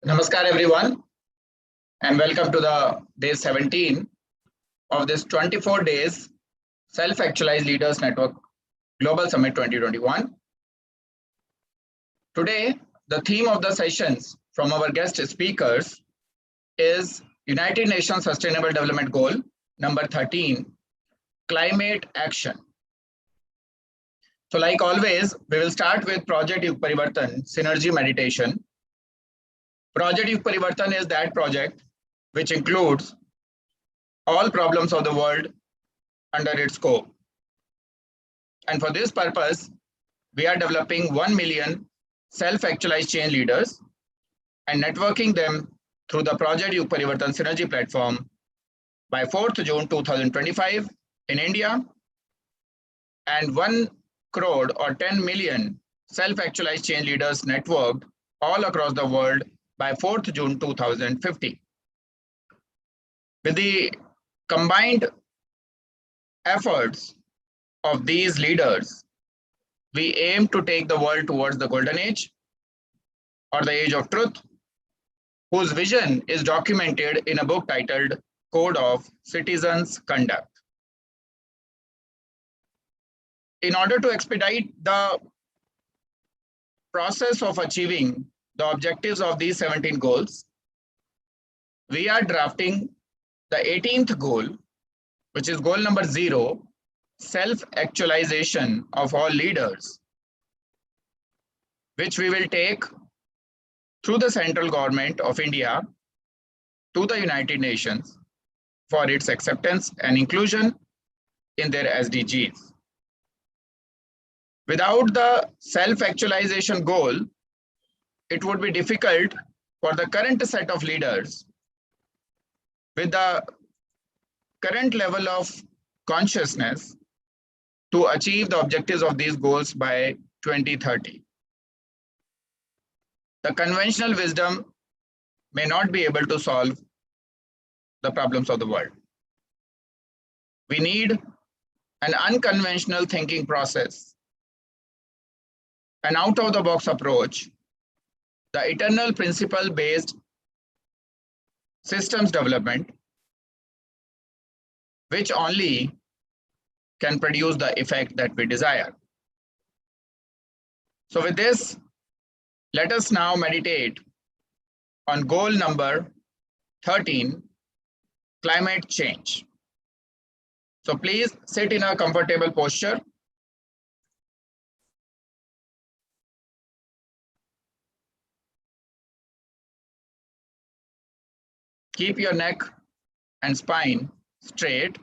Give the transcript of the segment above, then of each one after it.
Namaskar everyone and welcome to the day 17 of this 24 days Self-Actualized Leaders Network Global Summit 2021. Today, the theme of the sessions from our guest speakers is United Nations Sustainable Development Goal number 13, Climate Action. So like always, we will start with Project YugParivartan Synergy Meditation. Project YugParivartan is that project which includes all problems of the world under its scope. And for this purpose, we are developing 1 million self-actualized change leaders and networking them through the Project YugParivartan Synergy Platform by 4th June 2025 in India, and 1 crore or 10 million self-actualized change leaders networked all across the world by 4th June 2050. With the combined efforts of these leaders, we aim to take the world towards the golden age or the age of truth, whose vision is documented in a book titled Code of Citizens' Conduct. In order to expedite the process of achieving the objectives of these 17 goals, we are drafting the 18th goal, which is goal number 0, self-actualization of all leaders, which we will take through the central government of India to the United Nations for its acceptance and inclusion in their SDGs. Without the self-actualization goal, it would be difficult for the current set of leaders with the current level of consciousness to achieve the objectives of these goals by 2030. The conventional wisdom may not be able to solve the problems of the world. We need an unconventional thinking process, an out-of-the-box approach, the eternal principle-based systems development, which only can produce the effect that we desire. So with this, let us now meditate on goal number 13, climate change. So please sit in a comfortable posture. Keep your neck and spine straight.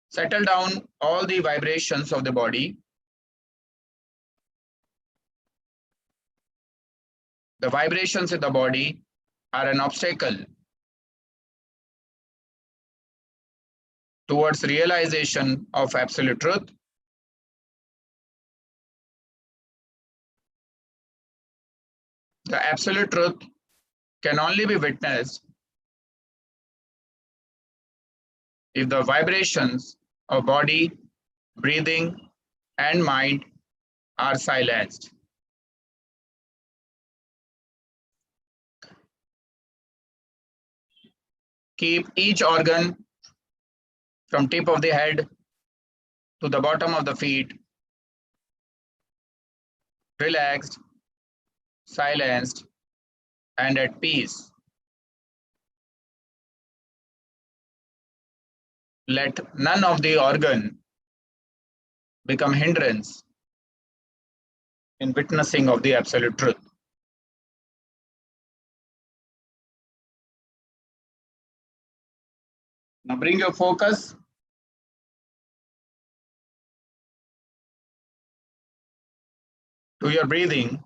Settle down all the vibrations of the body. The vibrations in the body are an obstacle towards realization of absolute truth. The absolute truth can only be witnessed if the vibrations of body, breathing, and mind are silenced. Keep each organ from tip of the head to the bottom of the feet relaxed, silenced, and at peace. Let none of the organ become hindrance in witnessing of the absolute truth. Now bring your focus to your breathing.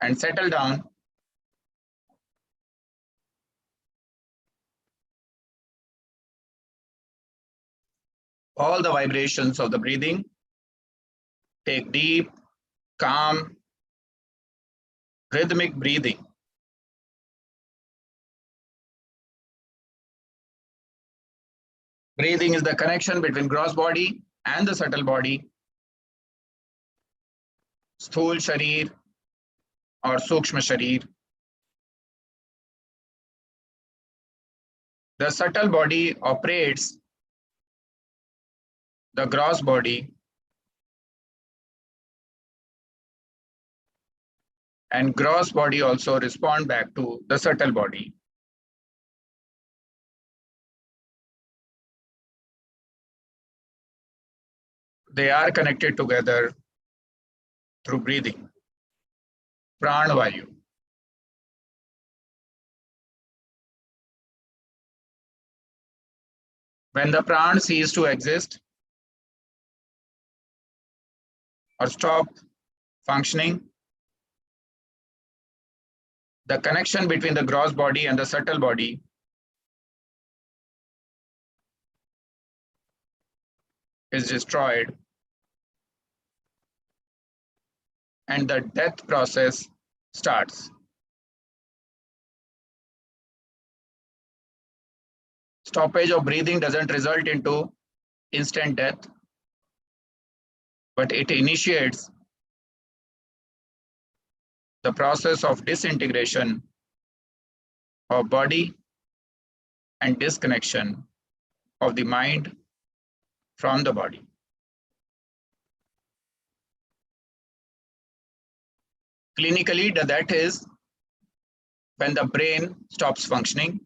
and settle down. All the vibrations of the breathing. Take deep, calm, rhythmic breathing. Breathing is the connection between gross body and the subtle body. Sthul Sharir or Sukshma Sharir. The subtle body operates the gross body, and gross body also respond back to the subtle body. They are connected together through breathing. Prana Vayu. When the prana cease to exist or stop functioning, the connection between the gross body and the subtle body is destroyed, and the death process starts. Stoppage of breathing doesn't result into instant death, but it initiates the process of disintegration of body and disconnection of the mind from the body. Clinically, that is when the brain stops functioning.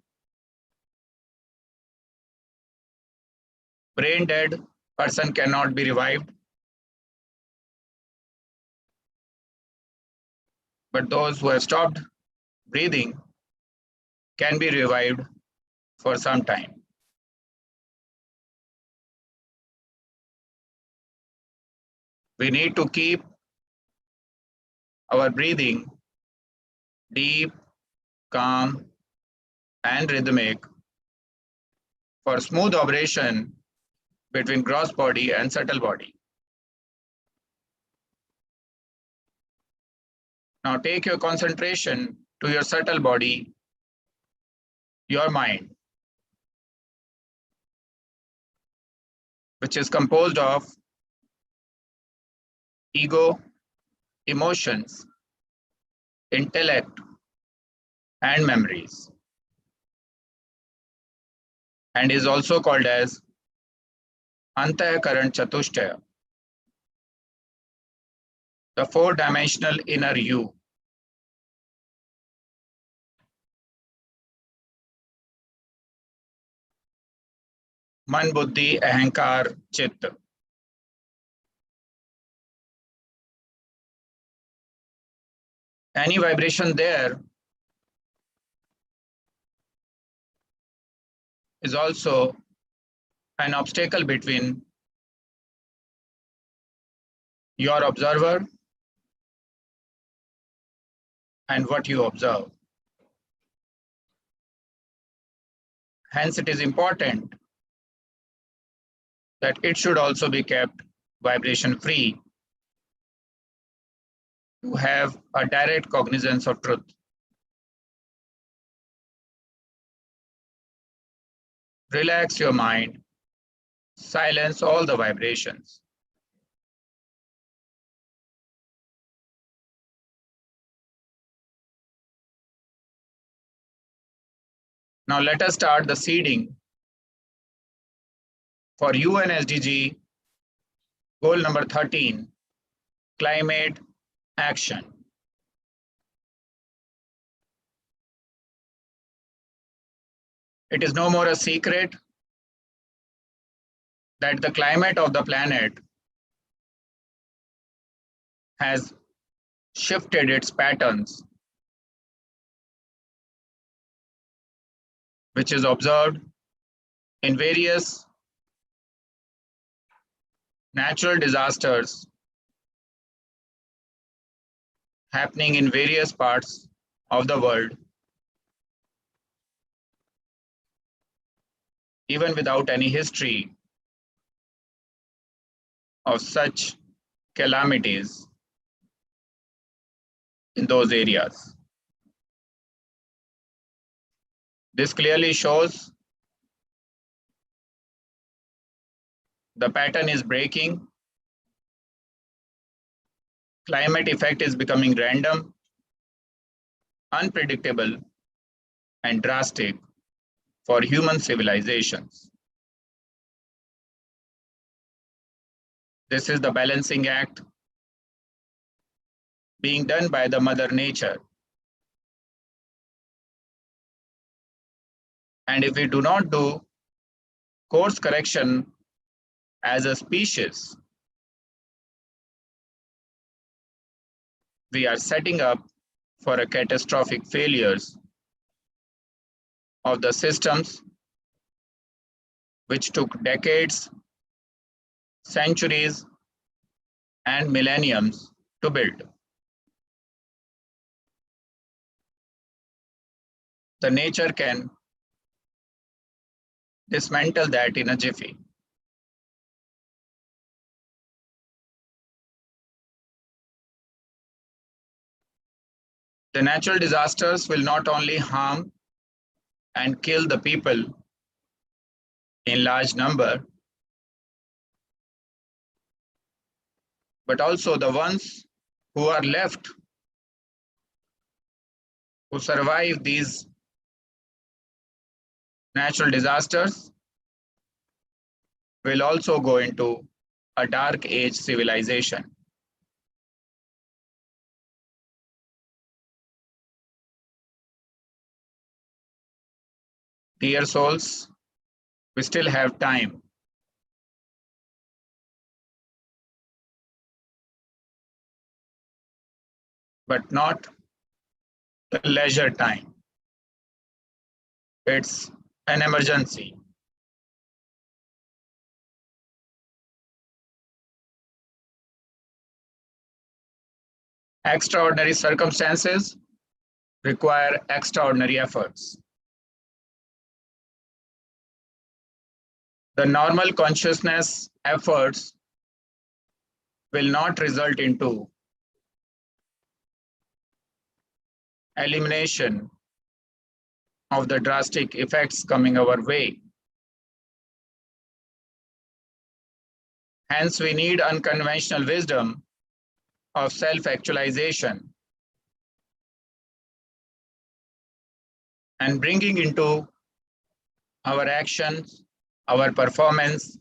Brain dead person cannot be revived, but those who have stopped breathing can be revived for some time. We need to keep our breathing deep, calm, and rhythmic for smooth operation between gross body and subtle body. Now take your concentration to your subtle body, your mind, which is composed of ego, emotions, intellect, and memories, and is also called as Antahkaran Chatushtaya, the four-dimensional inner you. Man, Buddhi, Ahankar, Chitta. Any vibration there is also an obstacle between your observer and what you observe. Hence, it is important that it should also be kept vibration free to have a direct cognizance of truth. Relax your mind, silence all the vibrations. Now let us start the seeding for UN SDG goal number 13, climate action. It is no more a secret that the climate of the planet has shifted its patterns, which is observed in various natural disasters happening in various parts of the world, even without any history of such calamities in those areas. This clearly shows the pattern is breaking. Climate effect is becoming random, unpredictable, and drastic for human civilizations. This is the balancing act being done by the Mother Nature. And if we do not do course correction as a species, we are setting up for a catastrophic failures of the systems which took decades, centuries, and millenniums to build. The nature can dismantle that in a jiffy. The natural disasters will not only harm and kill the people in large number, but also the ones who are left, who survive these natural disasters, will also go into a dark age civilization. Dear souls, we still have time. But not the leisure time. It's an emergency. Extraordinary circumstances require extraordinary efforts. The normal consciousness efforts will not result into elimination of the drastic effects coming our way. Hence, we need unconventional wisdom of self-actualization and bringing into our actions, our performance,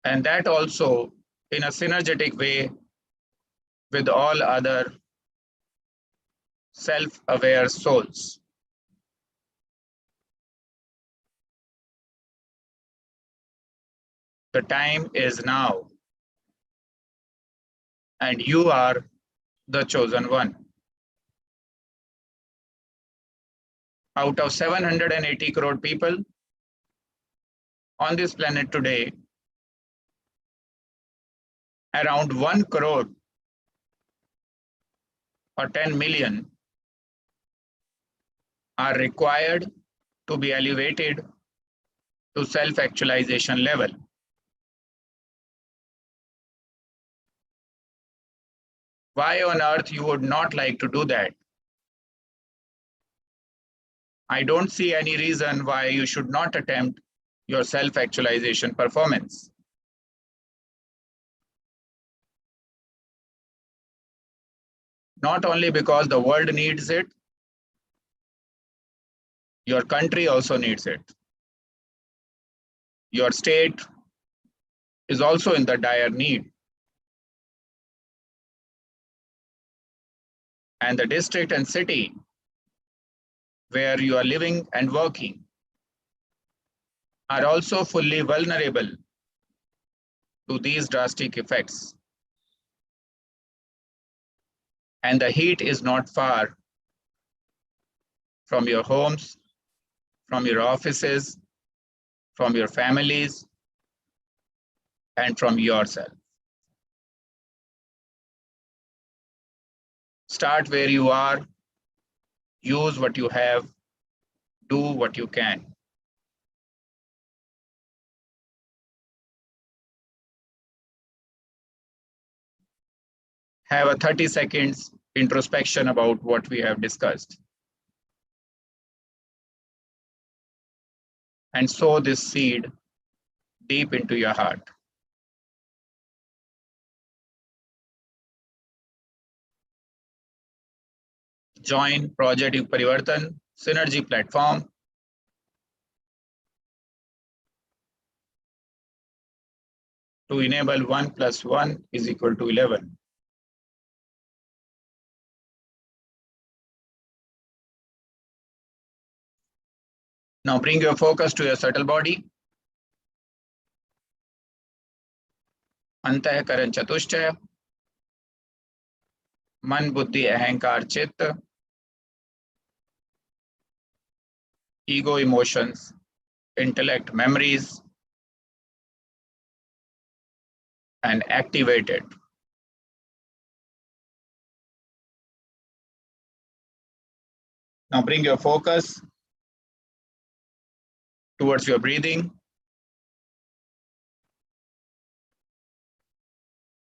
and that also in a synergetic way with all other self-aware souls. The time is now, and you are the chosen one. Out of 780 crore people on this planet today, around 1 crore or 10 million are required to be elevated to self-actualization level. Why on earth you would not like to do that? I don't see any reason why you should not attempt your self-actualization performance. Not only because the world needs it, your country also needs it. Your state is also in the dire need. And the district and city where you are living and working are also fully vulnerable to these drastic effects. And the heat is not far from your homes, from your offices, from your families, and from yourself. Start where you are, use what you have, do what you can. Have a 30 seconds introspection about what we have discussed. And sow this seed deep into your heart. Join Project YugParivartan Synergy Platform to enable 1 + 1 is equal to 11. Now bring your focus to your subtle body. अंतःकरण चतुष्टय, मन बुद्धि अहंकार चित्त, ego emotions, intellect memories, and activate it. Now bring your focus towards your breathing.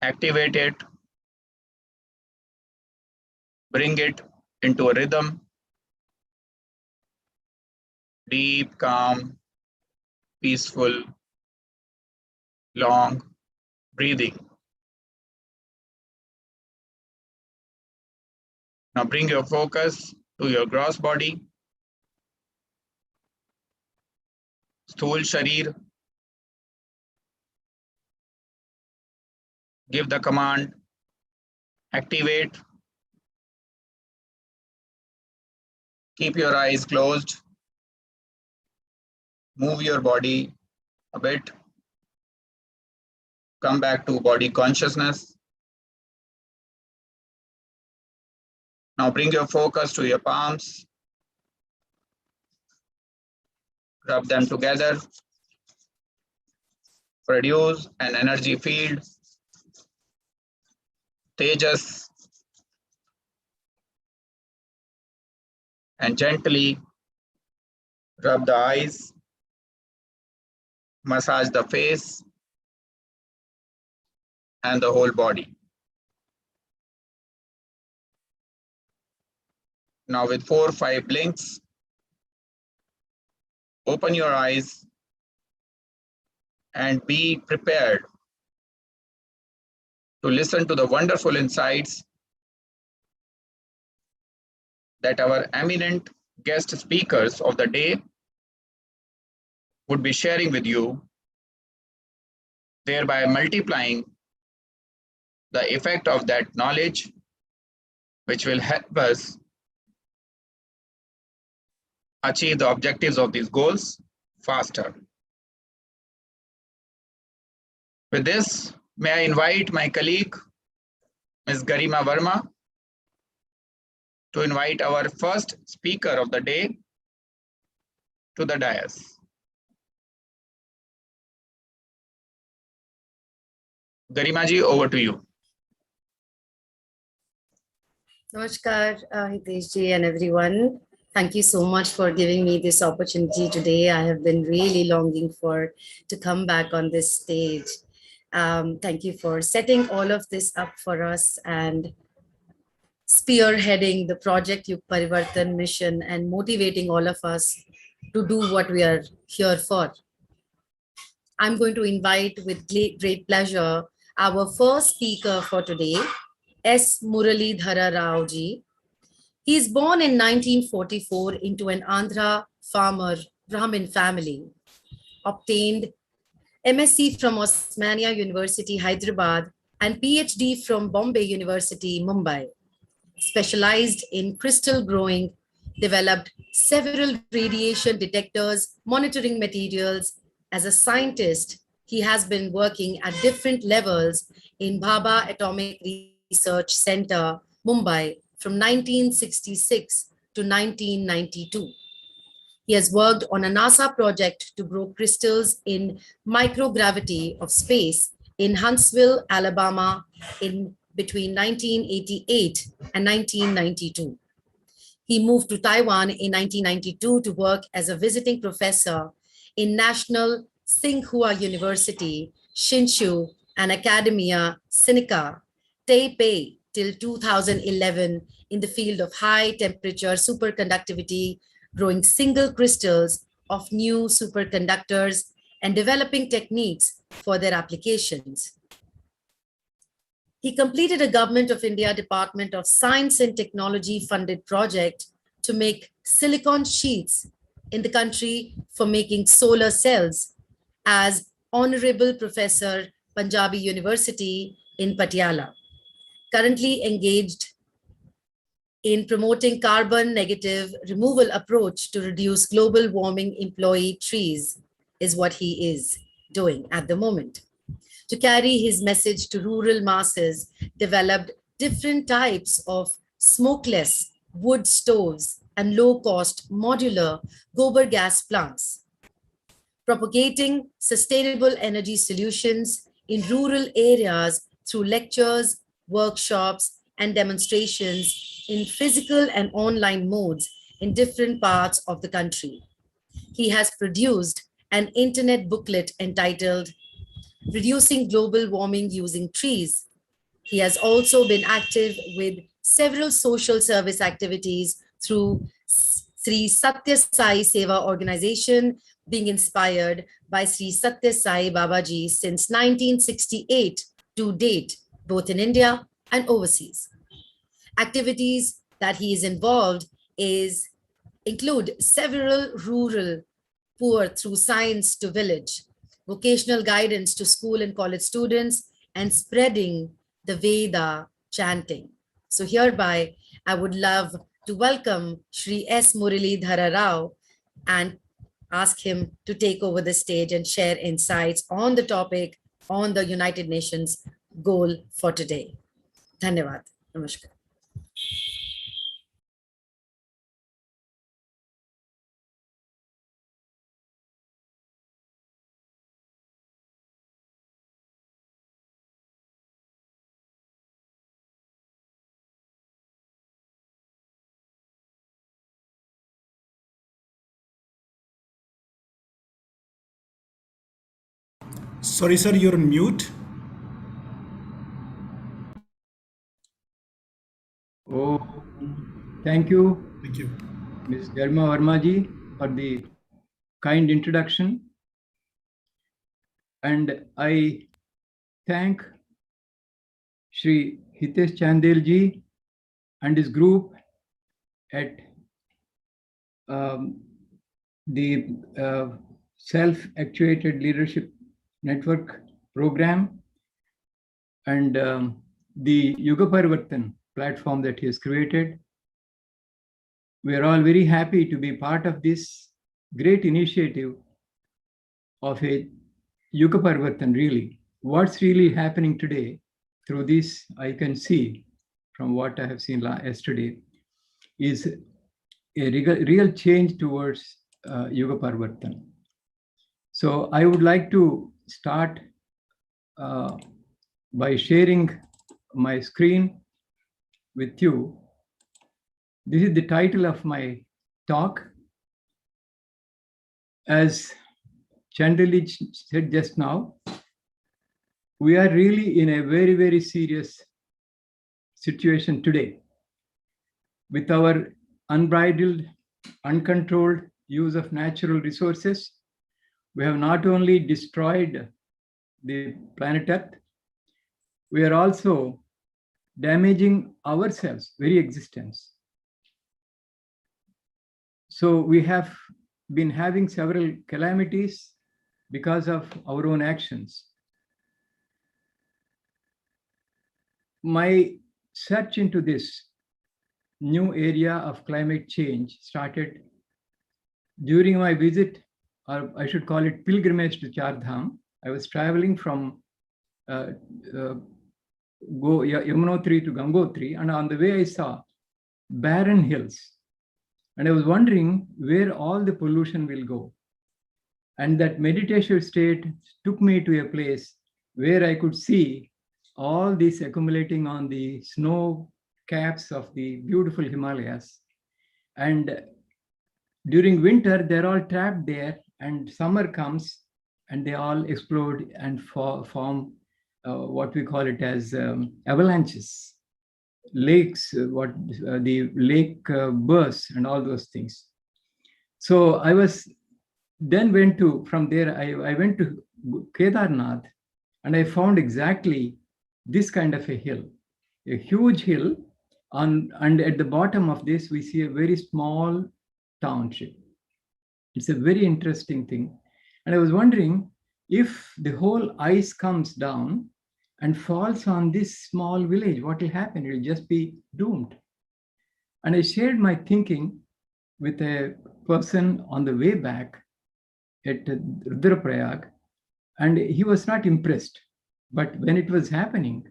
Activate it. Bring it into a rhythm. Deep, calm, peaceful, long breathing. Now bring your focus to your gross body. Sthul Sharir. Give the command, activate. Keep your eyes closed. Move your body a bit. Come back to body consciousness. Now bring your focus to your palms. Rub them together. Produce an energy field. Tejas. And gently rub the eyes. Massage the face and the whole body. Now with 4 or 5 blinks, open your eyes and be prepared to listen to the wonderful insights that our eminent guest speakers of the day would be sharing with you, thereby multiplying the effect of that knowledge, which will help us achieve the objectives of these goals faster. With this, may I invite my colleague, Ms. Garima Verma, to invite our first speaker of the day to the dais. Garima ji, over to you. Namaskar, Hitesh ji and everyone. Thank you so much for giving me this opportunity today. I have been really longing to come back on this stage. Thank you for setting all of this up for us and spearheading the Project YugParivartan mission and motivating all of us to do what we are here for. I'm going to invite with great pleasure our first speaker for today, S. Muralidhara Rao ji. He is born in 1944 into an Andhra farmer Brahmin family, obtained MSc from Osmania University, Hyderabad, and PhD from Bombay University, Mumbai. Specialized in crystal growing, developed several radiation detectors, monitoring materials. As a scientist, he has been working at different levels in Bhabha Atomic Research Center, Mumbai, from 1966 to 1992. He has worked on a NASA project to grow crystals in microgravity of space in Huntsville, Alabama, in between 1988 and 1992. He moved to Taiwan in 1992 to work as a visiting professor in National Tsinghua University, Hsinchu, and Academia Sinica, Taipei, till 2011 in the field of high temperature superconductivity, growing single crystals of new superconductors and developing techniques for their applications. He completed a Government of India Department of Science and Technology funded project to make silicon sheets in the country for making solar cells as Honorable Professor, Punjabi University in Patiala. Currently engaged in promoting carbon negative removal approach to reduce global warming employee trees is what he is doing at the moment. To carry his message to rural masses, developed different types of smokeless wood stoves and low-cost modular gobar gas plants, propagating sustainable energy solutions in rural areas through lectures, workshops, and demonstrations in physical and online modes in different parts of the country. He has produced an internet booklet entitled Reducing Global Warming Using Trees. He has also been active with several social service activities through Sri Satya Sai Seva organization, being inspired by Sri Satya Sai Babaji since 1968 to date, both in India and overseas. Activities that he is involved include several rural poor through science to village, vocational guidance to school and college students, and spreading the Veda chanting. So hereby, I would love to welcome Shri S. Muralidhara Rao and ask him to take over the stage and share insights on the topic on the United Nations goal for today. Dhanyavad. Namaskar. Sorry, sir, you're on mute. Oh, thank you. Thank you. Ms. Garma Verma ji, for the kind introduction. And I thank Shri Hitesh Chandel ji and his group at the Self-Actuated Leadership Network program and the YugParivartan platform that he has created. We are all very happy to be part of this great initiative of a YugParivartan, really. What's really happening today through this, I can see from what I have seen yesterday, is a real change towards YugParivartan. So I would like to start by sharing my screen with you. This is the title of my talk. As Chandel said just now, we are really in a very, very serious situation today with our unbridled, uncontrolled use of natural resources. We have not only destroyed the planet Earth, we are also damaging ourselves, very existence. So we have been having several calamities because of our own actions. My search into this new area of climate change started during my visit, or I should call it pilgrimage to Char Dham. I was traveling from Yamunotri to Gangotri, and on the way I saw barren hills. And I was wondering where all the pollution will go. And that meditative state took me to a place where I could see all this accumulating on the snow caps of the beautiful Himalayas. And during winter, they're all trapped there, and summer comes and they all explode and form what we call it as avalanches, lakes, the lake bursts and all those things. So I was then from there, I went to Kedarnath, and I found exactly this kind of a hill, a huge hill, and at the bottom of this, we see a very small township. It's a very interesting thing. And I was wondering, if the whole ice comes down and falls on this small village, what will happen? It will just be doomed. And I shared my thinking with a person on the way back at Rudraprayag, and he was not impressed. But when it was happening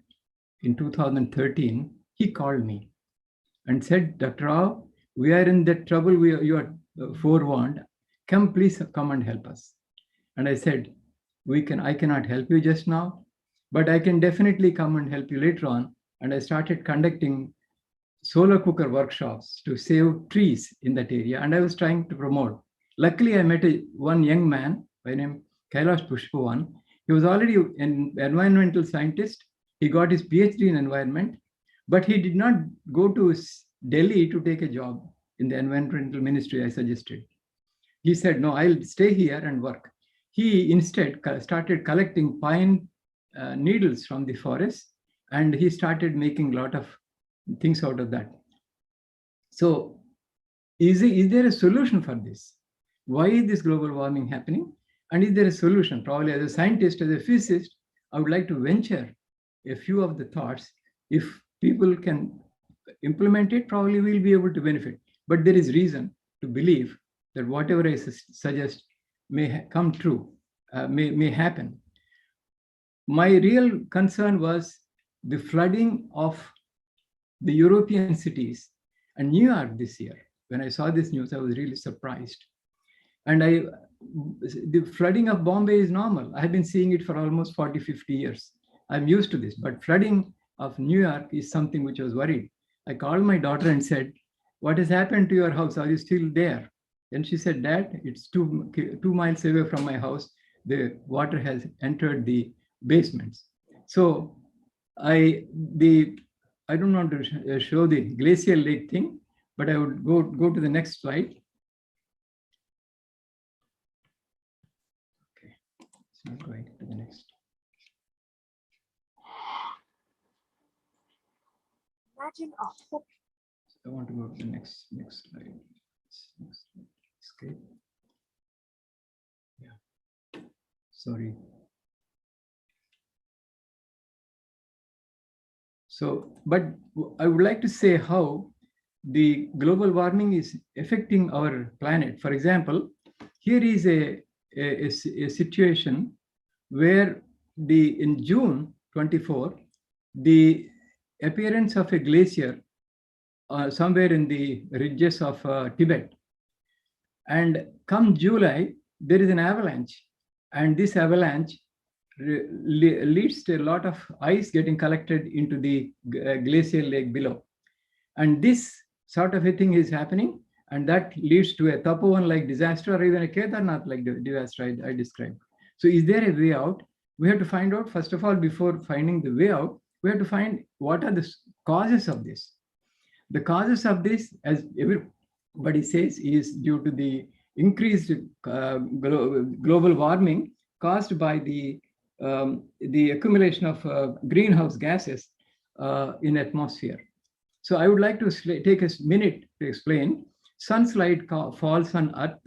in 2013, he called me and said, Dr. Rao, we are in that trouble, you are forewarned. Please come and help us. And I said, I cannot help you just now, but I can definitely come and help you later on. And I started conducting solar cooker workshops to save trees in that area. And I was trying to promote. Luckily, I met one young man by name Kailash Pushpawan. He was already an environmental scientist. He got his PhD in environment, but he did not go to Delhi to take a job in the environmental ministry I suggested. He said, no, I'll stay here and work. He instead started collecting pine needles from the forest, and he started making a lot of things out of that. So is there a solution for this? Why is this global warming happening? And is there a solution? Probably as a scientist, as a physicist, I would like to venture a few of the thoughts. If people can implement it, probably we'll be able to benefit. But there is reason to believe that whatever I suggest may come true, may happen. My real concern was the flooding of the European cities and New York this year. When I saw this news, I was really surprised. And the flooding of Bombay is normal. I have been seeing it for almost 40, 50 years. I'm used to this, but flooding of New York is something which I was worried. I called my daughter and said, what has happened to your house? Are you still there? And she said, Dad, it's 2 miles away from my house. The water has entered the basements. So I don't want to show the glacial lake thing, but I would go to the next slide. Okay, it's not going to the next. Imagine a whole. I want to go to the next slide. Escape. Yeah. Sorry. So, but I would like to say how the global warming is affecting our planet. For example, here is a situation where in June 24, the appearance of a glacier somewhere in the ridges of Tibet. And come July, there is an avalanche. And this avalanche leads to a lot of ice getting collected into the glacial lake below. And this sort of a thing is happening. And that leads to a Tapovan-like disaster, or even a Kedarnath-like disaster I described. So is there a way out? We have to find out, first of all, before finding the way out, we have to find what are the causes of this. The causes of this, as everybody says, is due to the increased global warming caused by the accumulation of greenhouse gases in atmosphere. So I would like to take a minute to explain. Sunlight falls on Earth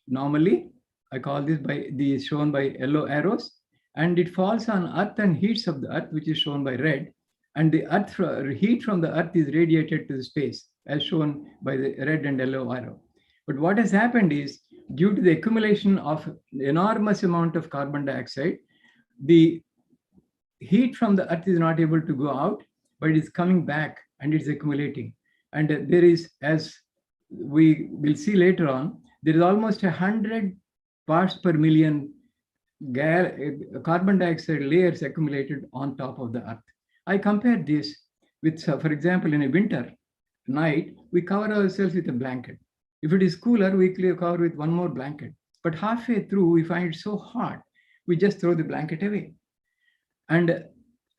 normally. I call this shown by yellow arrows, and it falls on Earth and heats of the Earth, which is shown by red. And the heat from the Earth is radiated to the space, as shown by the red and yellow arrow. But what has happened is, due to the accumulation of enormous amount of carbon dioxide, the heat from the Earth is not able to go out, but it is coming back and it's accumulating. And there is, as we will see later on, there is almost 100 parts per million carbon dioxide layers accumulated on top of the Earth. I compare this with, for example, in a winter night, we cover ourselves with a blanket. If it is cooler, we cover with one more blanket. But halfway through, we find it so hot, we just throw the blanket away. And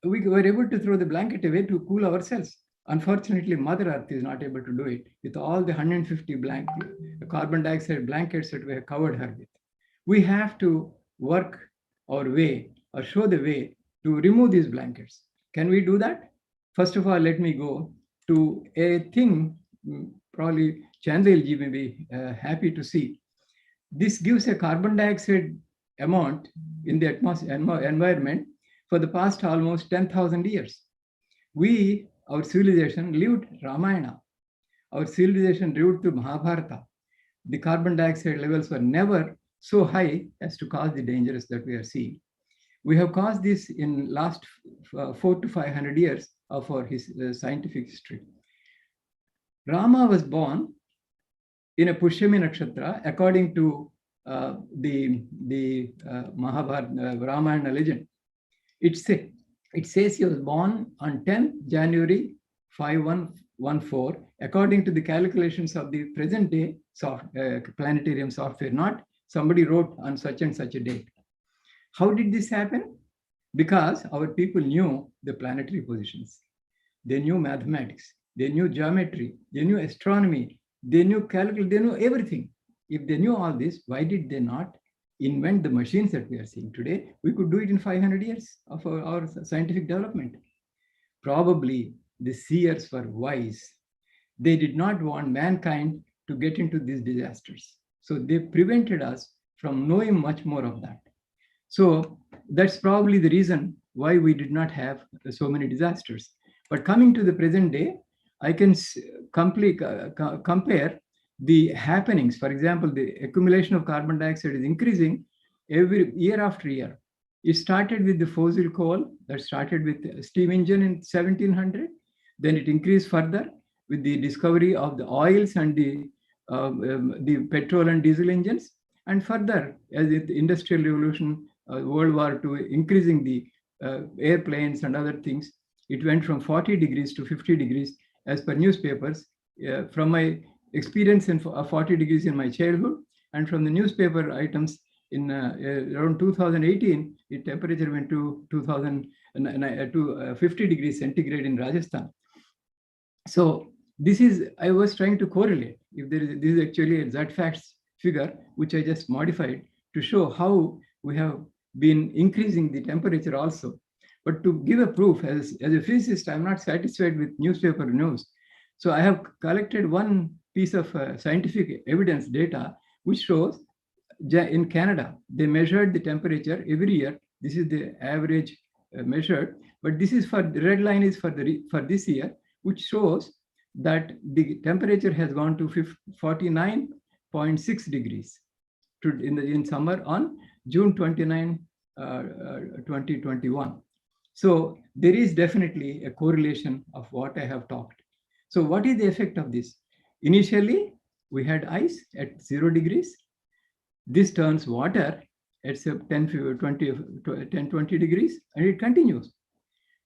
we were able to throw the blanket away to cool ourselves. Unfortunately, Mother Earth is not able to do it with all the 150 carbon dioxide blankets that we have covered her with. We have to work our way or show the way to remove these blankets. Can we do that? First of all, let me go to a thing probably Chandel ji may be happy to see. This gives a carbon dioxide amount in the environment for the past almost 10,000 years. Our civilization lived Ramayana. Our civilization lived through Mahabharata. The carbon dioxide levels were never so high as to cause the dangers that we are seeing. We have caused this in last 400 to 500 years of our scientific history. Rama was born in a Pushyami Nakshatra according to the Mahabharata Ramayana legend. It says he was born on 10th January 5114 according to the calculations of the present day planetarium software, not somebody wrote on such and such a date. How did this happen? Because our people knew the planetary positions. They knew mathematics, they knew geometry, they knew astronomy, they knew calculus, they knew everything. If they knew all this, why did they not invent the machines that we are seeing today? We could do it in 500 years of our scientific development. Probably the seers were wise. They did not want mankind to get into these disasters. So they prevented us from knowing much more of that. So that's probably the reason why we did not have so many disasters. But coming to the present day, I can compare the happenings. For example, the accumulation of carbon dioxide is increasing every year after year. It started with the fossil coal that started with steam engine in 1700. Then it increased further with the discovery of the oils and the petrol and diesel engines. And further, as the Industrial Revolution, World War II, increasing the airplanes and other things, it went from 40 degrees to 50 degrees as per newspapers. From my experience in 40 degrees in my childhood, and from the newspaper items in around 2018, the temperature went to 50 degrees centigrade in Rajasthan. So this is, I was trying to correlate. If there is, this is actually a Z-facts figure, which I just modified to show how we have been increasing the temperature also. But to give a proof, as a physicist, I'm not satisfied with newspaper news. So I have collected one piece of scientific evidence data, which shows in Canada, they measured the temperature every year. This is the average measured, but this is for the red line is for this year, which shows that the temperature has gone to 49.6 degrees in summer on June 29, 2021. So there is definitely a correlation of what I have talked. So what is the effect of this? Initially, we had ice at 0 degrees. This turns water at 10, 20 degrees, and it continues.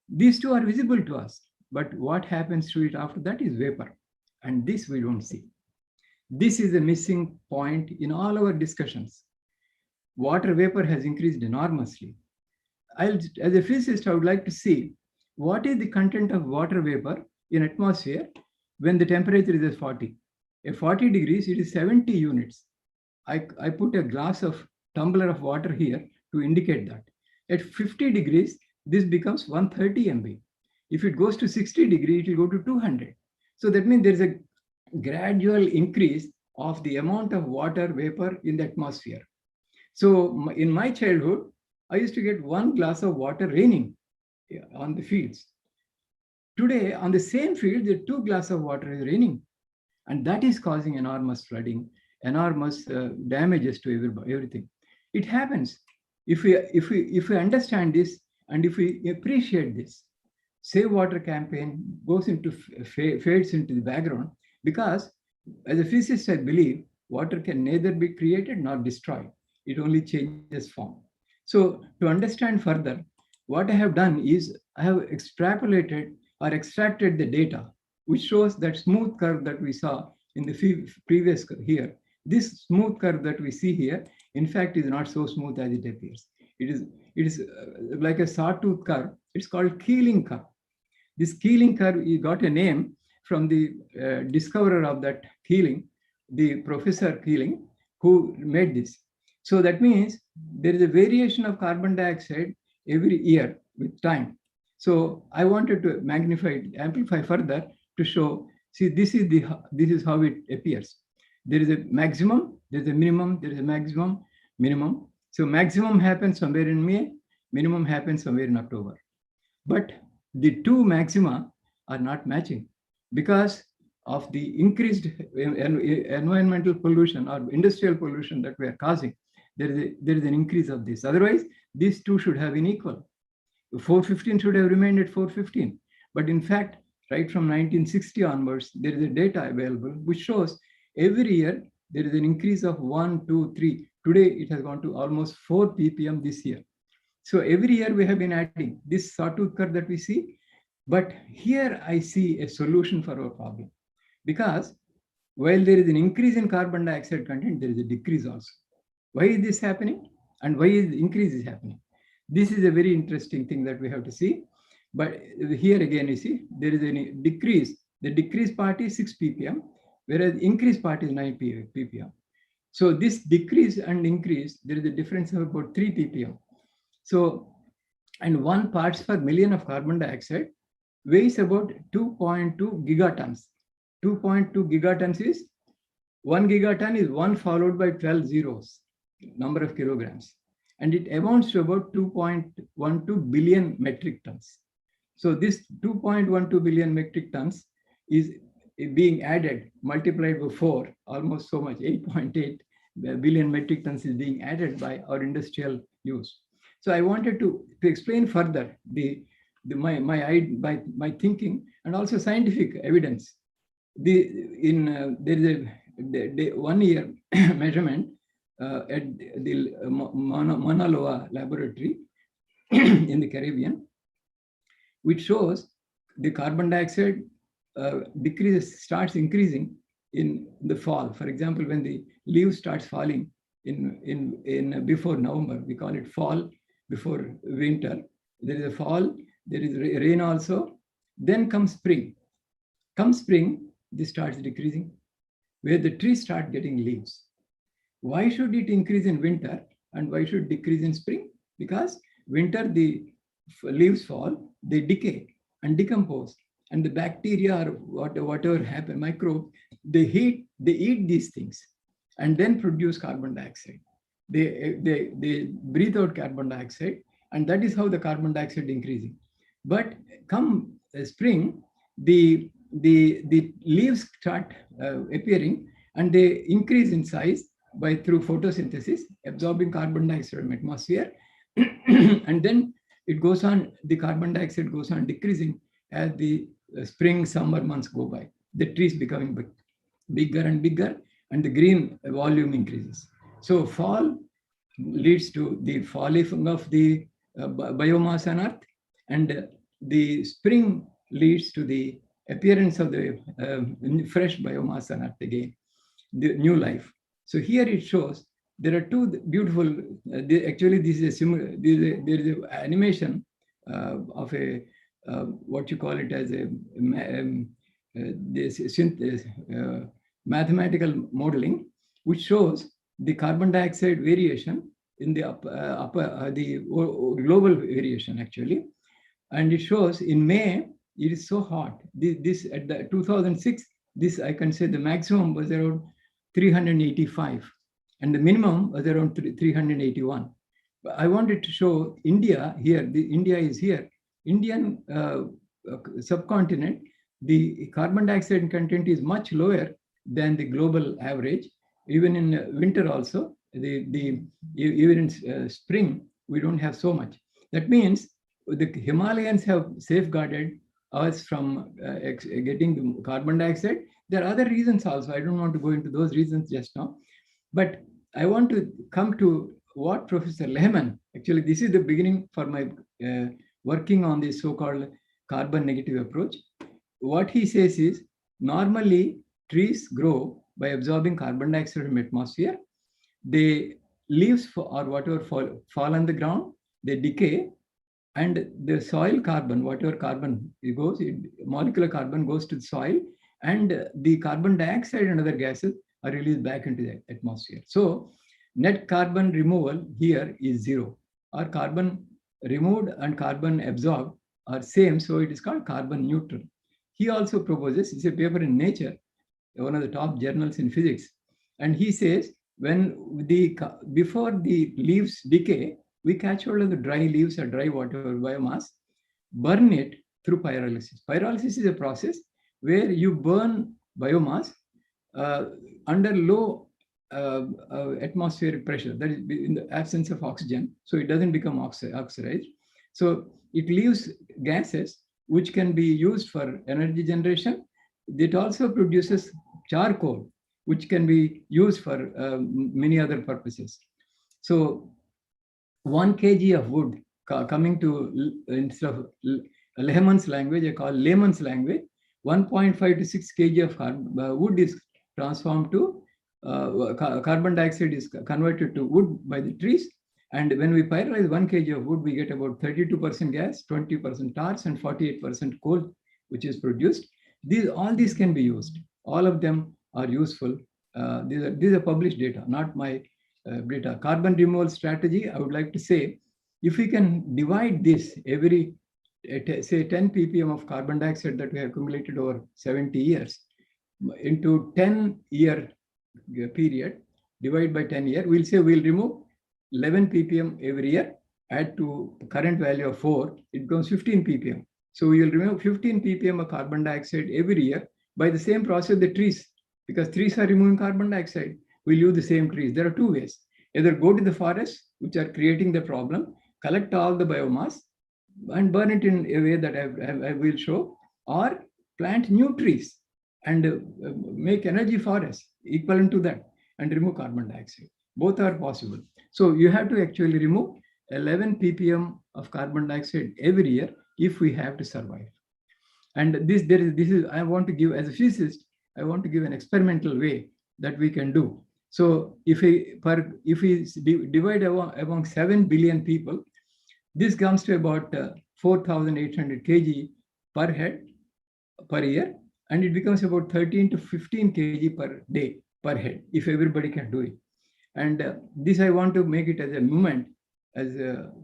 These two are visible to us, but what happens to it after that is vapor, and this we don't see. This is a missing point in all our discussions. Water vapor has increased enormously. As a physicist, I would like to see what is the content of water vapor in atmosphere when the temperature is at 40. At 40 degrees, it is 70 units. I put a tumbler of water here to indicate that. At 50 degrees, this becomes 130 MB. If it goes to 60 degrees, it will go to 200. So that means there's a gradual increase of the amount of water vapor in the atmosphere. So in my childhood, I used to get 1 glass of water raining on the fields. Today, on the same field, the 2 glasses of water is raining. And that is causing enormous flooding, enormous damages to everything. It happens. If we understand this and if we appreciate this, Save Water campaign fades into the background, because as a physicist, I believe water can neither be created nor destroyed. It only changes form. So to understand further, what I have done is I have extrapolated or extracted the data, which shows that smooth curve that we saw in the previous here. This smooth curve that we see here, in fact, is not so smooth as it appears. It is like a sawtooth curve. It's called Keeling curve. This Keeling curve, you got a name from the discoverer of that Keeling, the Professor Keeling, who made this. So that means there is a variation of carbon dioxide every year with time. So I wanted to magnify it, amplify further to show, see, this is how it appears. There is a maximum, there is a minimum, there is a maximum, minimum. So maximum happens somewhere in May, minimum happens somewhere in October. But the two maxima are not matching because of the increased environmental pollution or industrial pollution that we are causing. There is an increase of this. Otherwise, these two should have been equal. 415 should have remained at 415. But in fact, right from 1960 onwards, there is a data available which shows every year there is an increase of 1, 2, 3. Today, it has gone to almost 4 ppm this year. So every year we have been adding this sawtooth curve that we see. But here I see a solution for our problem. Because while there is an increase in carbon dioxide content, there is a decrease also. Why is this happening? And why is the increase is happening? This is a very interesting thing that we have to see. But here again, you see, there is a decrease. The decrease part is 6 ppm, whereas the increase part is 9 ppm. So this decrease and increase, there is a difference of about 3 ppm. So, and 1 parts per million of carbon dioxide weighs about 2.2 gigatons. 2.2 gigatons is 1 gigaton is 1 followed by 12 zeros, number of kilograms. And it amounts to about 2.12 billion metric tons. So this 2.12 billion metric tons is being added, multiplied by 4, almost so much, 8.8 billion metric tons is being added by our industrial use. So I wanted to explain further my thinking and also scientific evidence. There is a 1 year measurement at the Mauna Loa laboratory in the Caribbean, which shows the carbon dioxide starts increasing in the fall. For example, when the leaves starts falling in before November, we call it fall before winter. There is a fall, there is rain also. Then comes spring. Come spring, this starts decreasing, where the trees start getting leaves. Why should it increase in winter and why should it decrease in spring? Because winter, the leaves fall, they decay and decompose. And the bacteria or whatever happen, microbe, they eat these things and then produce carbon dioxide. They breathe out carbon dioxide, and that is how the carbon dioxide increasing. But come spring, the leaves start appearing and they increase in size through photosynthesis, absorbing carbon dioxide from atmosphere. And then it goes on, the carbon dioxide goes on decreasing as the spring, summer months go by. The trees becoming bigger and bigger, and the green volume increases. So fall leads to the falling of the biomass on Earth, and the spring leads to the appearance of the fresh biomass on Earth again, the new life. So here it shows there are two beautiful. Actually, this is a similar. There is an animation of a what you call it as a mathematical modeling, which shows the carbon dioxide variation in the global variation actually, and it shows in May it is so hot. This at the 2006, this I can say the maximum was around 385, and the minimum was around 381. I wanted to show India here. India is here. Indian subcontinent, the carbon dioxide content is much lower than the global average. Even in winter also, even in spring, we don't have so much. That means the Himalayans have safeguarded us from getting the carbon dioxide. There are other reasons also. I don't want to go into those reasons just now. But I want to come to what Professor Lehman, actually this is the beginning for my working on this so-called carbon negative approach. What he says is, normally trees grow by absorbing carbon dioxide from atmosphere. The leaves or whatever fall on the ground, they decay, and the soil carbon, whatever carbon it goes, molecular carbon goes to the soil, and the carbon dioxide and other gases are released back into the atmosphere. So net carbon removal here is zero, or carbon removed and carbon absorbed are same, so it is called carbon neutral. He also proposes, it's a paper in Nature, one of the top journals in physics, and he says before the leaves decay, we catch hold of the dry leaves or dry whatever biomass, burn it through pyrolysis. Pyrolysis is a process where you burn biomass under low atmospheric pressure, that is in the absence of oxygen, so it doesn't become oxidized. So it leaves gases which can be used for energy generation. It also produces charcoal, which can be used for many other purposes. So 1 kg of wood, coming to, instead of Lehman's language, I call layman's language, 1.5 to 6 kg of wood is transformed to carbon dioxide is converted to wood by the trees. And when we pyrolyze 1 kg of wood, we get about 32% gas, 20% tars, and 48% coal, which is produced. All these can be used. All of them are useful. These are published data, not my data. Carbon removal strategy, I would like to say, if we can divide this every, say 10 ppm of carbon dioxide that we have accumulated over 70 years into 10-year period, divide by 10 years, we'll say we'll remove 11 ppm every year, add to the current value of 4, it becomes 15 ppm. So we will remove 15 ppm of carbon dioxide every year by the same process the trees, because trees are removing carbon dioxide. We'll use the same trees. There are two ways. Either go to the forests, which are creating the problem, collect all the biomass and burn it in a way that I will show, or plant new trees and make energy forests equivalent to that and remove carbon dioxide. Both are possible. So you have to actually remove 11 ppm of carbon dioxide every year if we have to survive. And this is I want to give, as a physicist, I want to give an experimental way that we can do. So if we divide among 7 billion people, this comes to about 4,800 kg per head per year, and it becomes about 13 to 15 kg per day per head if everybody can do it. And this I want to make it as a movement, as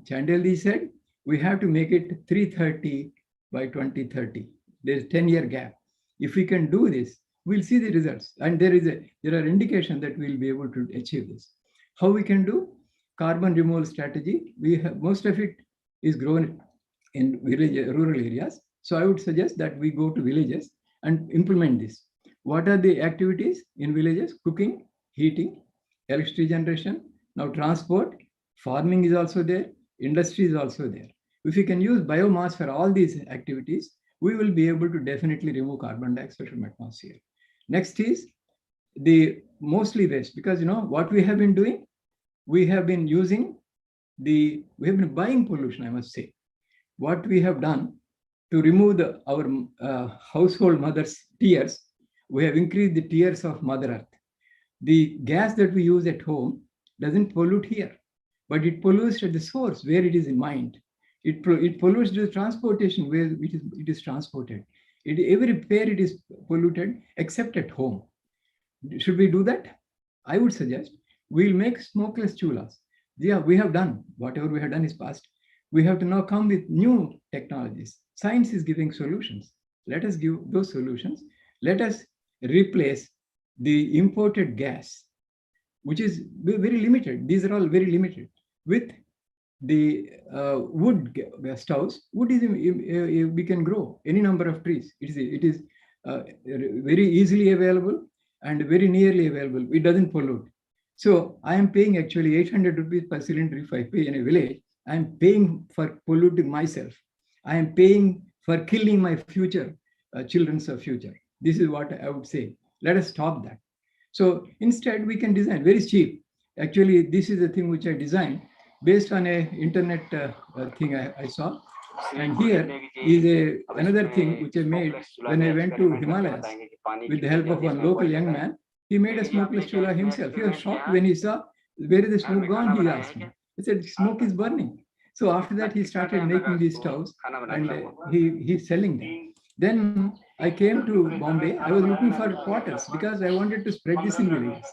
Chandel said, we have to make it 330 by 2030. There's a 10-year gap. If we can do this, we'll see the results, and there are indications that we'll be able to achieve this. How we can do carbon removal strategy? We have, most of it is grown in rural areas. So I would suggest that we go to villages and implement this. What are the activities in villages? Cooking, heating, electricity generation, now transport, farming is also there, industry is also there. If we can use biomass for all these activities, we will be able to definitely remove carbon dioxide from atmosphere. Next is the mostly waste, because what we have been doing, we have been buying pollution, I must say. What we have done to remove our household mothers' tears, we have increased the tears of Mother Earth. The gas that we use at home doesn't pollute here, but it pollutes at the source where it is mined. It pollutes the transportation where it is transported. Everywhere it is polluted except at home. Should we do that? I would suggest we'll make smokeless chulas. Yeah, we have done whatever we have done is past. We have to now come with new technologies. Science is giving solutions. Let us give those solutions. Let us replace the imported gas, which is very limited. These are all very limited, with the wood stoves. Wood is we can grow any number of trees. It is very easily available and very nearly available. It doesn't pollute. So I am paying actually 800 rupees per cylinder if I pay in a village. I am paying for polluting myself. I am paying for killing my future children's future. This is what I would say. Let us stop that. So instead, we can design very cheap. Actually, this is the thing which I designed based on a internet thing I saw. And here is another thing which I made when I went to Himalayas with the help of one local young man. He made a smokeless chula himself. He was shocked when he saw, where is the smoke gone? He asked me. I said, smoke is burning. So after that, he started making these stoves and he's selling them. Then I came to Bombay. I was looking for potters because I wanted to spread this in villages.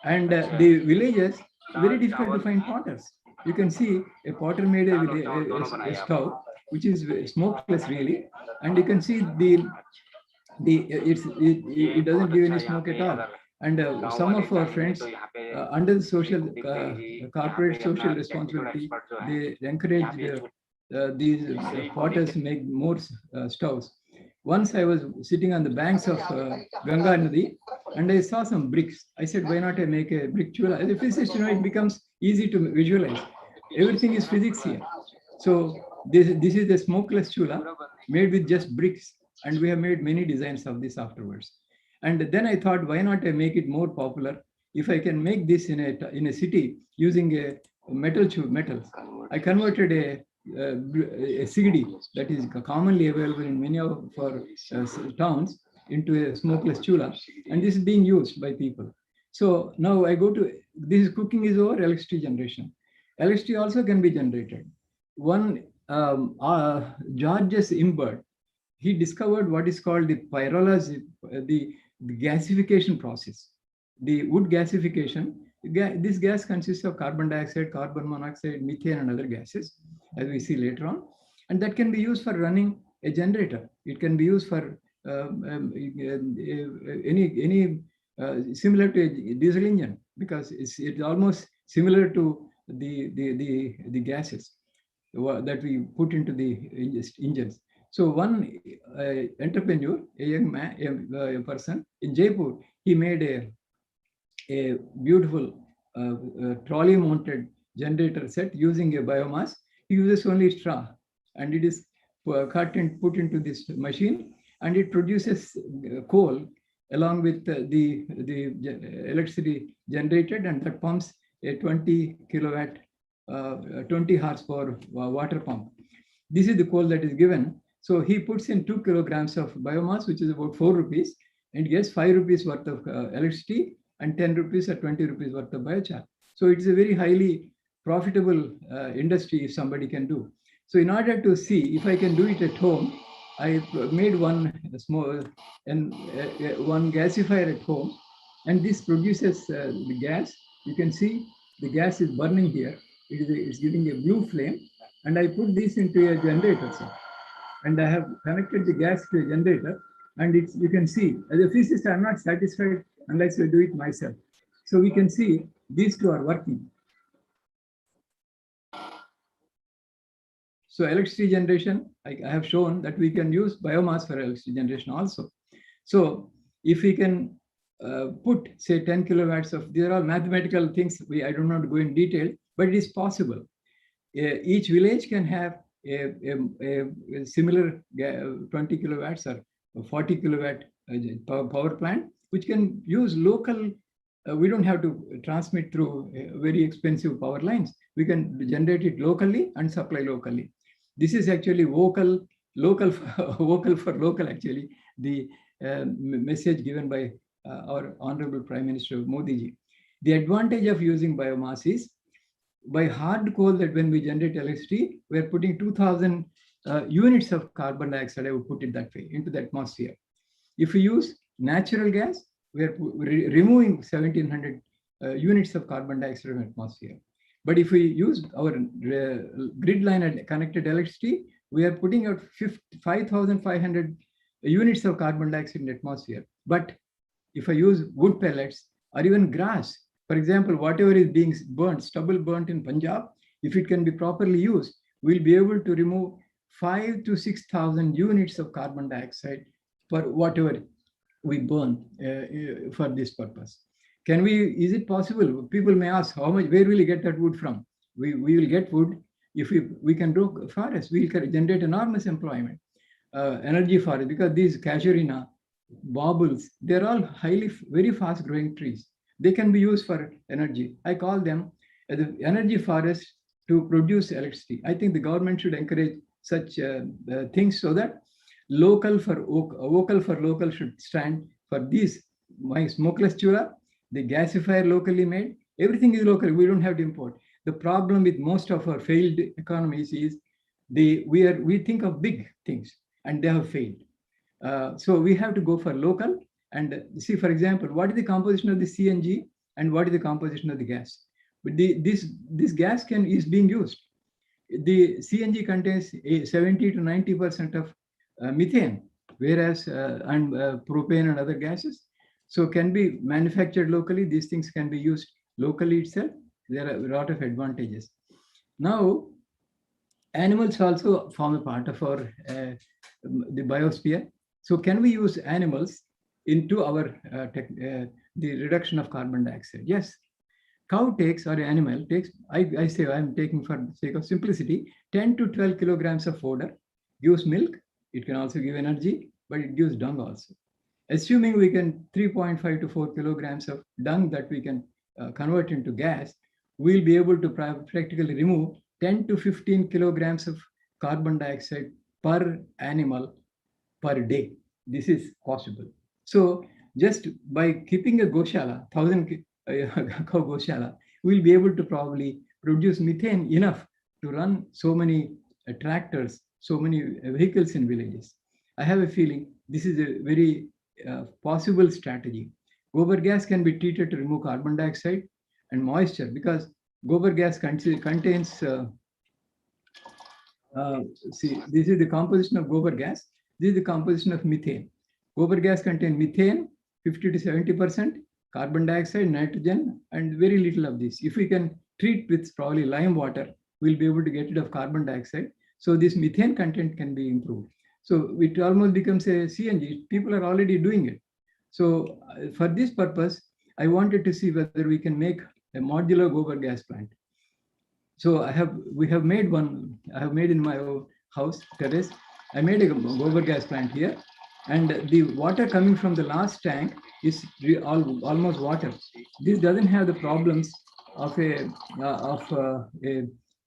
And the villages, very difficult to find potters. You can see a potter made a stove, which is smokeless really. And you can see it doesn't give any smoke at all. And some of our friends, under the social corporate social responsibility, they encourage these potters make more stoves. Once I was sitting on the banks of Ganga Nadi, and I saw some bricks. I said, why not I make a brick chula? As a physicist, it becomes easy to visualize. Everything is physics here. So this is the smokeless chula made with just bricks. And we have made many designs of this afterwards. And then I thought, why not I make it more popular? If I can make this in a city using a metals. I converted a CGD that is commonly available in many of our towns into a smokeless chula, and this is being used by people. So now I go to this cooking is over electricity generation. Electricity also can be generated. One Georges Imbert, he discovered what is called the pyrolysis, the gasification process. The wood gasification. This gas consists of carbon dioxide, carbon monoxide, methane, and other gases, as we see later on. And that can be used for running a generator. It can be used for any similar to a diesel engine, because it's almost similar to the gases that we put into the engines. So one entrepreneur, a young man, a person in Jaipur, he made a beautiful trolley-mounted generator set using a biomass. He uses only straw, and it is cut and put into this machine, and it produces coal along with the electricity generated, and that pumps a 20 kilowatt, 20 horsepower water pump. This is the coal that is given. So he puts in 2 kilograms of biomass, which is about 4 rupees, and gets 5 rupees worth of electricity and 10 rupees or 20 rupees worth of biochar. So it's a very highly profitable industry if somebody can do. So in order to see if I can do it at home, I made one small and one gasifier at home, and this produces the gas. You can see the gas is burning here. It's giving a blue flame, and I put this into a generator. So, and I have connected the gas to a generator, and you can see, as a physicist, I'm not satisfied unless I do it myself. So we can see these two are working. So electricity generation, I have shown that we can use biomass for electricity generation also. So if we can put, say, 10 kilowatts of, these are all mathematical things, I don't want to go in detail, but it is possible. Each village can have a similar 20 kilowatts or 40 kilowatt power plant, which can use local. We don't have to transmit through very expensive power lines. We can generate it locally and supply locally. This is actually vocal for local, actually, the message given by our Honorable Prime Minister Modi ji. The advantage of using biomass is, by hard coal, that when we generate electricity, we're putting 2000 units of carbon dioxide, I would put it that way, into the atmosphere. If we use natural gas, we're removing 1700 units of carbon dioxide from the atmosphere. But if we use our grid line and connected electricity, we are putting out 5,500 units of carbon dioxide in the atmosphere. But if I use wood pellets or even grass, for example, whatever is being burnt, stubble burnt in Punjab, if it can be properly used, we'll be able to remove 5,000 to 6,000 units of carbon dioxide for whatever we burn for this purpose. Is it possible? People may ask, how much, where will you get that wood from? We will get wood if we can grow forests. We will generate enormous employment, energy forest, because these casuarina, baubles, they're all very fast growing trees. They can be used for energy. I call them the energy forest to produce electricity. I think the government should encourage such things so that local for vocal for local should stand for these. My smokeless chula, the gasifier locally made, everything is local. We don't have to import. The problem with most of our failed economies is we think of big things and they have failed. So we have to go for local and see, for example, what is the composition of the CNG and what is the composition of the gas. But this gas is being used. The CNG contains 70 to 90% of methane, whereas propane and other gases, so can be manufactured locally. These things can be used locally itself. There are a lot of advantages. Now, animals also form a part of our the biosphere. So can we use animals into our the reduction of carbon dioxide? Yes. Cow takes, or an animal takes, I say I'm taking for the sake of simplicity, 10 to 12 kilograms of fodder, gives milk. It can also give energy, but it gives dung also. Assuming we can 3.5 to 4 kilograms of dung that we can convert into gas, we'll be able to practically remove 10 to 15 kilograms of carbon dioxide per animal per day. This is possible. So just by keeping a goshala, 1,000 cow goshala, we'll be able to probably produce methane enough to run so many tractors, so many vehicles in villages. I have a feeling this is a very possible strategy. Gobar gas can be treated to remove carbon dioxide and moisture, because gobar gas contains, see, this is the composition of gobar gas. This is the composition of methane. Gobar gas contains methane, 50 to 70%, carbon dioxide, nitrogen, and very little of this. If we can treat with probably lime water, we'll be able to get rid of carbon dioxide. So this methane content can be improved. So it almost becomes a CNG. People are already doing it. So for this purpose, I wanted to see whether we can make a modular gobar gas plant. So we have made one. I have made in my house terrace. I made a gobar gas plant here, and the water coming from the last tank is almost water. This doesn't have the problems of a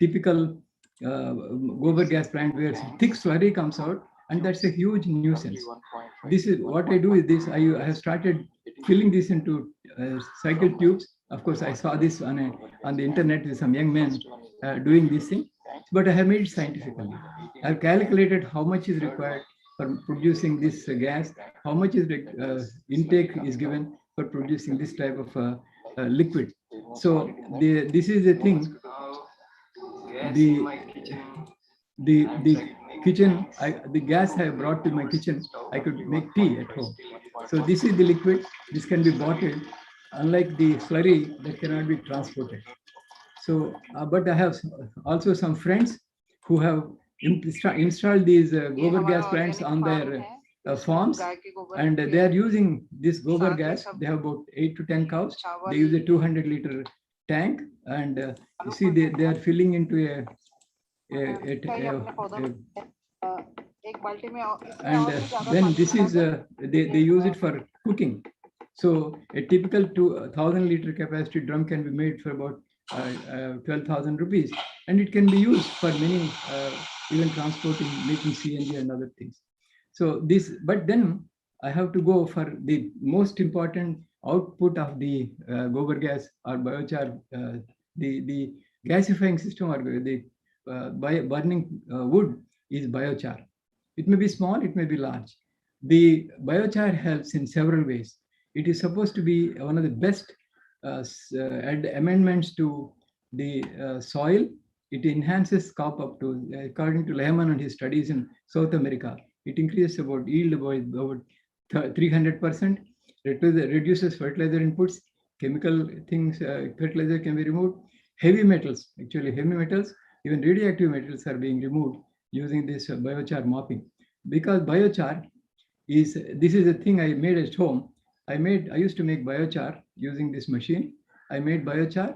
typical gobar gas plant where thick slurry comes out, and that's a huge nuisance. This is what I do is this. I have started filling this into cycle tubes. Of course, I saw this on the internet with some young men doing this thing, but I have made it scientifically. I've calculated how much is required for producing this gas, how much is intake is given for producing this type of liquid. So this is the thing. The kitchen, the gas I brought to my kitchen, I could make tea at home. So this is the liquid. This can be bottled, unlike the slurry that cannot be transported. So, but I have also some friends who have installed these gobar gas plants on their farms, and they are using this gobar gas. They have about 8 to 10 cows. They use a 200-liter tank, and you see they are filling into a and then this is they use it for cooking. So a typical 2,000-liter capacity drum can be made for about 12,000 rupees, and it can be used for many, even transporting, making CNG and other things. So this, but then I have to go for the most important output of the gobar gas or biochar, the gasifying system, or the burning wood is biochar. It may be small, it may be large. The biochar helps in several ways. It is supposed to be one of the best amendments to the soil. It enhances crop up to, according to Lehman and his studies in South America, it increases about yield about 300%, reduces fertilizer inputs, chemical things, fertilizer can be removed. Heavy metals, even radioactive metals are being removed using this biochar mopping. Because biochar is, this is a thing I made at home. I used to make biochar using this machine. I made biochar.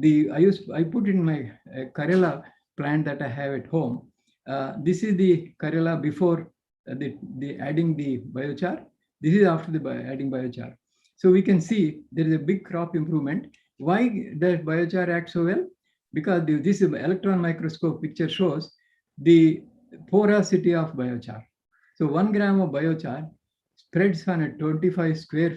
I put in my Karela plant that I have at home. This is the Karela before the adding the biochar. This is after the adding biochar. So we can see there is a big crop improvement. Why does biochar act so well? Because this electron microscope picture shows the porosity of biochar. So 1 gram of biochar spreads on a 25 square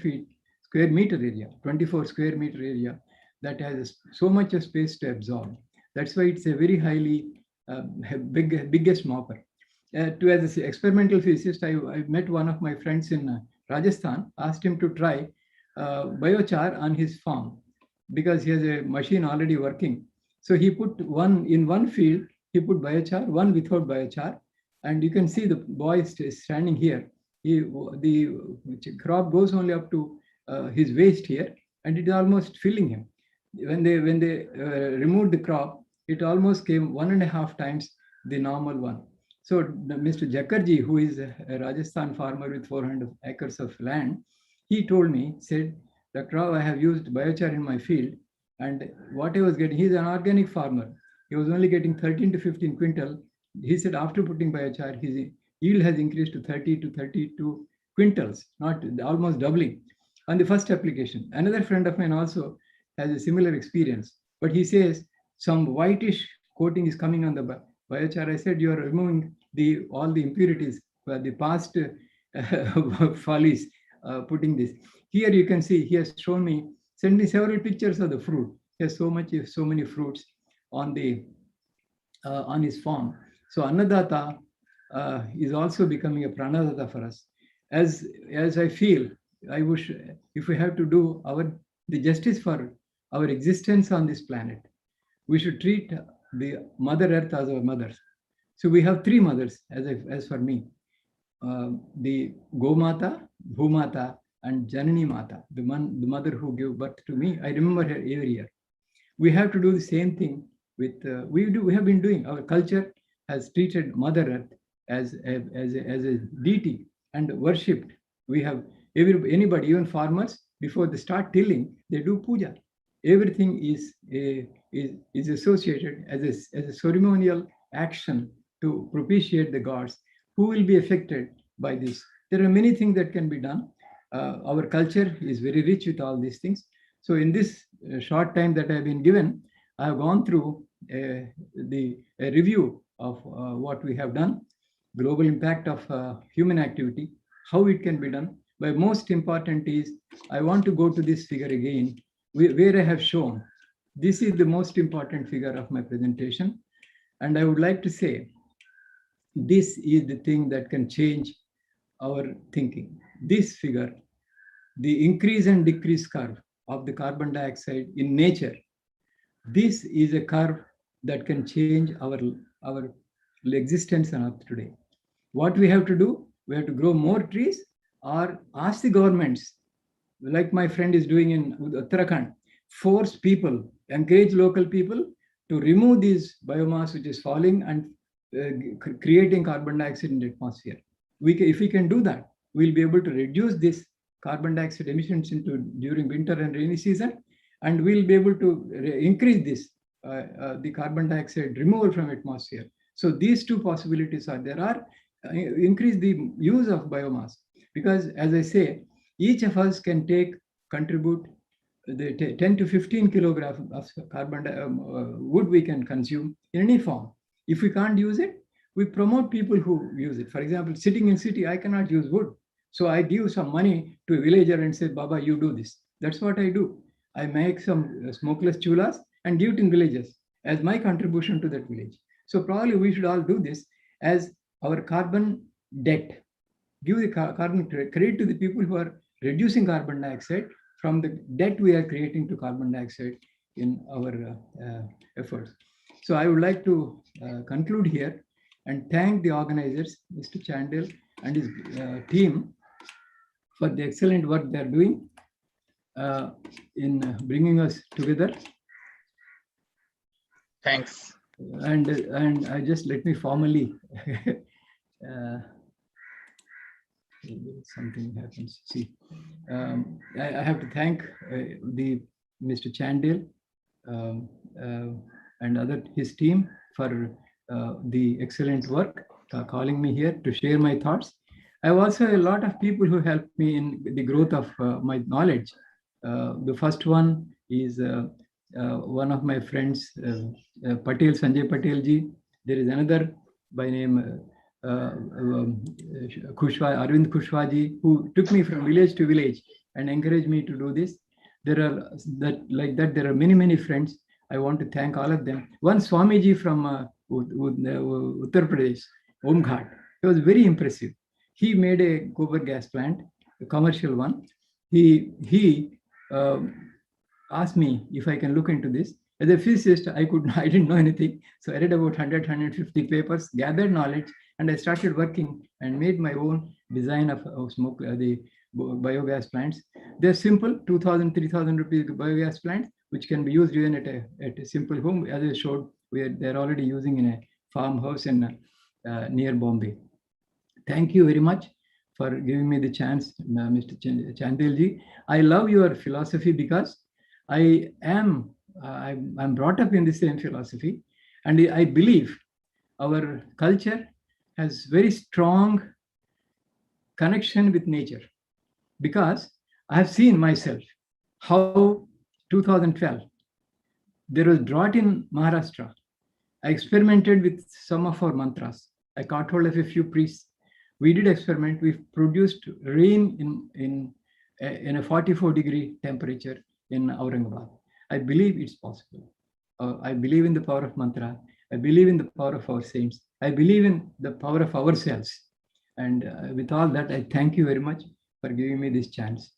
meter area, 24 square meter area that has so much of space to absorb. That's why it's a very highly biggest mopper. As an experimental physicist, I met one of my friends in Rajasthan, asked him to try biochar on his farm because he has a machine already working. So he put one field, he put biochar, one without biochar, and you can see the boy is standing here. The crop goes only up to his waist here, and it is almost filling him. When they removed the crop, it almost came 1.5 times the normal one. So Mr. Jakarji, who is a Rajasthan farmer with 400 acres of land, he told me, said, Dr. Rao, I have used biochar in my field, and what I was getting, he's an organic farmer. He was only getting 13 to 15 quintal. He said after putting biochar, his yield has increased to 30 to 32 quintals, not almost doubling on the first application. Another friend of mine also has a similar experience, but he says some whitish coating is coming on the biochar. I said, you are removing all the impurities, the past follies, putting this. Here you can see, he has shown me, sent me several pictures of the fruit. He has so many fruits on his farm. So Annadatta is also becoming a pranadatta for us. As I feel, I wish if we have to do the justice for our existence on this planet, we should treat the Mother Earth as our mothers. So we have 3 mothers, as for me. The Gomata, Bhumata, and Janani Mata, the mother who gave birth to me. I remember her every year. We have to do the same thing with, we have been doing. Our culture has treated Mother Earth as a deity and worshipped. We have anybody, even farmers, before they start tilling, they do puja. Everything is associated as a ceremonial action to propitiate the gods who will be affected by this. There are many things that can be done. Our culture is very rich with all these things. So in this short time that I've been given, I have gone through a review of what we have done, global impact of human activity, how it can be done. But most important is, I want to go to this figure again, where I have shown. This is the most important figure of my presentation. And I would like to say, this is the thing that can change our thinking. This figure, the increase and decrease curve of the carbon dioxide in nature, this is a curve that can change our existence on Earth today. What we have to do, we have to grow more trees or ask the governments, like my friend is doing in Uttarakhand, force people, encourage local people to remove this biomass which is falling and creating carbon dioxide in the atmosphere. If we can do that, we'll be able to reduce this carbon dioxide emissions during winter and rainy season, and we'll be able to increase this the carbon dioxide removal from atmosphere. So these 2 possibilities are there. Increase the use of biomass, because as I say, each of us can contribute the 10 to 15 kilograms of carbon wood we can consume in any form. If we can't use it, we promote people who use it. For example, sitting in city, I cannot use wood. So I give some money to a villager and say, Baba, you do this. That's what I do. I make some smokeless chulas and give it in villages as my contribution to that village. So probably we should all do this as our carbon debt. Give the carbon credit to the people who are reducing carbon dioxide from the debt we are creating to carbon dioxide in our efforts. So I would like to conclude here and thank the organizers, Mr. Chandel and his team, for the excellent work they are doing in bringing us together. Thanks. And I just let me formally something happens. See, I have to thank Mr. Chandel and his team for the excellent work, calling me here to share my thoughts. I also have a lot of people who helped me in the growth of my knowledge. The first one is one of my friends, Patel, Sanjay Patel ji. There is another by name Arvind Kushwaha ji, who took me from village to village and encouraged me to do this. There are there are many friends. I want to thank all of them. One Swamiji from Uttar Pradesh, Om Ghat. It was very impressive. He made a gobar gas plant, a commercial one. He asked me if I can look into this. As a physicist, I didn't know anything. So I read about 150 papers, gathered knowledge, and I started working and made my own design of the biogas plants. They're simple, 2,000, 3,000 rupees biogas plants, which can be used even at a simple home. As I showed, they're already using in a farmhouse in near Bombay. Thank you very much for giving me the chance, Mr. Chandel ji. I love your philosophy because I'm brought up in the same philosophy, and I believe our culture has very strong connection with nature, because I have seen myself how 2012 there was drought in Maharashtra. I experimented with some of our mantras. I caught hold of a few priests. We did experiment. We produced rain in a 44-degree temperature in Aurangabad. I believe it's possible. I believe in the power of mantra. I believe in the power of our saints. I believe in the power of ourselves. And with all that, I thank you very much for giving me this chance.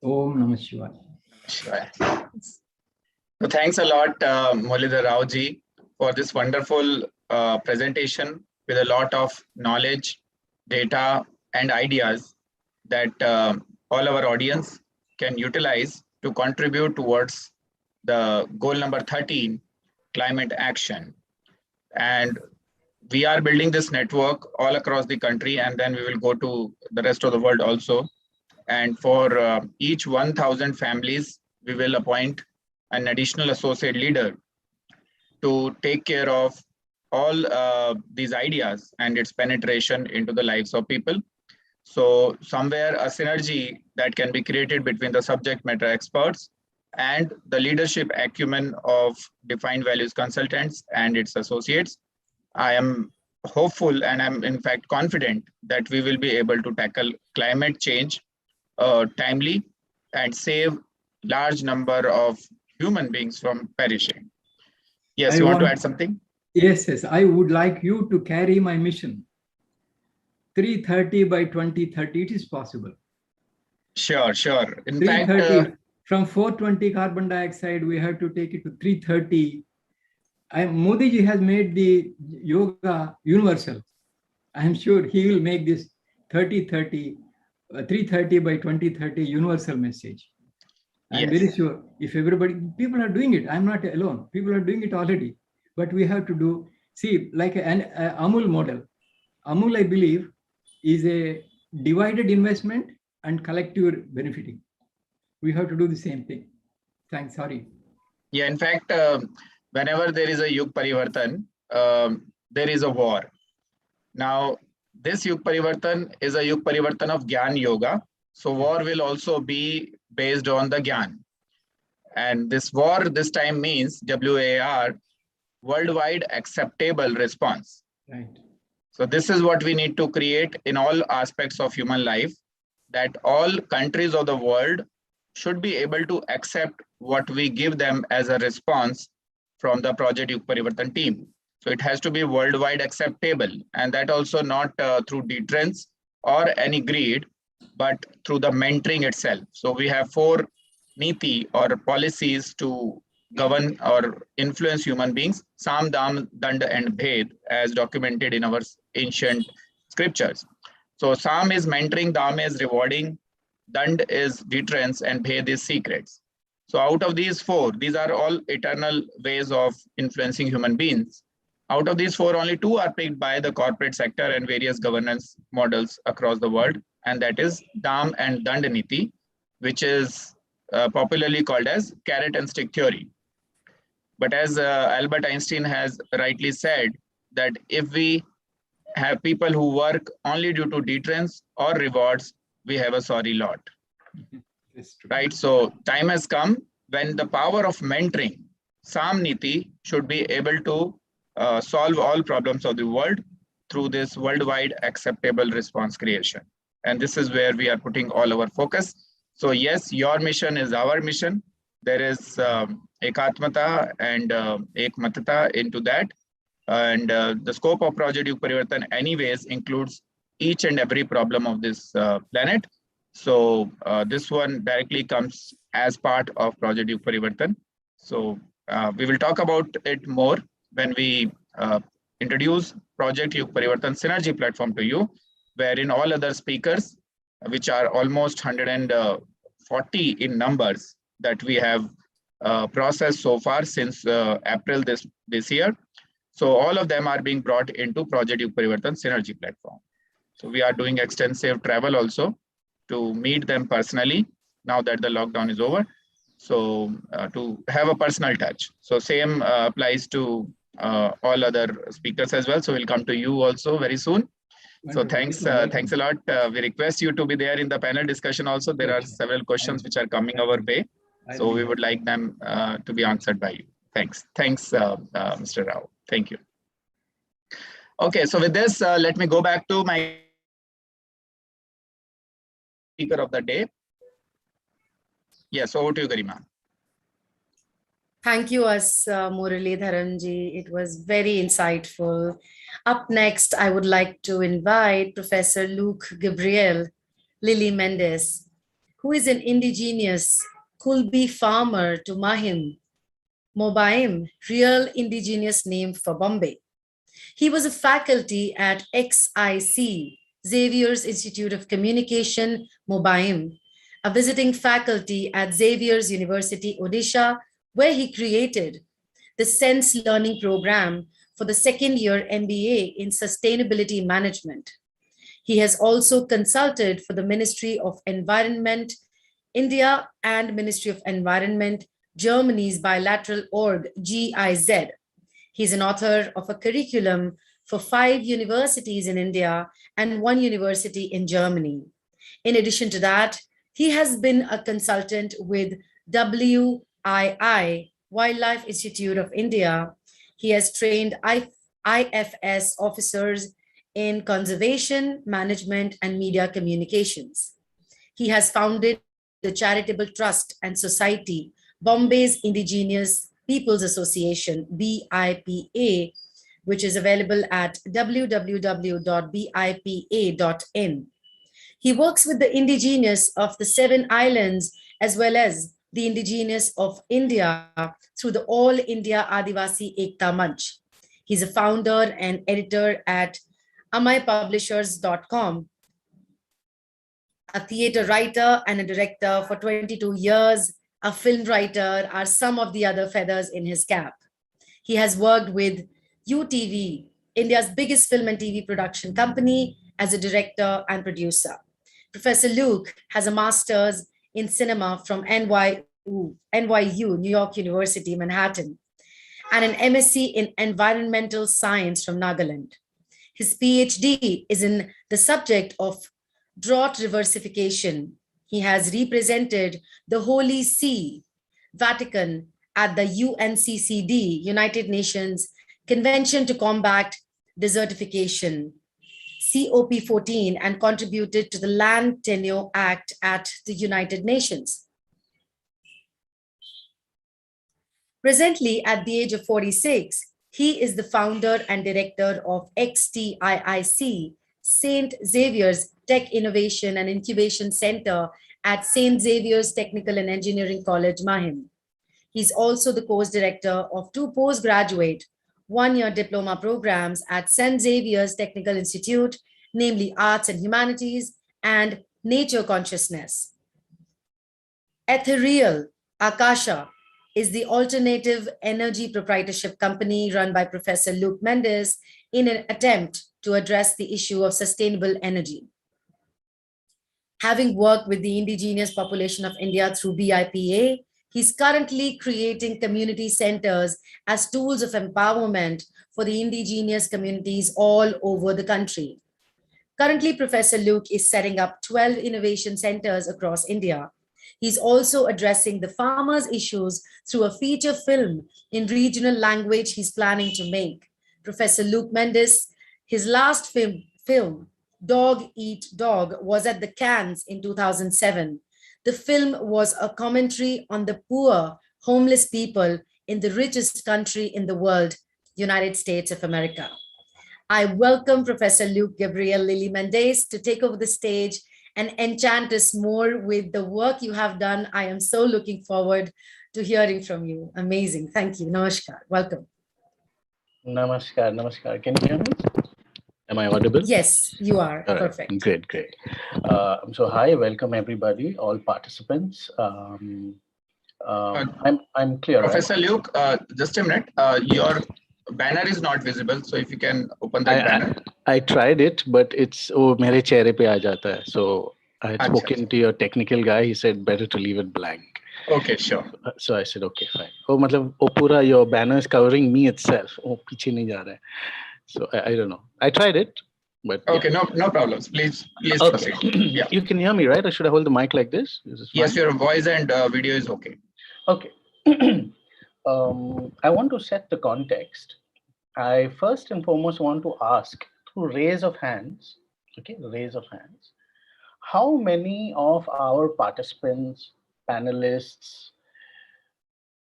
Om Namah Shivaya. So thanks a lot, Molidhar Rao ji, for this wonderful presentation with a lot of knowledge, data, and ideas that all our audience can utilize to contribute towards the goal number 13, climate action. And we are building this network all across the country, and then we will go to the rest of the world also. And for each 1,000 families, we will appoint an additional associate leader to take care of all these ideas and its penetration into the lives of people. So somewhere a synergy that can be created between the subject matter experts and the leadership acumen of defined values consultants and its associates. I am hopeful, and I'm in fact confident that we will be able to tackle climate change timely and save large number of human beings from perishing. Yes, you want to add something? Yes. I would like you to carry my mission. 330 by 2030, it is possible. Sure. In 330, fact, from 420 carbon dioxide, we have to take it to 330. Modi ji has made the yoga universal. I am sure he will make this 330 by 2030 universal message. I'm very sure if people are doing it, I'm not alone. People are doing it already, but we have to do, like an Amul model. Amul, I believe, is a divided investment and collective benefiting. We have to do the same thing. Thanks, sorry. Yeah, in fact, whenever there is a YugParivartan, there is a war. Now, this YugParivartan is a YugParivartan of Gyan Yoga. So war will also be based on the Gyan. And this war this time means WAR, worldwide acceptable response. Right. So this is what we need to create in all aspects of human life, that all countries of the world should be able to accept what we give them as a response from the Project YugParivartan team. So it has to be worldwide acceptable, and that also not through deterrence or any greed, but through the mentoring itself. So we have 4 niti or policies to govern or influence human beings: Sam, Dam, Dand, and Bhed, as documented in our ancient scriptures. So Sam is mentoring, Dam is rewarding, Dand is deterrence, and Bhed is secrets. So out of these 4, these are all eternal ways of influencing human beings. Out of these 4, only 2 are picked by the corporate sector and various governance models across the world, and that is Dam and Dand Niti, which is popularly called as carrot and stick theory. But as Albert Einstein has rightly said, that if we have people who work only due to deterrence or rewards, we have a sorry lot. Right? So time has come when the power of mentoring, Samniti, should be able to solve all problems of the world through this worldwide acceptable response creation. And this is where we are putting all our focus. So yes, your mission is our mission. There is ekatmata and ekmatata into that. And the scope of Project YugParivartan anyways includes each and every problem of this planet. So this one directly comes as part of Project YugParivartan. So we will talk about it more when we introduce Project YugParivartan Synergy Platform to you, wherein all other speakers, which are almost 140 in numbers that we have processed so far since April this year. So all of them are being brought into Project YugParivartan Synergy Platform. So we are doing extensive travel also to meet them personally now that the lockdown is over. So to have a personal touch. So same applies to all other speakers as well. So we'll come to you also very soon. So thanks a lot. We request you to be there in the panel discussion also. There are several questions which are coming our way. So we would like them to be answered by you. Thanks, Mr. Rao. Thank you. Okay, so with this, let me go back to my speaker of the day. Yes, over to you, Garima. Thank you, Muralidharanji. It was very insightful. Up next, I would like to invite Professor Luke Gabriel Lily Mendes, who is an indigenous Kulbi farmer to Mahim, Mobaim, real indigenous name for Bombay. He was a faculty at XIC, Xavier's Institute of Communication, Mobaim, a visiting faculty at Xavier's University, Odisha, where he created the Sense Learning Program for the second year MBA in Sustainability Management. He has also consulted for the Ministry of Environment, India, and Ministry of Environment, Germany's bilateral org, GIZ. He's an author of a curriculum for 5 universities in India and 1 university in Germany. In addition to that, he has been a consultant with WII, Wildlife Institute of India. He has trained IFS officers in conservation, management, and media communications. He has founded the charitable trust and society, Bombay's Indigenous Peoples Association, BIPA, which is available at www.bipa.in. He works with the indigenous of the 7 islands as well as the indigenous of India through the All India Adivasi Ekta Manch. He's a founder and editor at amaipublishers.com, a theater writer and a director for 22 years, a film writer are some of the other feathers in his cap. He has worked with UTV, India's biggest film and TV production company, as a director and producer. Professor Luke has a master's in cinema from NYU, New York University, Manhattan, and an MSc in environmental science from Nagaland. His PhD is in the subject of drought reversification. He has represented the Holy See, Vatican, at the UNCCD, United Nations Convention to Combat Desertification, COP14, and contributed to the Land Tenure Act at the United Nations. Presently, at the age of 46, he is the founder and director of XTIIC, St. Xavier's Tech Innovation and Incubation Center at St. Xavier's Technical and Engineering College, Mahim. He's also the course director of 2 postgraduate 1-year diploma programs at St. Xavier's Technical Institute, namely Arts and Humanities and Nature Consciousness. Ethereal Akasha is the alternative energy proprietorship company run by Professor Luke Mendes in an attempt to address the issue of sustainable energy. Having worked with the indigenous population of India through BIPA, He's currently creating community centers as tools of empowerment for the indigenous communities all over the country. Currently, Professor Luke is setting up 12 innovation centers across India. He's also addressing the farmers' issues through a feature film in regional language he's planning to make. Professor Luke Mendes, his last film, Dog Eat Dog, was at the Cannes in 2007. The film was a commentary on the poor, homeless people in the richest country in the world, United States of America. I welcome Professor Luke Gabriel Lily Mendes to take over the stage and enchant us more with the work you have done. I am so looking forward to hearing from you. Amazing. Thank you. Namaskar. Welcome. Namaskar, namaskar. Can you hear me? Am I audible? Yes, you are. All right. Perfect. Great, great. So hi, welcome everybody, all participants. I'm clear, Professor right? Luke, just a minute. Your banner is not visible, so if you can open that banner. I tried it, but it's मेरे चेहरे पे आ जाता है. So I had Achha, spoken to your technical guy. He said better to leave it blank. Okay, sure. So I said okay, fine. Oh, मतलब वो पूरा your banner is covering me itself. Oh, पीछे नहीं जा रहा है. So I don't know. I tried it, but Okay, yeah. no problems. Please Okay. proceed. Yeah. You can hear me, right? Or should I hold the mic like this? Is this Yes, fine? your voice and video is okay. Okay. I want to set the context. I first and foremost want to ask through raise of hands, okay, raise of hands, how many of our participants, panelists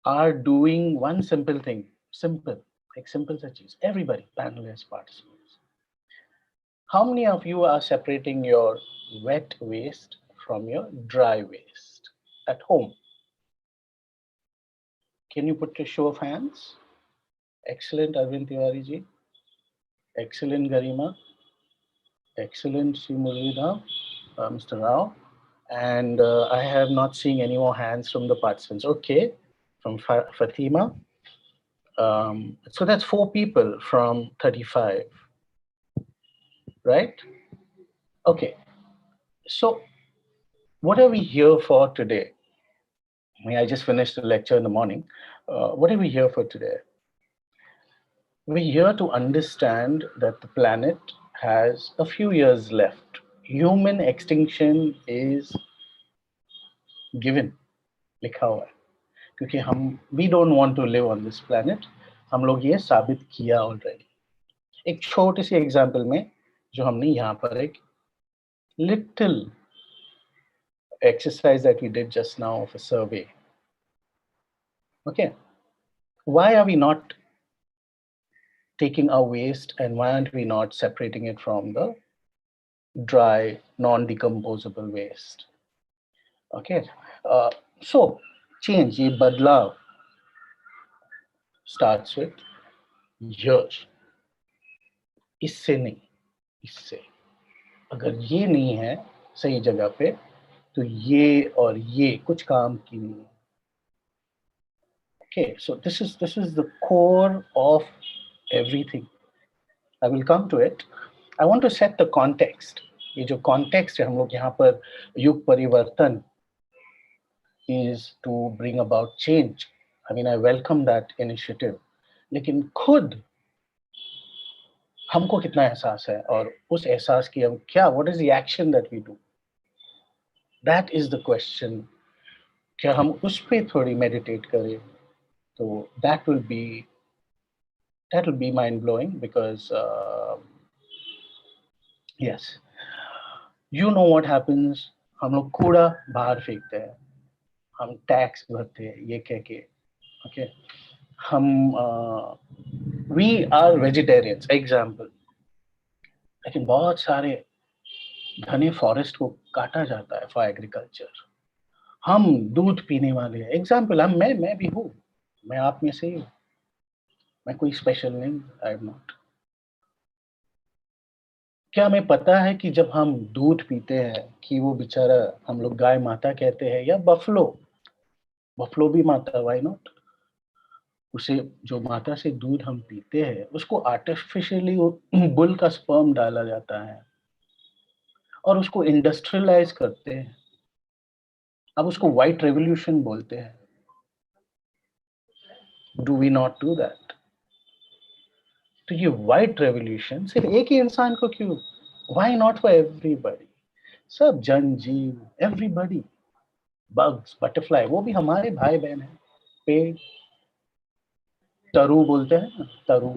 are doing one simple thing, simple such as everybody, panelists, participants. How many of you are separating your wet waste from your dry waste at home? Can you put a show of hands? Excellent, Arvind Tiwari ji. Excellent, Garima. Excellent, Sri Muralidhar, Mr. Rao. And I have not seen any more hands from the participants. Okay, from Fatima. So that's 4 people from 35, right? Okay, so what are we here for today? I mean, I just finished the lecture in the morning. What are we here for today? We're here to understand that the planet has a few years left. Human extinction is given, लिखा हुआ है, क्योंकि हम we don't want to live on this planet. हम लोग ये साबित किया already. एक छोटी सी एग्जाम्पल में जो हमने यहाँ पर एक little exercise that we did just now of a survey. Okay, why are we not taking our waste and why aren't we not separating it from the dry, non-decomposable waste? Okay, so change, ये बदलाव starts with years. इससे नहीं, इससे अगर ये नहीं है सही जगह पे तो ये और ये कुछ काम की नहीं. Okay, so this is the core of everything. I will come to it. I want to set the context. ये जो context है हम लोग यहाँ पर युग परिवर्तन is to bring about change. I mean, I welcome that initiative. लेकिन खुद हमको कितना एहसास है और उस एहसास की हम क्या, what is the action that we do? That is the question. क्या हम उस पे थोड़ी meditate करें? So that will be mind blowing because yes, you know what happens. हम लोग कूड़ा बाहर फेंकते हैं, हम टैक्स भरते हैं ये कह के, okay, हम we are vegetarians example, लेकिन बहुत सारे घने फॉरेस्ट को काटा जाता है फॉर एग्रीकल्चर. हम दूध पीने वाले हैं एग्जाम्पल, हम मैं भी हूँ, मैं आप में से ही हूँ, मैं कोई स्पेशल नहीं, आई एम नॉट. क्या हमें पता है कि जब हम दूध पीते हैं कि वो बेचारा हम लोग गाय माता कहते हैं या बफलो भी माता, व्हाई नॉट? उसे जो माता से दूध हम पीते हैं उसको आर्टिफिशियली बुल का स्पर्म डाला जाता है और उसको इंडस्ट्रियलाइज करते हैं. अब उसको व्हाइट रेवोल्यूशन बोलते हैं. Do we not do that? तो ये वाइट रेवोल्यूशन सिर्फ एक ही इंसान को क्यों? Why not for everybody? सब जनजीव, everybody, bugs, butterfly, वो भी हमारे भाई बहन हैं. पेड़, तरु बोलते हैं ना, तरु,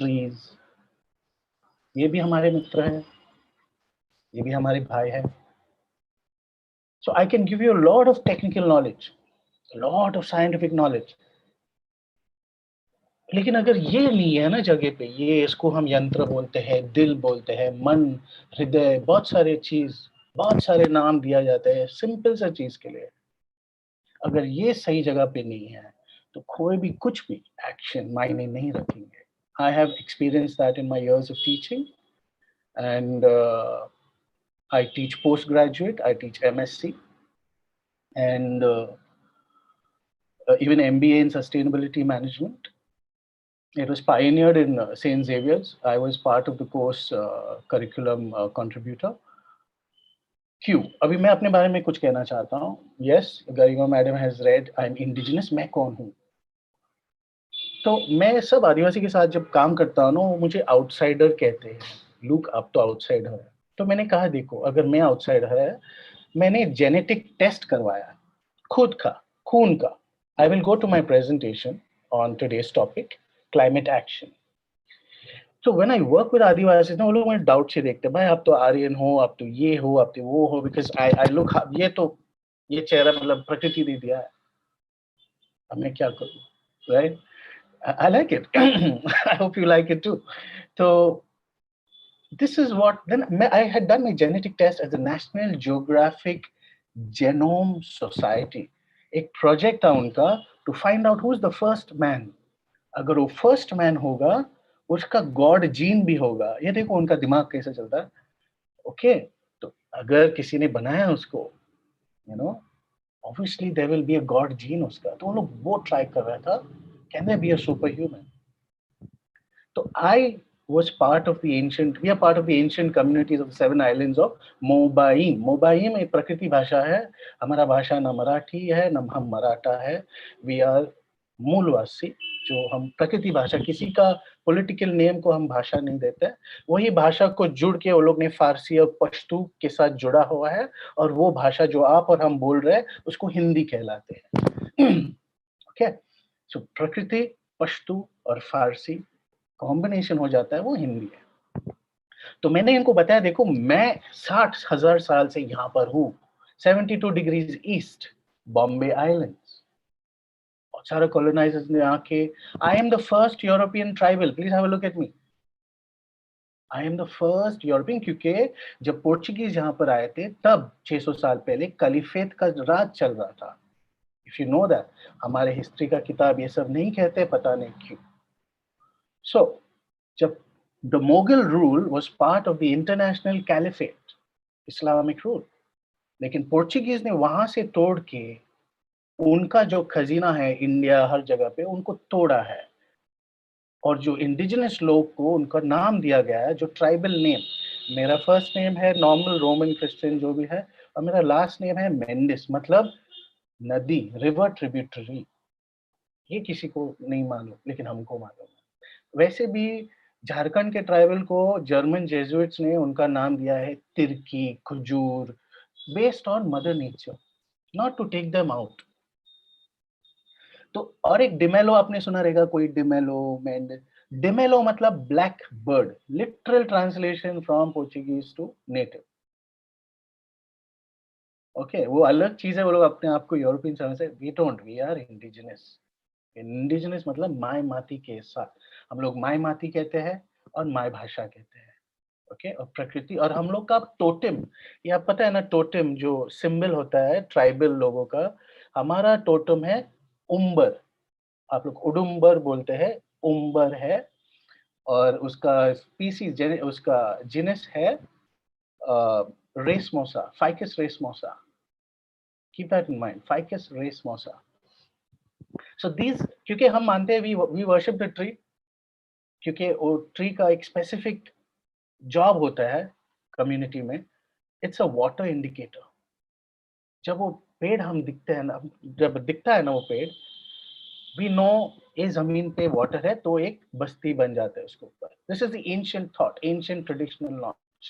trees, ये भी हमारे मित्र हैं, ये भी हमारे भाई हैं. So I can give you a lot of technical knowledge, a lot of scientific knowledge. लेकिन अगर ये नहीं है ना जगह पे, ये इसको हम यंत्र बोलते हैं, दिल बोलते हैं, मन, हृदय, बहुत सारे चीज, बहुत सारे नाम दिया जाता है सिंपल सा चीज के लिए. अगर ये सही जगह पे नहीं है तो कोई भी कुछ भी एक्शन मायने नहीं रखेंगे. I have experience that in my years of teaching and I teach post graduate, I teach MSc and even MBA in sustainability management. It was pioneered in St. Xavier's. I was part of the course curriculum contributor. क्यों? अभी मैं अपने बारे में कुछ कहना चाहता हूँ. Yes, Garima madam has read I'm indigenous. मैं कौन हूँ? तो मैं सब आदिवासी के साथ जब काम करता हूँ ना, मुझे आउटसाइडर कहते हैं. लुक अब तो आउटसाइडर है. तो मैंने कहा देखो, अगर मैं आउटसाइडर है, मैंने जेनेटिक टेस्ट करवाया खुद का, खून का. I will go to my presentation on today's topic, climate action. So when I work with Adivasis, ना वो लोग मुझे डाउट से देखते हैं, भाई आप तो आर्यन हो, आप तो ये हो, आप तो वो हो, because I look, ये चेहरा मतलब प्रकृति दे दिया है, अब मैं क्या करूँ, right? I like it. I hope you like it too. So this is what, then I had done my genetic test at the National Geographic Genome Society. एक प्रोजेक्ट था उनका to find out who is the first man. अगर वो first man होगा, उसका God gene भी होगा. ये देखो उनका दिमाग कैसे चलता है. ओके, तो अगर किसी ने बनाया उसको, you know, obviously there will be a god gene उसका. तो वो लोग वो ट्राई कर रहा था, can there be a super human. तो I was part of the ancient, we are part of the ancient communities of the 7 islands of Mobaim. Mobaim एक प्रकृति भाषा है. हमारा भाषा न मराठी है न हम मराठा है. We are मूलवासी, जो हम प्रकृति भाषा, किसी का पॉलिटिकल नेम को हम भाषा नहीं देते. वही भाषा को जुड़ के वो लोग ने फारसी और पश्तू के साथ जुड़ा हुआ है, और वो भाषा जो आप और हम बोल रहे हैं उसको हिंदी कहलाते हैं. ओके, सो प्रकृति, पश्तू और फारसी कॉम्बिनेशन हो जाता है, वो हिंदी है. तो मैंने इनको बताया देखो, मैं 60,000 साल से यहाँ पर हूँ, 72 डिग्रीज ईस्ट, बॉम्बे आइलैंड्स. बहुत सारे कॉलोनाइजर्स ने आके, I am the first European tribal, please have a look at me. I am the first European, क्योंकि जब पोर्चुगीज यहाँ पर आए थे तब 600 साल पहले कलीफेट का राज चल रहा था. इफ यू नो दैट, हमारे हिस्ट्री का किताब ये सब नहीं कहते, पता नहीं क्यों. So, जब the Mughal rule was part of the international caliphate, Islamic rule, लेकिन पोर्चुगीज ने वहां से तोड़ के उनका जो खजीना है इंडिया हर जगह पे, उनको तोड़ा है. और जो इंडिजिनस लोग को उनका नाम दिया गया है, जो ट्राइबल नेम, मेरा फर्स्ट नेम है नॉर्मल रोमन क्रिश्चियन जो भी है, और मेरा लास्ट नेम है मेंडिस, मतलब नदी, रिवर, ट्रिब्यूटरी. ये किसी को नहीं मालूम, लेकिन हमको मालूम है. वैसे भी झारखंड के ट्राइबल को जर्मन जेजुइट्स ने उनका नाम दिया है तिरकी, खजूर, based on mother nature, not to take them out. तो और एक डिमेलो आपने सुना रहेगा, कोई डिमेलो, डिमेलो मतलब black bird, literal translation from Portuguese to native. Okay, वो अलग चीज है, वो लोग अपने आप को यूरोपियन समझते हैं. We don't, we are indigenous. Indigenous मतलब माय माती के साथ. हम लोग माय माती कहते हैं और माय भाषा कहते हैं. ओके, और प्रकृति, और हम लोग का टोटेम, ये आप पता है ना, टोटेम जो सिंबल होता है ट्राइबल लोगों का, हमारा टोटेम है उम्बर. आप लोग उडुम्बर बोलते हैं, उम्बर है. और उसका स्पीसीज, उसका जिनस है racemosa, ficus racemosa. Keep that in mind, ficus racemosa. So these, क्योंकि हम मानते हैं we worship the tree, क्योंकि वो ट्री का एक स्पेसिफिक जॉब होता है कम्युनिटी में. It's a water indicator. जब वो पेड़ हम दिखते हैं ना, जब दिखता है ना वो पेड़, we know ये जमीन पे water है तो एक बस्ती बन जाता है उसके ऊपर. This is the ancient thought, ancient traditional knowledge.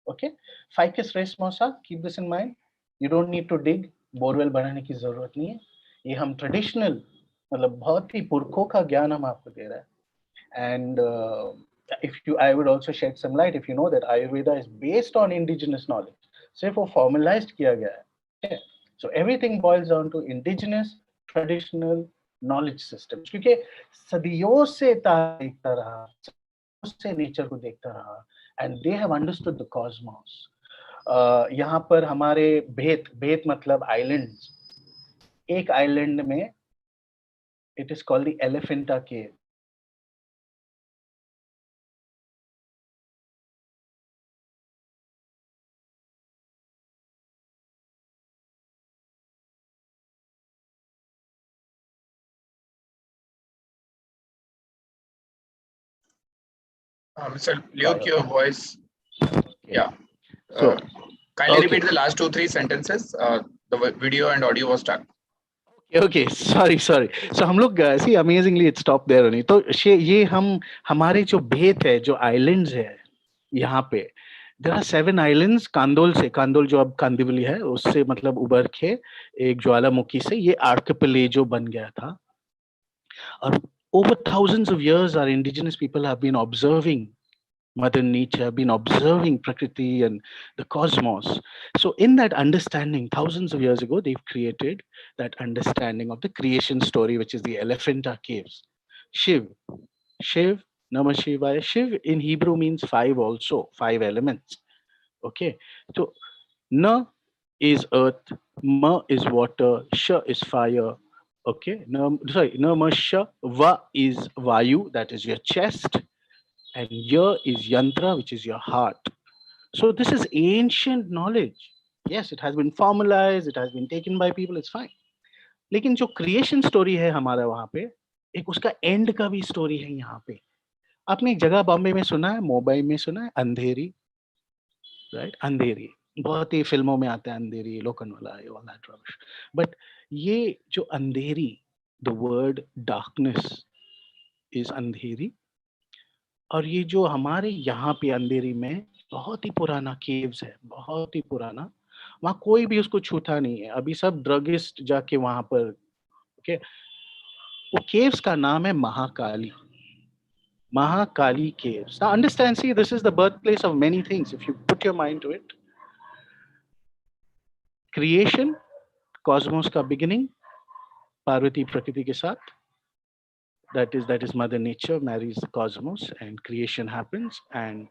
Okay, ficus res mosa, keep this in mind. You don't need to dig, borewell बनाने की जरूरत नहीं है. ये हम traditional, मतलब बहुत ही पुरखों का ज्ञान हम आपको दे रहा है. And I would also shed some light if you know that Ayurveda is based on indigenous knowledge. सिर्फ वो formalized किया गया है. Okay? So everything boils down to indigenous, traditional knowledge systems. क्योंकि सदियों से देखता रहा, सदियों से nature को देखता रहा, and they have understood the cosmos. यहाँ पर हमारे भेद मतलब islands. एक island में it is called the Elephanta Cave. Mr. Luke, your voice. Yeah. So, kindly okay. repeat the last 2-3 sentences. The video and audio was stuck. Okay, sorry. So हम लोग see amazingly it stopped there only. तो ये हम हमारे जो भेद है, जो islands है यहाँ पे, there are 7 islands. कांदोल जो अब कांदिवली है, उससे मतलब उभर के एक ज्वालामुखी से ये archipelago बन गया था. और over thousands of years, our indigenous people have been observing Mother Nature, have been observing Prakriti and the cosmos. So in that understanding, thousands of years ago, they've created that understanding of the creation story, which is the Elephanta Caves. Shiv, Namah Shivaya. Shiv in Hebrew means 5 also, 5 elements. Okay, so Na is earth, Ma is water, Sha is fire. Okay, Namah Sha, Va is Vayu, that is your chest. And Ya is yantra, which is your heart. So this is ancient knowledge. Yes, it has been formalized, it has been taken by people, it's fine. लेकिन जो creation story है हमारा वहाँ पे, एक उसका end का भी story है यहाँ पे. आपने एक जगह बॉम्बे में सुना है, मुंबई में सुना है, अंधेरी, right? अंधेरी. बहुत ही फिल्मों में आता है अंधेरी, लोकनवाला, all that rubbish. But ये जो अंधेरी, the word darkness is अंधेरी. और ये जो हमारे यहाँ पे अंधेरी में बहुत ही पुराना केव्स है, बहुत ही पुराना, वहाँ कोई भी उसको छूता नहीं है. अभी सब ड्रगिस्ट जाके वहाँ पर, ओके, वो केव्स का नाम है Mahakali caves. Now understand, see, this is the birthplace of many things if you put your mind to it. Creation, cosmos का beginning, पार्वती प्रकृति के साथ, that is Mother Nature marries the cosmos and creation happens, and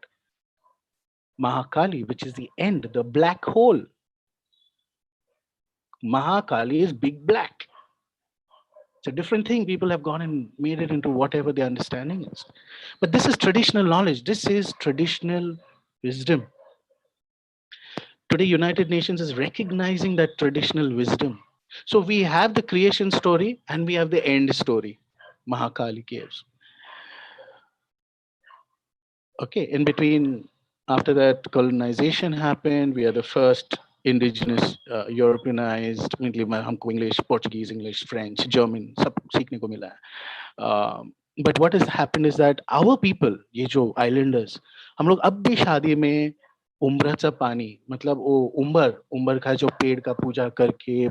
Mahakali, which is the end, the black hole. Mahakali is big black. It's a different thing. People have gone and made it into whatever their understanding is. But this is traditional knowledge. This is traditional wisdom. Today, United Nations is recognizing that traditional wisdom. So we have the creation story and we have the end story, Mahakali caves. Okay, in between, after that, colonization happened. We are the first indigenous Europeanized, हमको English, Portuguese, English, French, German, सब सीखने को मिला है. But what has happened is that our people, ये जो islanders, हम लोग अब भी शादी में उम्बराचा पानी, मतलब वो उम्बर का जो पेड़ का पूजा करके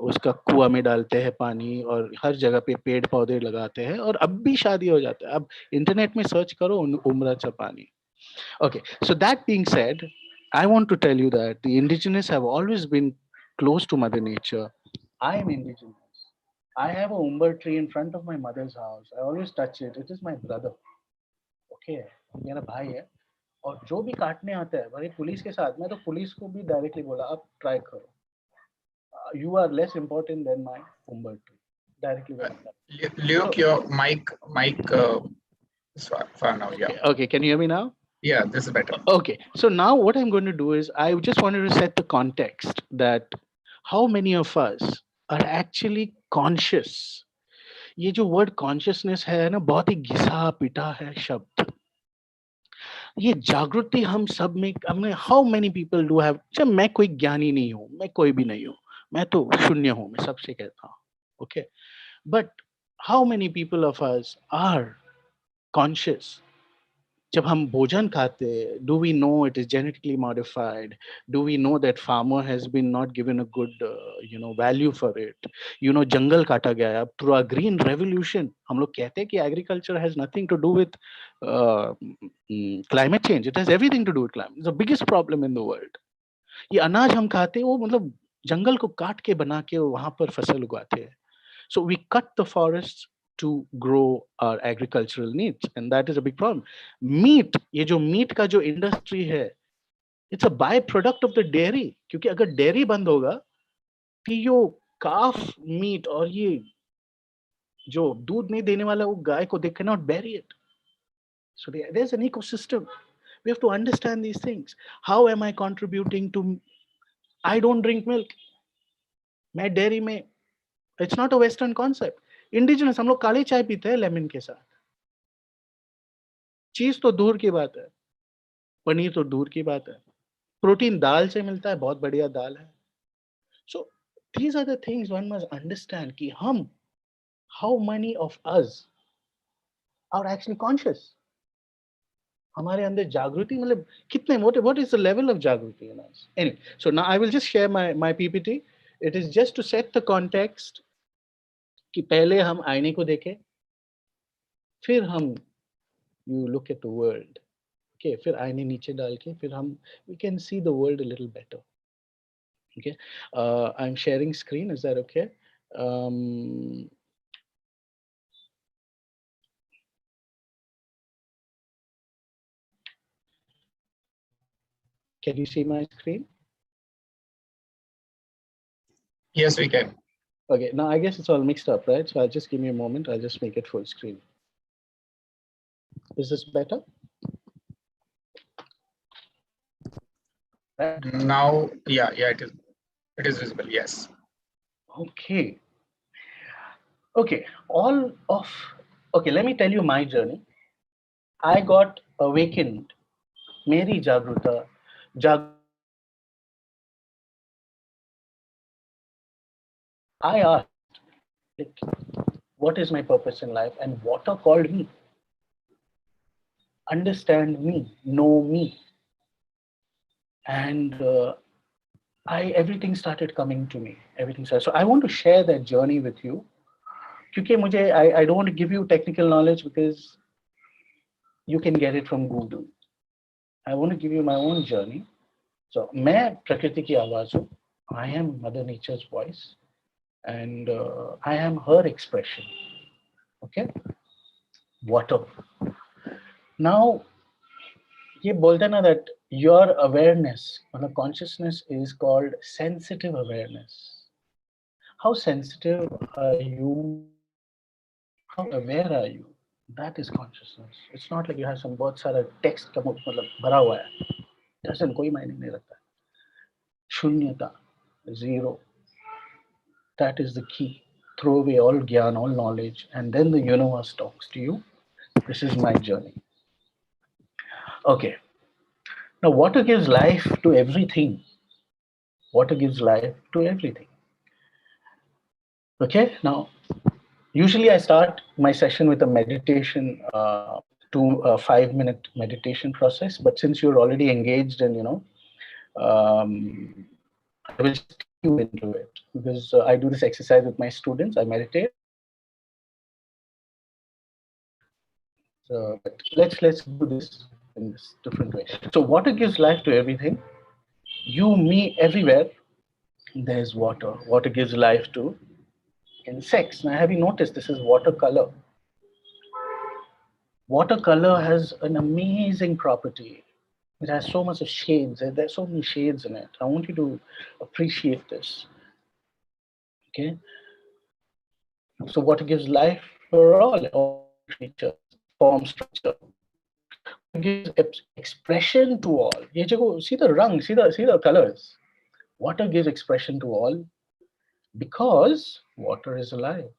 उसका कुआं में डालते हैं पानी, और हर जगह पे पेड़ पौधे लगाते हैं, और अब भी शादी हो जाता है. अब इंटरनेट में सर्च करो उम्बराचा पानी. Okay, so that being said, I want to tell you that the indigenous have always been close to Mother Nature. I am indigenous. I have a umber tree in front of my mother's house. I always touch it. It is my brother. Okay, मेरा भाई है. और जो भी काटने आता है भाई पुलिस के साथ, मैं तो पुलिस को भी डायरेक्टली बोला आप ट्राई करो. You are less important than my umber tree. Directly. Luke, your mic is far now. Yeah. Okay, can you hear me now? Yeah, this is better. Okay, so now what I'm going to do is I just wanted to set the context that how many of us are actually conscious. ये जो word consciousness है ना, बहुत ही घिसा पिटा है शब्द. ये जागृति हम सब में, हमने how many people do have. अच्छा, मैं कोई ज्ञानी नहीं हूँ, मैं कोई भी नहीं हूँ, मैं तो शून्य हूँ, मैं सबसे कहता हूँ. Okay, but how many people of us are conscious? जब हम भोजन खाते हैं, do we know it is genetically modified? Do we know that farmer has been not given a good, value for it? जंगल काटा गया है. अब through a green revolution, हम लोग कहते हैं कि agriculture has nothing to do with climate change. It has everything to do with climate. It's the biggest problem in the world. ये अनाज हम खाते हैं, वो मतलब जंगल को काट के बना के वहां पर फसल उगाते हैं. So we cut the forests to grow our agricultural needs, and that is a big problem. Meat, ये जो meat का जो industry है, it's a byproduct of the dairy. क्योंकि अगर dairy बंद होगा, फिर यो calf meat और ये जो दूध नहीं देने वाला वो गाय को, they cannot bury it. So there's an ecosystem. We have to understand these things. How am I contributing to? I don't drink milk. मैं dairy में, it's not a Western concept. Indigenous, हम लोग काली चाय पीते हैं लेमन के साथ. चीज तो दूर की बात है, पनीर तो दूर की बात है. प्रोटीन दाल से मिलता है, बहुत बढ़िया दाल है. So these are the things one must understand कि हम, how many of us are actually conscious? हमारे अंदर जागृति मतलब कितने, what is the level of जागृति in us? Anyway, so now I will just share my PPT. It is just to set the context कि पहले हम आईने को देखें, फिर हम you look at the world. Okay, फिर आईने नीचे डाल के फिर हम, we can see the world a little better. Okay, I'm sharing screen. Is that okay? Can you see my screen? Yes, we can. Okay, now I guess it's all mixed up, right? So I'll just give me a moment. I'll just make it full screen. Is this better? Right. Now, yeah, it is visible. Yes. Okay. Okay, let me tell you my journey. I got awakened. Meri Jagruta. I asked, like, what is my purpose in life? And water called me. Understand me, know me. And everything started coming to me. Everything started. So I want to share that journey with you. Because I don't want to give you technical knowledge because you can get it from Google. I want to give you my own journey. So मैं प्रकृति की आवाज हूँ. I am Mother Nature's voice, and I am her expression. Okay. Water. Now, ये बोलते ना that your awareness, consciousness is called sensitive awareness. How sensitive are you? How aware are you? That is consciousness. It's not like you have some बहुत सारा text का मतलब भरा हुआ है. Doesn't कोई मायने नहीं रखता. शून्यता, zero. That is the key. Throw away all gyan, all knowledge, and then the universe talks to you. This is my journey. Okay. Now, water gives life to everything. Water gives life to everything. Okay. Now, usually I start my session with a meditation, 5-minute meditation process. But since you're already engaged in, I will just take you into it because I do this exercise with my students. I meditate. But let's do this in this different way. So water gives life to everything. You, me, everywhere. There's water. Water gives life to insects. Now, have you noticed this is watercolor? Watercolor has an amazing property. It has so much of shades. There's so many shades in it. I want you to appreciate this. Okay. So water gives life for all creatures, form, structure. It gives expression to all. See the rang, see the colors. Water gives expression to all because water is alive.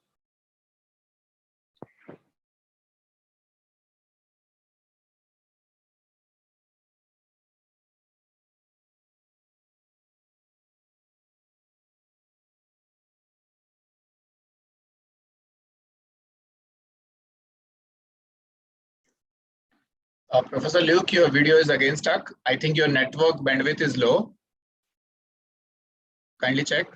Professor Luke, your video is again stuck. I think your network bandwidth is low. Kindly check.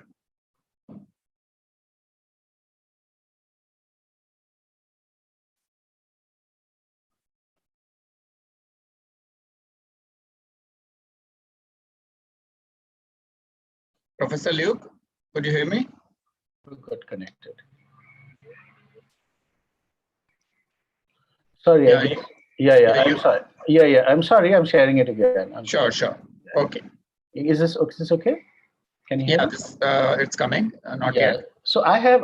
Professor Luke, could you hear me? We got connected. Sorry, Yeah, I guess. Yeah. I'm you- sorry. Yeah. I'm sorry. I'm sharing it again. Sure. Okay. Is this okay? Can you hear me? This it's coming. Not Yeah. yet. So I have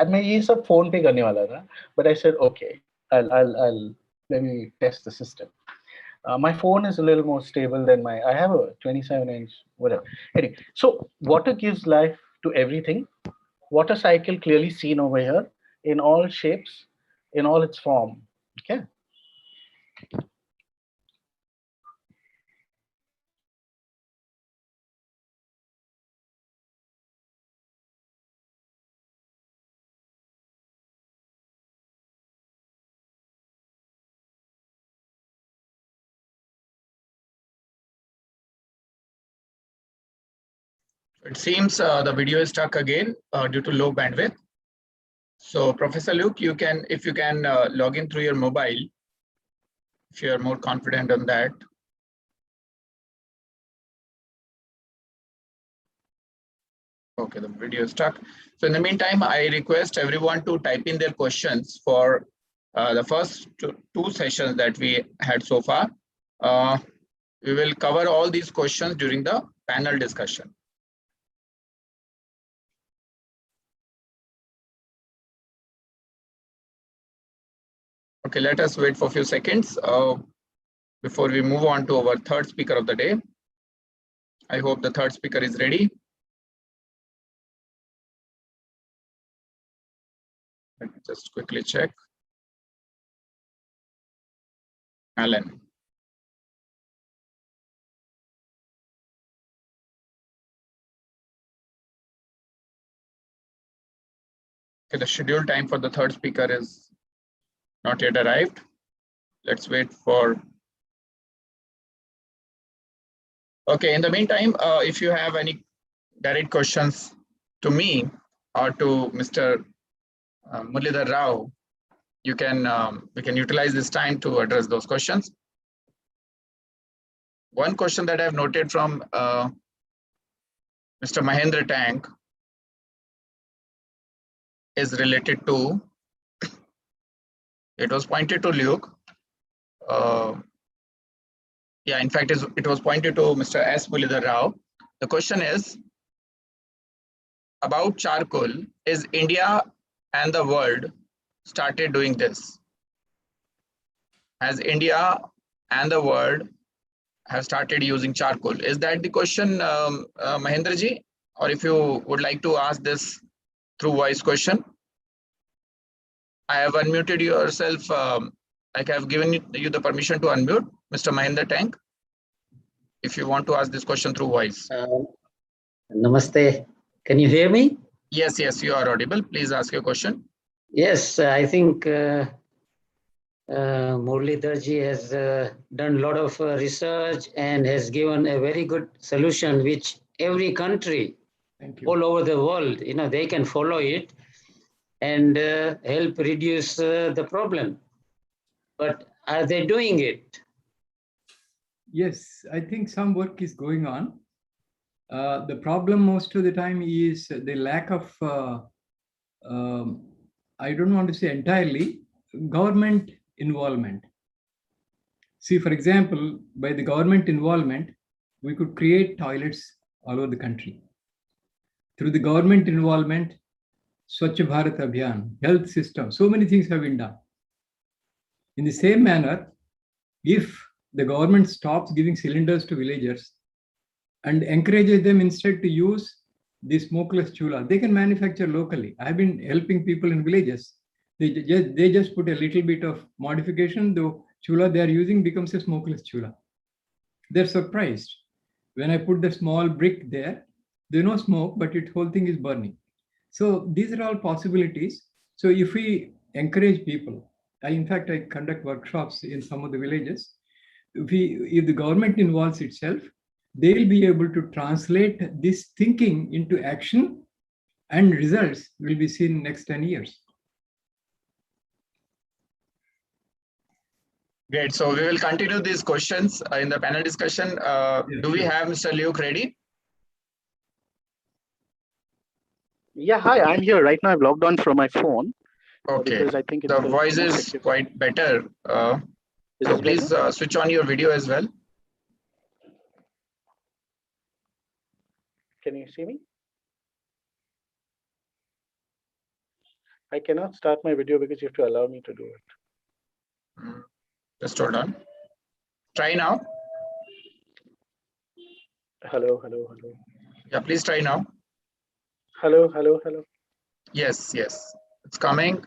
मैं ये सब phone पे करने वाला था, but I said okay, I'll let me test the system. My phone is a little more stable than I have a 27-inch, whatever. Anyway, so water gives life to everything. Water cycle clearly seen over here in all shapes, in all its form. Okay. It seems the video is stuck again due to low bandwidth. So Professor Luke, if you can log in through your mobile, if you are more confident on that. Okay, the video is stuck. So in the meantime, I request everyone to type in their questions for the first two sessions that we had so far. We will cover all these questions during the panel discussion. Okay, let us wait for a few seconds before we move on to our third speaker of the day. I hope the third speaker is ready. Let me just quickly check. Alan. Okay, the scheduled time for the third speaker is not yet arrived. Let's wait for. Okay, in the meantime, if you have any direct questions to me or to Mr. Muralidhar Rao, we can utilize this time to address those questions. One question that I've noted from Mr. Mahendra Tank is related to, it was pointed to Luke. Yeah, in fact, it was pointed to Mr. S. Muralidhar Rao. The question is about charcoal. Is India and the world started doing this? Has India and the world have started using charcoal? Is that the question, Mahendra ji? Or if you would like to ask this through voice question, I have unmuted yourself. I have given you the permission to unmute, Mr. Mahendra Tank, if you want to ask this question through voice. Namaste. Can you hear me? Yes, you are audible. Please ask your question. Yes, I think Muralidhar ji has done a lot of research and has given a very good solution, which every country all over the world, they can follow it and help reduce the problem. But are they doing it? Yes, I think some work is going on. The problem most of the time is the lack of, I don't want to say entirely, government involvement. See, for example, by the government involvement, we could create toilets all over the country. Through the government involvement, Swachh Bharat Abhiyan, health system, so many things have been done. In the same manner, if the government stops giving cylinders to villagers and encourages them instead to use the smokeless chula, they can manufacture locally. I've been helping people in villages. They just put a little bit of modification. The chula they are using becomes a smokeless chula. They're surprised. When I put the small brick there, there's no smoke, but the whole thing is burning. So these are all possibilities. So if we encourage people, In fact, I conduct workshops in some of the villages. If the government involves itself, they'll be able to translate this thinking into action, and results will be seen next 10 years. Great. So we will continue these questions in the panel discussion. Do we have Mr. Luke ready? Yeah, hi, I'm here. Right now I've logged on from my phone. Okay. Because I think it's The voice is quite better. So please switch on your video as well. Can you see me? I cannot start my video because you have to allow me to do it. Just hold on. Try now. Hello, hello, hello. Yeah, please try now. Hello, hello, hello. Yes, yes, it's coming.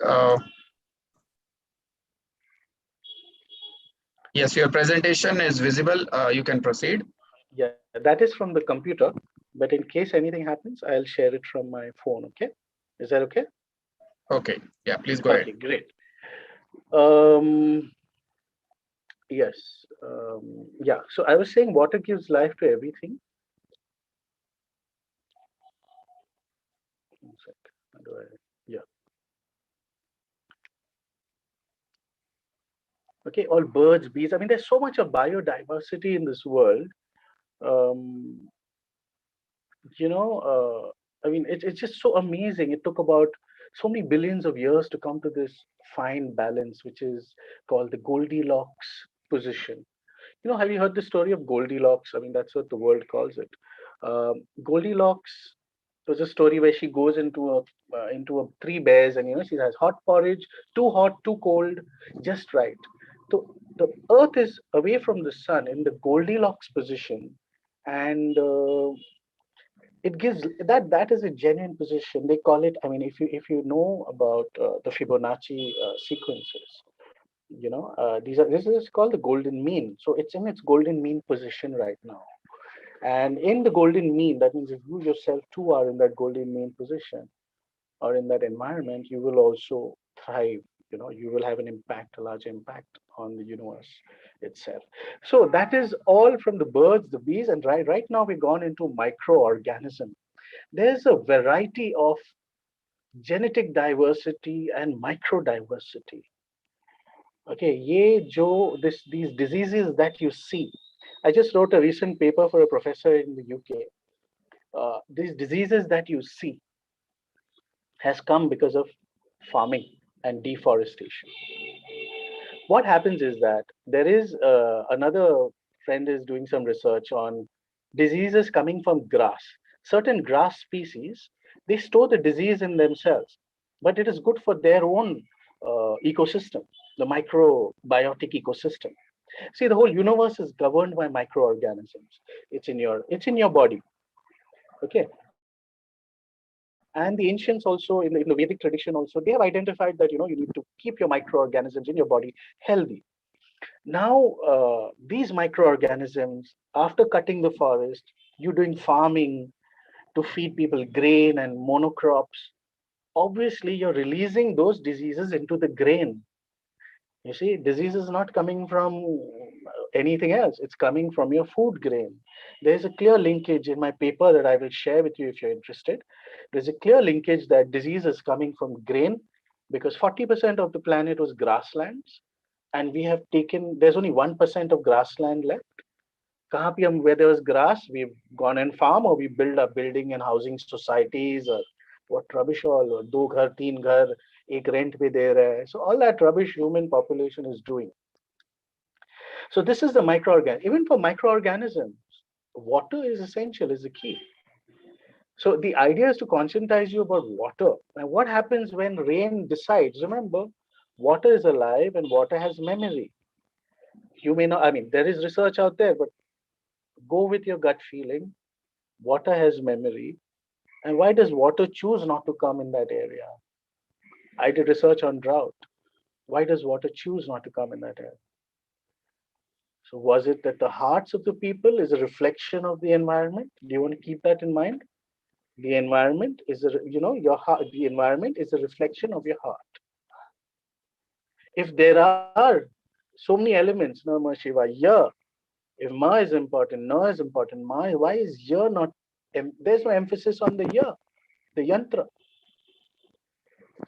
Yes, your presentation is visible. You can proceed. Yeah, that is from the computer. But in case anything happens, I'll share it from my phone. Okay, is that okay? Okay. Yeah, please go ahead. Okay, great. Yes. Yeah. So I was saying water gives life to everything. One sec. How do I? Yeah. Okay. All birds, bees. I mean, there's so much of biodiversity in this world. I mean, it's just so amazing. It took about so many billions of years to come to this fine balance, which is called the Goldilocks position. Have you heard the story of Goldilocks? I mean, that's what the world calls it. Goldilocks was a story where she goes into a three bears, and she has hot porridge, too hot, too cold, just right. So the Earth is away from the sun in the Goldilocks position, and it gives that is a genuine position. They call it. I mean, if you know about the Fibonacci sequences, this is called the golden mean. So it's in its golden mean position right now. And in the golden mean, that means if you yourself too are in that golden mean position or in that environment, you will also thrive. You will have an impact, a large impact on the universe itself. So that is all from the birds, the bees, and right now we've gone into microorganism. There's a variety of genetic diversity and microdiversity. Okay, these diseases that you see. I just wrote a recent paper for a professor in the UK. These diseases that you see has come because of farming and deforestation. What happens is that there is another friend is doing some research on diseases coming from grass. Certain grass species, they store the disease in themselves, but it is good for their own ecosystem, the microbiotic ecosystem. See, the whole universe is governed by microorganisms. It's in your body. Okay. And the ancients also, in the Vedic tradition also, they have identified that you need to keep your microorganisms in your body healthy. Now, these microorganisms, after cutting the forest, you're doing farming to feed people grain and monocrops. Obviously, you're releasing those diseases into the grain. You see, disease is not coming from anything else. It's coming from your food grain. There's a clear linkage in my paper that I will share with you if you're interested. There's a clear linkage that disease is coming from grain because 40% of the planet was grasslands. And we have there's only 1% of grassland left. Where there was grass, we've gone and farm or we build up building and housing societies or what rubbish all, or do ghar, teen ghar, ek rent pe de raha hai. So all that rubbish human population is doing. So this is the microorganism. Even for microorganisms, water is essential, is the key. So the idea is to conscientize you about water. And what happens when rain decides? Remember, water is alive and water has memory. You may not, I mean, there is research out there, but go with your gut feeling. Water has memory. And why does water choose not to come in that area? I did research on drought. Why does water choose not to come in that area? So was it that the hearts of the people is a reflection of the environment? Do you want to keep that in mind? The environment is your heart. The environment is a reflection of your heart. if there are so many elements, Nama Shiva, Ya, if Ma is important, Na is important, Ma, why is Ya not, there's no emphasis on the Ya, the yantra.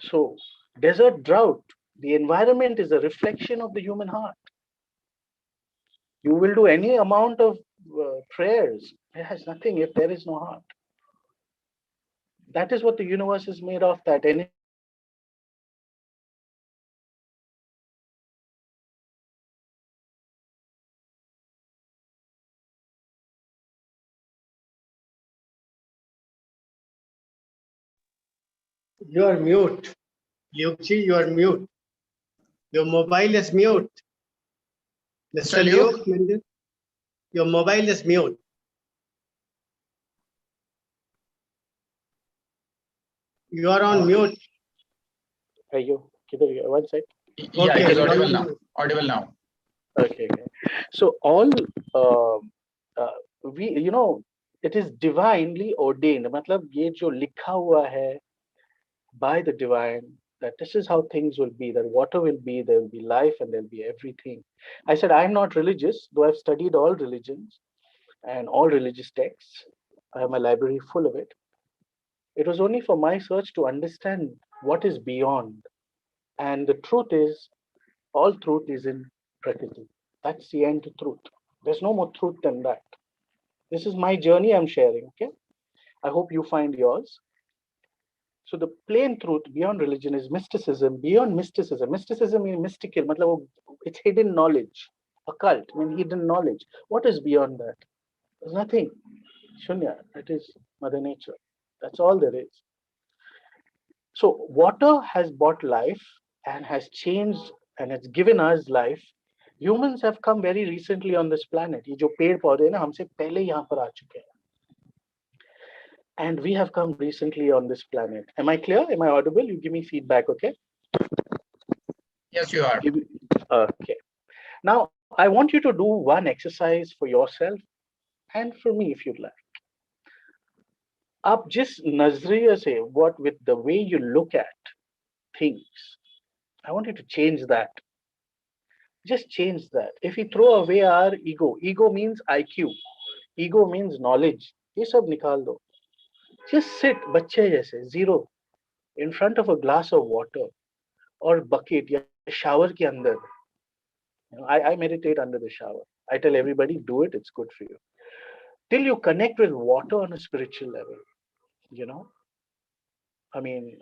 So desert drought, the environment is a reflection of the human heart. You will do any amount of prayers, it has nothing if there is no heart. That is what the universe is made of, that energy. You are mute. Luke-ji, you are mute. Your mobile is mute. Mr. Luke? Luke, your mobile is mute. You are on mute. Hey, you, one sec. Yeah, Okay, it is you're audible on now. mute. Audible now. Okay. So all we, it is divinely ordained. मतलब ये जो लिखा हुआ है by the divine, that this is how things will be, that water will be, there will be life, and there'll be everything. I said, I'm not religious, though I've studied all religions and all religious texts. I have my library full of it. It was only for my search to understand what is beyond. And the truth is, all truth is in Prakriti. That's the end to truth. There's no more truth than that. This is my journey I'm sharing, okay? I hope you find yours. So the plain truth beyond religion is mysticism. Beyond mysticism, mysticism means mystical, matlab it's hidden knowledge. Occult means hidden knowledge. What is beyond that? There's nothing. Shunya, that is Mother Nature. That's all there is. So water has brought life and has changed and has given us life. Humans have come very recently on this planet. ये जो पेड़ पौधे हैं ना हमसे पहले यहाँ पर आ चुके हैं. And we have come recently on this planet. Am I clear? Am I audible? You give me feedback, okay? Yes, you are. Okay. Now, I want you to do one exercise for yourself and for me, if you'd like. आप जिस नजरिए से, what with the way you look at things, I want you to change that. Just change that. If we throw away our ego means IQ, ego means knowledge. ये सब निकाल दो. Just sit, बच्चे जैसे, zero, in front of a glass of water or bucket या shower के अंदर. I meditate under the shower. I tell everybody, do it. It's good for you. Till you connect with water on a spiritual level, I mean,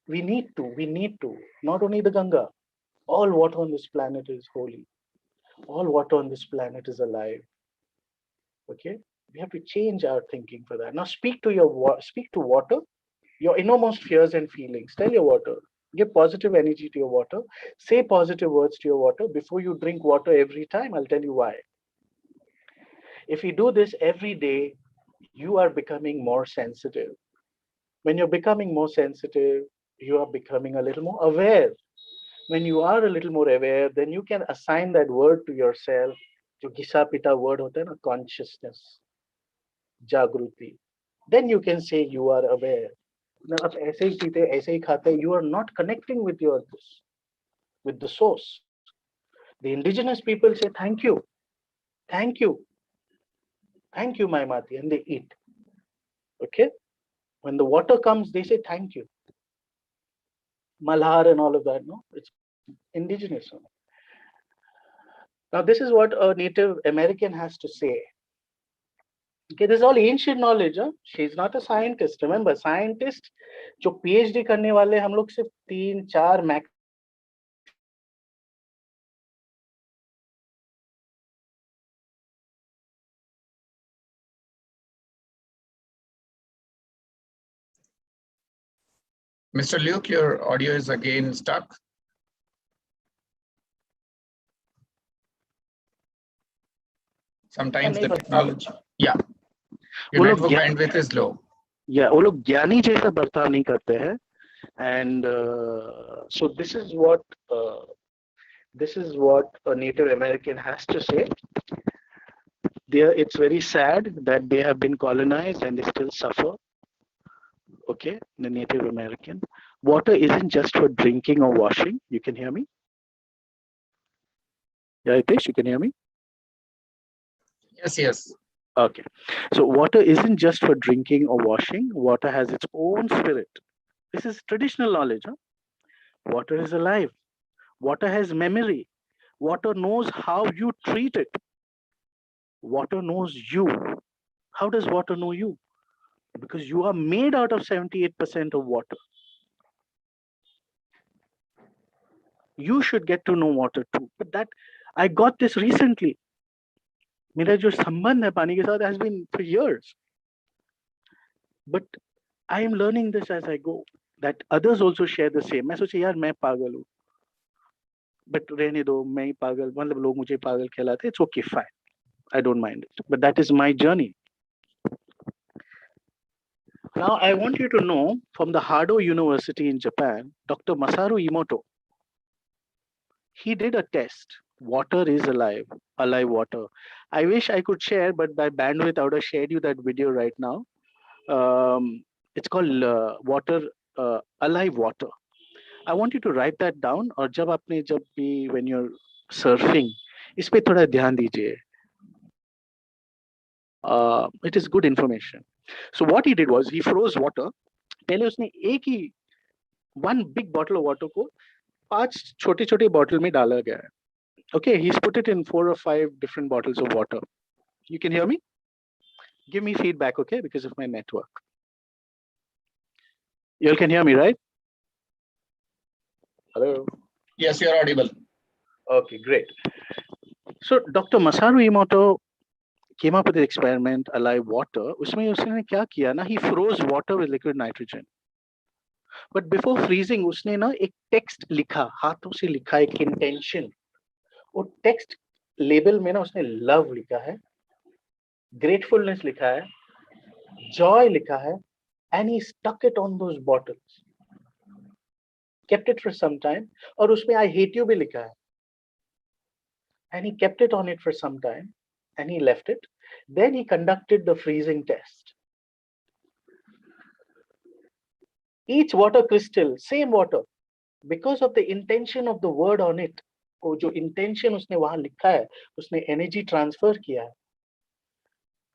we need to, not only the Ganga, all water on this planet is holy. All water on this planet is alive. Okay? We have to change our thinking for that. Now speak to water, your innermost fears and feelings. Tell your water. Give positive energy to your water. Say positive words to your water. Before you drink water every time, I'll tell you why. If you do this every day, you are becoming more sensitive. When you're becoming more sensitive, you are becoming a little more aware. When you are a little more aware, then you can assign that word to yourself. जो घिसा पिटा word होता है ना, consciousness, जागृति. Then you can say you are aware. Now, आप ऐसे ही पीते, ऐसे ही खाते, you are not connecting with with the source. The indigenous people say thank you, thank you, thank you, my mati, and they eat. Okay? When the water comes, they say thank you. Malhar and all of that, no? It's indigenous. Now, this is what a Native American has to say. Okay, this is all ancient knowledge. Huh? She's not a scientist. Remember, scientist, जो PhD करने वाले हम लोग सिर्फ 3-4 max. Mr. Luke, your audio is again stuck. Sometimes the technology, yeah, your network bandwidth is low. Yeah, वो लोग ज्ञानी जैसा बर्ताव नहीं करते हैं. And so this is what a Native American has to say. It's very sad that they have been colonized and they still suffer. Okay, the Native American. water isn't just for drinking or washing. You can hear me? Yeah, Hitesh, you can hear me? Yes, yes. Okay. So water isn't just for drinking or washing. Water has its own spirit. This is traditional knowledge. Huh? Water is alive. Water has memory. Water knows how you treat it. Water knows you. How does water know you? Because you are made out of 78% of water. You should get to know water too. But that I got this recently. मेरा जो संबंध है पानी के साथ has been for years. But I am learning this as I go. That others also share the same. मैं सोचा यार मैं पागल हूँ. But रहने दो मैं ही पागल मतलब लोग मुझे पागल कहलाते. It's okay, fine. I don't mind it. But that is my journey. Now I want you to know from the Hardo University in Japan, Dr. Masaru Emoto. He did a test. Water is alive, alive water. I wish I could share, but by bandwidth, I would have shared you that video right now. It's called water, alive water. I want you to write that down. और जब आपने जब भी when you're surfing, इस पे थोड़ा ध्यान दीजिए. It is good information. So what he did was he froze water. पहले उसने एक ही one big bottle of water को 5 छोटे-छोटे bottle में डाला गया है. Okay, he's put it in 4 or 5 different bottles of water. You can hear me? Give me feedback, okay, because of my network. You all can hear me, right? Hello? Yes, you're audible. Okay, great. So Dr. Masaru Emoto came up with the experiment, alive water. उसमें उसने क्या किया ना? He froze water with liquid nitrogen. But before freezing, उसने ना एक text लिखा, हाथों से लिखा एक intention. वो text label में ना उसने love लिखा है, gratefulness लिखा है, joy लिखा है, and he stuck it on those bottles. Kept it for some time, और उसमें I hate you भी लिखा है. And he kept it on it for some time, and he left it. Then he conducted the freezing test. Each water crystal, same water, because of the intention of the word on it, वो जो intention उसने वहाँ लिखा है, उसने energy transfer किया है.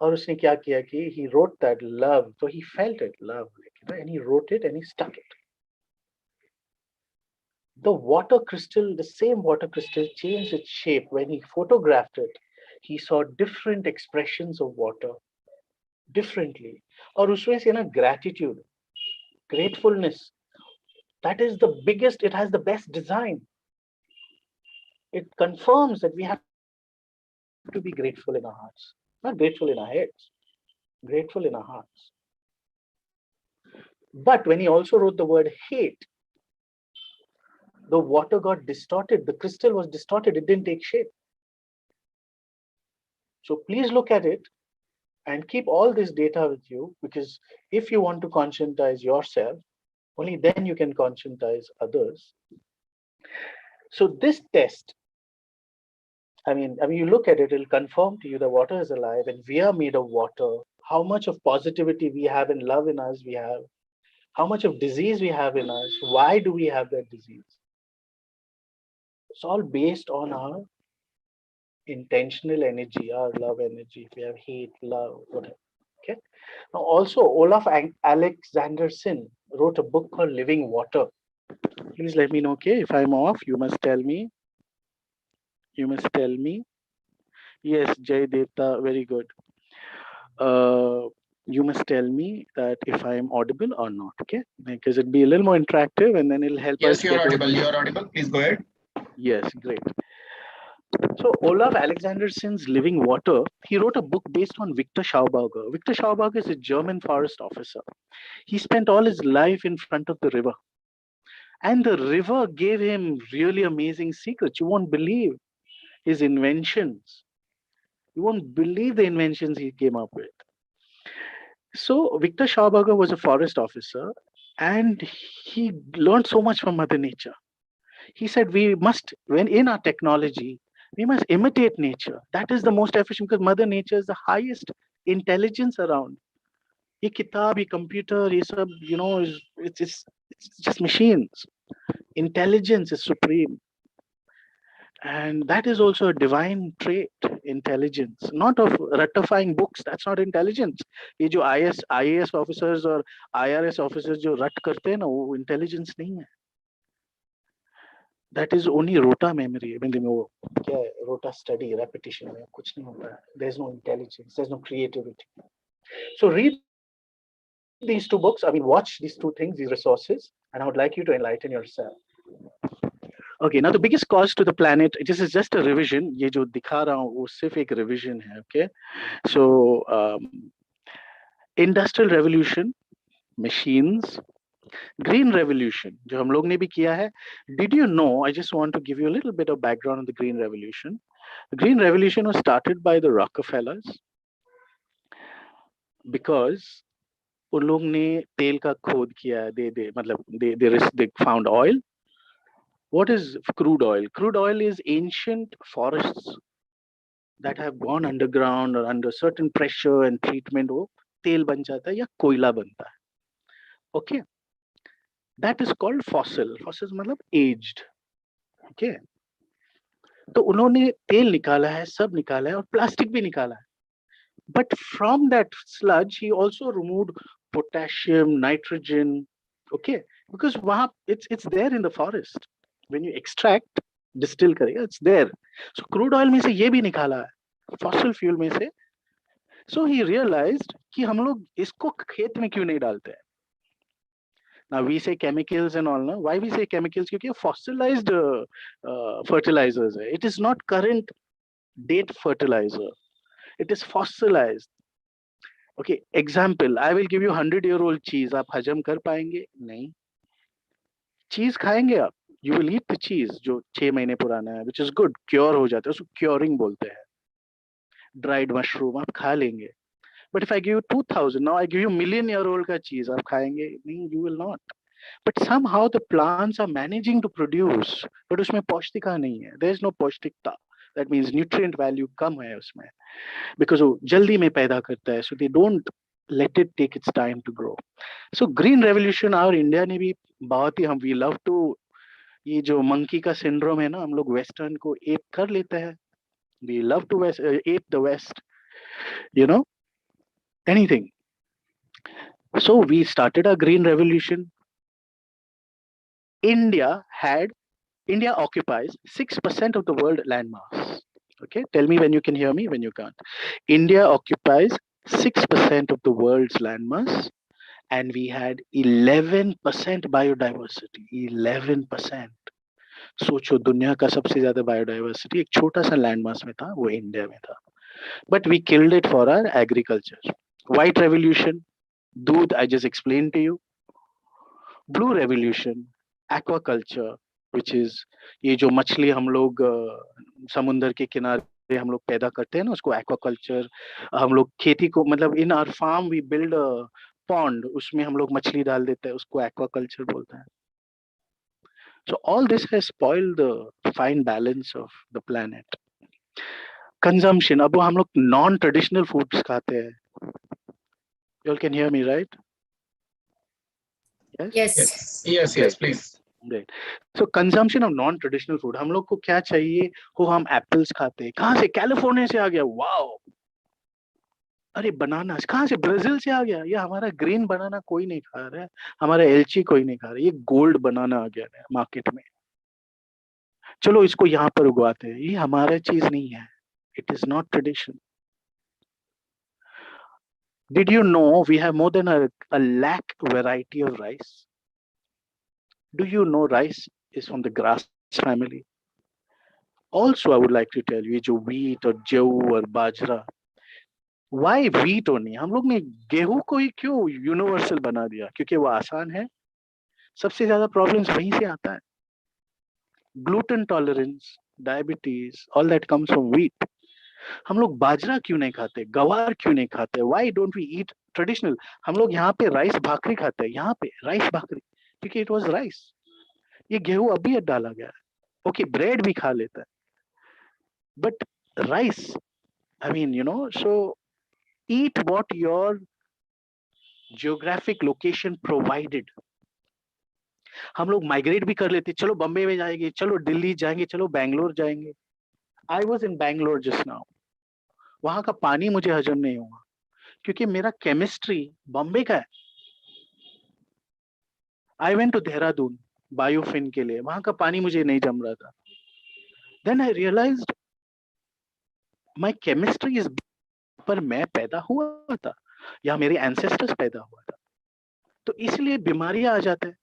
और उसने क्या किया कि he wrote that love, so he felt it, love, and he wrote it and he stuck it. The water crystal, the same water crystal changed its shape. When he photographed it, he saw different expressions of water differently. और उसमें से ना gratitude, gratefulness, that is the biggest, it has the best design. It confirms that we have to be grateful in our hearts, not grateful in our heads, grateful in our hearts. But when he also wrote the word hate, the water got distorted, the crystal was distorted, it didn't take shape. So please look at it and keep all this data with you, because if you want to conscientize yourself, only then you can conscientize others. So this test, I mean, you look at it, it'll confirm to you that water is alive and we are made of water. How much of positivity we have and love in us we have. How much of disease we have in us. Why do we have that disease? It's all based on our intentional energy, our love energy. If we have hate, love, whatever. Okay. Now also Olaf Alexanderson wrote a book called Living Water. Please let me know, okay? If I'm off, you must tell me. You must tell me. Yes, Jay Devta, very good. You must tell me that if I am audible or not, okay? Because it'll be a little more interactive and then it'll help us. Yes, you're audible. You're audible. Please go ahead. Yes, great. So Olaf Alexanderson's Living Water, he wrote a book based on Victor Schauberger. Victor Schauberger is a German forest officer. He spent all his life in front of the river. And the river gave him really amazing secrets. You won't believe his inventions. You won't believe the inventions he came up with. So Victor Schauberger was a forest officer and he learned so much from Mother Nature. He said we must, when in our technology, we must imitate nature. That is the most efficient, because Mother Nature is the highest intelligence around. ये किताब, ये computer, ये सब, you know, it's just machines. Intelligence is supreme. And that is also a divine trait, intelligence. Not of ratifying books, that's not intelligence. ये जो IAS officers और IRS officers जो रट करते हैं ना, वो intelligence नहीं है. That is only rota memory. I mean, वो क्या है, rota study, repetition में कुछ नहीं होता है. There's no intelligence, there's no creativity. So read these two books. I mean, watch these two things, these resources, and I would like you to enlighten yourself. Okay, now the biggest cause to the planet, this is just a revision. ये जो दिखा रहा हूँ वो सिर्फ एक revision है, okay? So, industrial revolution, machines, green revolution, जो हम लोग ने भी किया है. Did you know, I just want to give you a little bit of background on the green revolution. The green revolution was started by the Rockefellers because उन लोग ने तेल का खोद किया. They found oil. What is crude oil? Crude oil is ancient forests that have gone underground or under certain pressure and treatment. वो तेल बन जाता है या कोयला बनता है. Okay, that is called fossil. Fossils मतलब aged. Okay, तो उन्होंने तेल निकाला है, सब निकाला है और प्लास्टिक भी निकाला है. But from that sludge, he also removed potassium, nitrogen. Okay, because वहाँ it's there in the forest. When you extract, distill करेगा, it's there. So crude oil में से ये भी निकाला है, fossil fuel में से. So he realized कि हम लोग इसको खेत में क्यों नहीं डालते हैं. Now we say chemicals and all, no? Why we say chemicals? क्योंकि fossilized fertilizers है. It is not current date fertilizer. It is fossilized. Okay, example, I will give you 100-year-old cheese. आप हजम कर पाएंगे? नहीं. चीज खाएंगे आप? You will eat the cheese जो 6 महीने पुराना है, which is good, cure हो जाता है, उसको curing बोलते हैं. Dried mushroom आप खा लेंगे. But if I give you 2000, now I give you million-year-old का cheese, आप खाएंगे? नहीं, you will not. But somehow the plants are managing to produce, but उसमें पौष्टिकता नहीं है. There is no पौष्टिकता. That means nutrient value कम है उसमें. Because वो जल्दी में पैदा करता है, so they don't let it take its time to grow. So green revolution our India ने भी बहुत ही we love to, ये जो monkey का syndrome है ना, हम लोग western को ape कर लेते हैं. We love to ape the west, you know, anything. So we started a green revolution. India occupies 6% of the world landmass. Okay, tell me when you can hear me, when you can't. India occupies 6% of the world's landmass, and we had 11% biodiversity. 11%. सोचो दुनिया का सबसे ज्यादा biodiversity एक छोटा सा landmass में था, वो इंडिया में था. But we killed it for our agriculture. White revolution, दूध, I just explained to you. Blue revolution, aquaculture, which is ये जो मछली हम लोग समुंदर के किनारे हम लोग पैदा करते हैं ना, उसको aquaculture. हम लोग खेती को मतलब in our farm we build a pond, उसमें हम लोग मछली डाल देते हैं, उसको aquaculture बोलते हैं. So all this has spoiled the fine balance of the planet. Consumption, अब हम लोग non-traditional foods खाते हैं. You all can hear me, right? Yes. Yes, please. Right. So consumption of non-traditional food. हम लोग को क्या चाहिए? हम apples खाते हैं. कहाँ से? कैलिफोर्निया से आ गया. Wow. अरे बनाना कहाँ से? ब्राजील से आ गया. ये हमारा ग्रीन बनाना कोई नहीं खा रहा है. हमारा एलची कोई नहीं खा रहा है. ये गोल्ड बनाना आ गया है मार्केट में. चलो इसको यहाँ पर उगवाते हैं. ये हमारा चीज नहीं है. It is not tradition. Did you know we have more than a lakh variety of rice? Do you know rice is from the grass family? Also, I would like to tell you, जो wheat or जौ or bajra. Why wheat only? हम लोग ने गेहूं को ही क्यों universal बना दिया? क्योंकि वो आसान है. सबसे ज्यादा प्रॉब्लम्स वहीं से आता है. Gluten tolerance, diabetes, all that comes from wheat. हम लोग बाजरा क्यों नहीं खाते? गवार क्यों नहीं खाते? Why don't we eat traditional? हम लोग यहाँ पे राइस भाकरी खाते हैं. यहाँ पे राइस भाकरी क्योंकि it was rice. ये गेहूं अभी डाला गया है. Okay, bread भी खा लेता है. But rice, I mean, you know, so eat what your geographic location provided. हम लोग माइग्रेट भी कर लेते, चलो बम्बे में जाएंगे, चलो दिल्ली जाएंगे, चलो बैंगलोर जाएंगे. I was in Bangalore just now. वहां का पानी मुझे हजम नहीं हुआ क्योंकि मेरा केमिस्ट्री बॉम्बे का है. I went to देहरादून बायोफिन के लिए, वहां का पानी मुझे नहीं जम रहा था. Then I realized my chemistry is पर मैं पैदा हुआ था या मेरे एंसेस्टर्स पैदा हुआ था, तो इसलिए बीमारियां आ जाते हैं.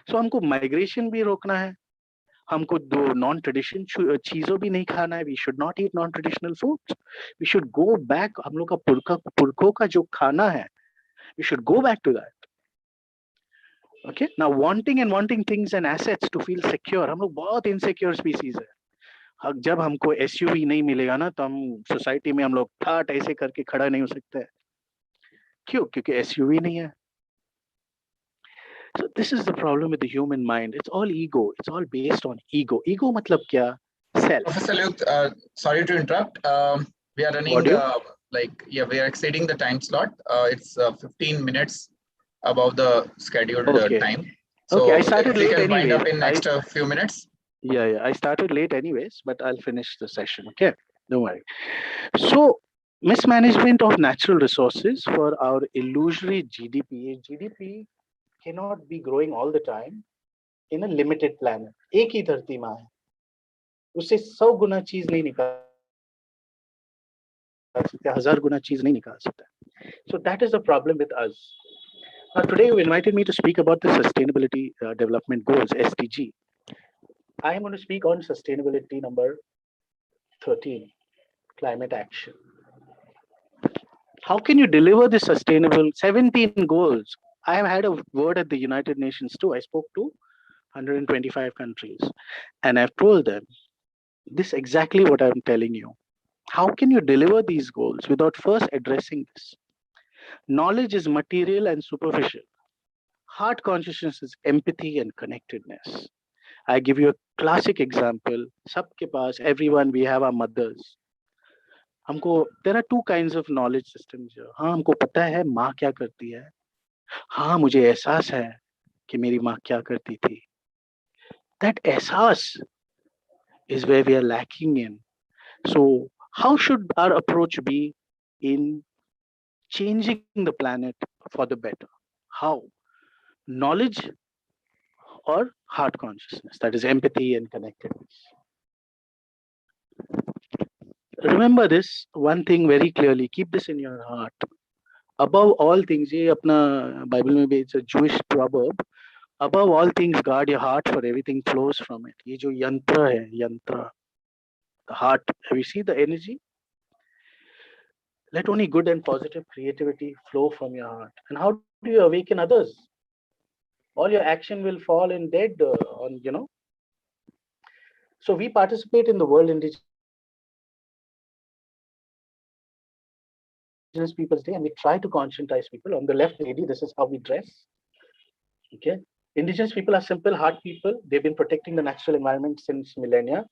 सो हमको माइग्रेशन भी रोकना है, हमको दो नॉन ट्रेडिशन चीजों भी नहीं खाना है. We should not eat non traditional foods. We should go back, हम लोग का पुरखों का जो खाना है, we should go back to that. Okay, now wanting things and assets to feel secure. हम लोग बहुत इनसिक्योर स्पीसीज है. जब हमको एसयूवी नहीं मिलेगा ना, तो हम सोसाइटी में हम लोग ठाट ऐसे करके खड़ा नहीं हो सकते. क्यों? क्योंकि एसयूवी नहीं है. So this is the problem with the human mind. It's all ego. It's all based on ego. Ego matlab kya? Self. Professor Luke, sorry to interrupt. We are running we are exceeding the time slot. It's 15 minutes above the scheduled time. So okay, I started if we late can wind anyways. up in next few minutes. Yeah, I started late anyways, but I'll finish the session. Okay, don't worry. So mismanagement of natural resources for our illusory GDP. GDP cannot be growing all the time in a limited planet. एक ही धरती माँ है, उससे 100 गुना चीज नहीं निकाल सकते, 1000 गुना चीज नहीं निकाल सकता. So that is the problem with us. Now today you invited me to speak about the Sustainability Development Goals, SDG. I am going to speak on sustainability number 13, climate action. How can you deliver the sustainable 17 goals? I have had a word at the United Nations too. I spoke to 125 countries and I've told them this exactly what I'm telling you. How can you deliver these goals without first addressing this? Knowledge is material and superficial. Heart consciousness is empathy and connectedness. I give you a classic example. Sabke paas, everyone, we have our mothers. हमको there are two kinds of knowledge systems here. हाँ, हमको पता है माँ क्या करती है. हाँ, मुझे एहसास है कि मेरी माँ क्या करती थी. That एहसास is where we are lacking in. So how should our approach be in changing the planet for the better? How? Knowledge or heart consciousness, that is empathy and connectedness. Remember this one thing very clearly, keep this in your heart. Above all things, ये अपना Bible में भी, it's a Jewish proverb. Above all things, guard your heart, for everything flows from it. ये जो यंत्र है, यंत्र, the heart, have you seen the energy? Let only good and positive creativity flow from your heart. And how do you awaken others? All your action will fall in dead on, you know. So we participate in the World Indigenous Peoples Day and we try to conscientize people. On the left lady, this is how we dress. Okay. Indigenous people are simple heart people. They've been protecting the natural environment since millennia.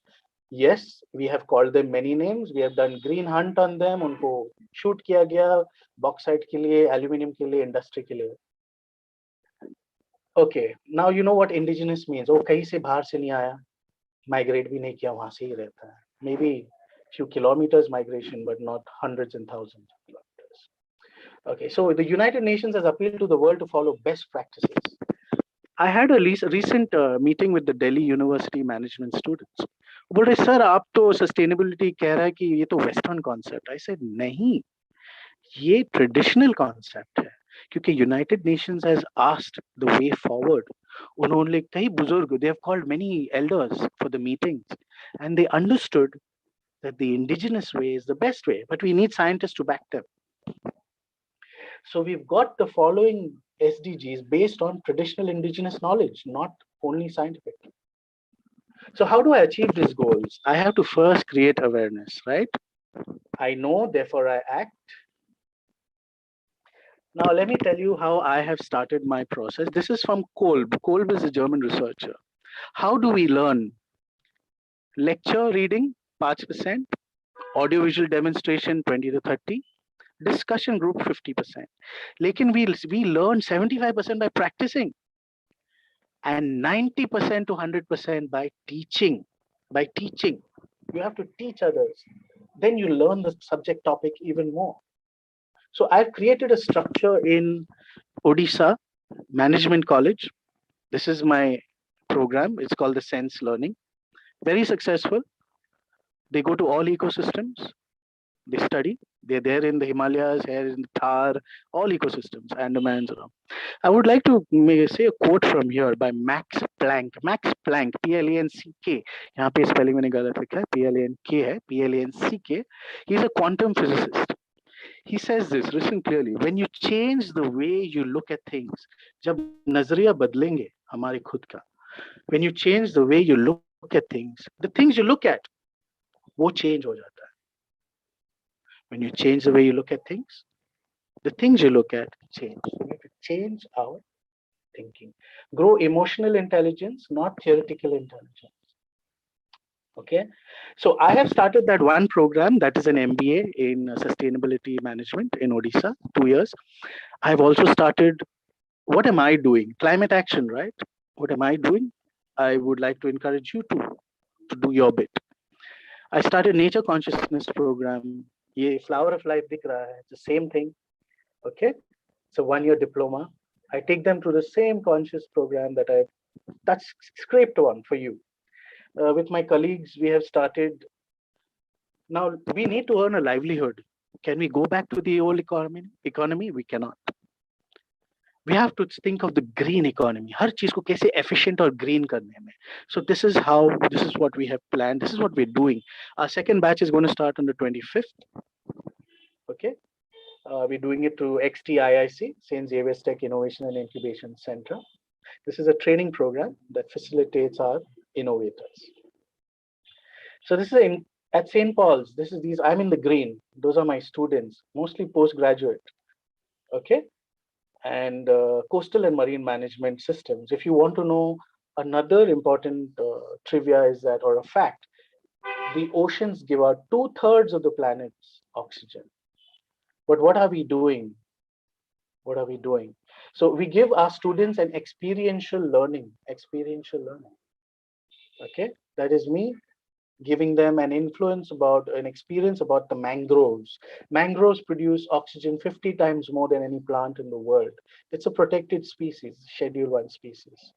Yes, we have called them many names. We have done green hunt on them. उनको shoot किया गया bauxite के लिए, aluminium के लिए, industry के लिए. Okay, now you know what indigenous means. वो कहीं से बाहर से नहीं आया, migrate भी नहीं किया, वहाँ से ही रहता है. Maybe few kilometers migration, but not hundreds and thousands of kilometers. Okay, so the United Nations has appealed to the world to follow best practices. I had a recent meeting with the Delhi University management students. बोल रहे sir आप तो sustainability कह रहा है कि ये तो western concept. I said नहीं, ये traditional concept है क्योंकि United Nations has asked the way forward. उन्होंने कई बुजुर्ग, they have called many elders for the meetings and they understood that the indigenous way is the best way, but we need scientists to back them. So we've got the following SDGs based on traditional indigenous knowledge, not only scientific. So how do I achieve these goals? I have to first create awareness, right? I know, therefore I act. Now let me tell you how I have started my process. This is from Kolb. Kolb is a German researcher. How do we learn? Lecture reading, 5%, audiovisual demonstration, 20 to 30, discussion group 50%. Lekin we learn 75% by practicing and 90% to 100% by teaching. By teaching, you have to teach others. Then you learn the subject topic even more. So I've created a structure in Odisha Management College. This is my program. It's called the Sense Learning. Very successful. They go to all ecosystems. They study. They're there in the Himalayas, here in the Thar, all ecosystems, Andamans around. I would like to say a quote from here by Max Planck. Max Planck, P-L-A-N-C-K. यहाँ पे spelling मैंने गलत लिखा है. P-L-A-N-K है. P-L-A-N-C-K. He's a quantum physicist. He says this, listen clearly. When you change the way you look at things, जब नजरिया बदलेंगे हमारे खुद का. When you change the way you look at things, the things you look at, वो change हो जाता है. When you change the way you look at things, the things you look at change. So we have to change our thinking. Grow emotional intelligence, not theoretical intelligence. Okay. So I have started that one program that is an MBA in sustainability management in Odisha, 2 years. I've also started, what am I doing? Climate action, right? What am I doing? I would like to encourage you to do your bit. I started nature consciousness program. Ye flower of life dikh raha hai. It's the same thing. Okay. It's a 1-year diploma. I take them through the same conscious program that's scraped one for you. With my colleagues, we have started. Now we need to earn a livelihood. Can we go back to the old economy? We cannot. We have to think of the green economy. हर चीज को कैसे efficient और green करने में. So this is what we have planned. This is what we're doing. Our second batch is going to start on the 25th. Okay. We're doing it through XTIIC, St. Xavier's Tech Innovation and Incubation Center. This is a training program that facilitates our innovators. So this is at St. Paul's. I'm in the green. Those are my students, mostly postgraduate. Okay. And coastal and marine management systems. If you want to know another important trivia is that, or a fact, the oceans give out 2/3 of the planet's oxygen. But what are we doing? What are we doing? So we give our students an experiential learning. Okay, that is me giving them an experience about the mangroves. Mangroves produce oxygen 50 times more than any plant in the world. It's a protected species, Schedule 1 species.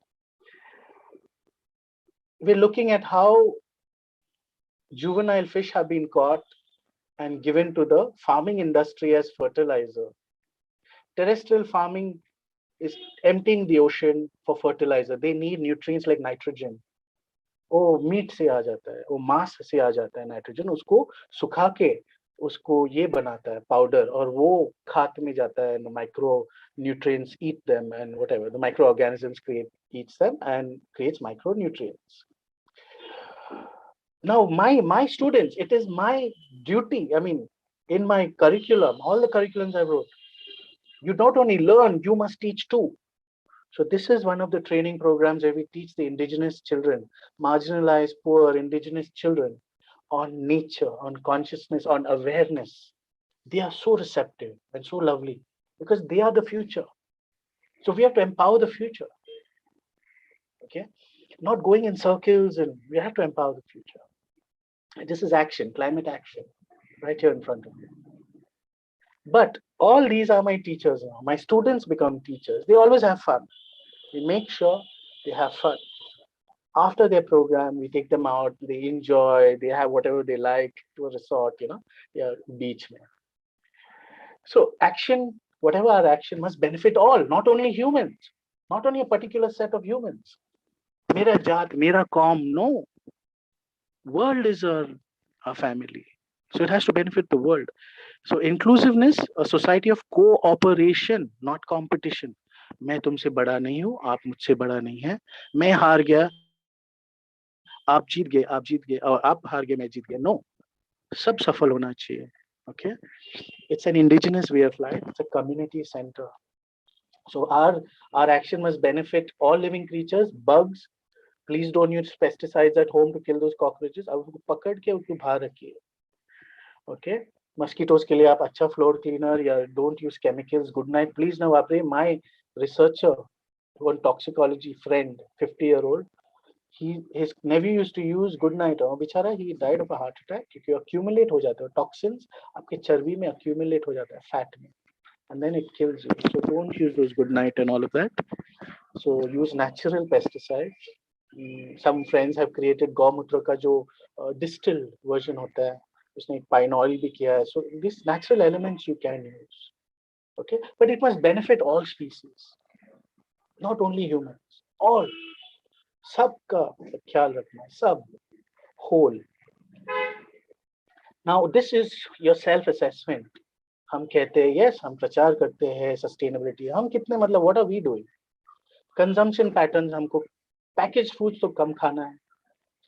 We're looking at how juvenile fish have been caught and given to the farming industry as fertilizer. Terrestrial farming is emptying the ocean for fertilizer. They need nutrients like nitrogen. वो meet से आ जाता है, वो मांस से आ जाता है nitrogen, उसको सुखा के उसको ये बनाता है पाउडर और वो खाद में जाता है. Micro nutrients eat them and whatever the microorganisms eats them and creates micronutrients. Now my students, it is my duty, I mean, in my curriculum, all the curriculums I wrote, you not only learn, you must teach too. So this is one of the training programs where we teach the indigenous children, marginalized, poor indigenous children, on nature, on consciousness, on awareness. They are so receptive and so lovely because they are the future. So we have to empower the future. Okay, not going in circles, and we have to empower the future. This is action, climate action, right here in front of you. But all these are my teachers now. My students become teachers. They always have fun. We make sure they have fun. After their program, we take them out, they enjoy, they have whatever they like, to a resort, beach. So action, whatever our action, must benefit all, not only humans, not only a particular set of humans. Mera jaat, mera kaum, no. World is our family. So it has to benefit the world. So inclusiveness, a society of cooperation, not competition. मैं तुमसे बड़ा नहीं हूँ, आप मुझसे बड़ा नहीं है, मैं हार गया, आप जीत गए, और आप हार गए, मैं जीत गया. No, सब सफल होना चाहिए. Okay, it's an indigenous way of life. It's a community center. So our action must benefit all living creatures. Bugs, please don't use pesticides at home to kill those cockroaches. अब उनको पकड़ के उनको बाहर रखिए. Okay, mosquitoes के लिए आप अच्छा floor cleaner या don't use chemicals, good night, please ना वापरे. My researcher, one toxicology friend, 50-year-old, his nephew used to use good night. बेचारा he died of a heart attack क्योंकि accumulate हो जाते हैं toxins, आपके चर्बी में accumulate हो जाता है fat में, and then it kills you. So don't use those good night and all of that. So use natural pesticides. Some friends have created गौमूत्र का जो distilled version होता है, उसने एक pine oil भी किया है. So these natural elements you can use, okay, but it must benefit all species, not only humans, all. सबका ख्याल रखना, सब, whole. Now this is your self assessment. हम कहते हैं yes, हम प्रचार करते हैं sustainability. हम कितने मतलब what are we doing? Consumption patterns, हमको packaged foods तो कम खाना है,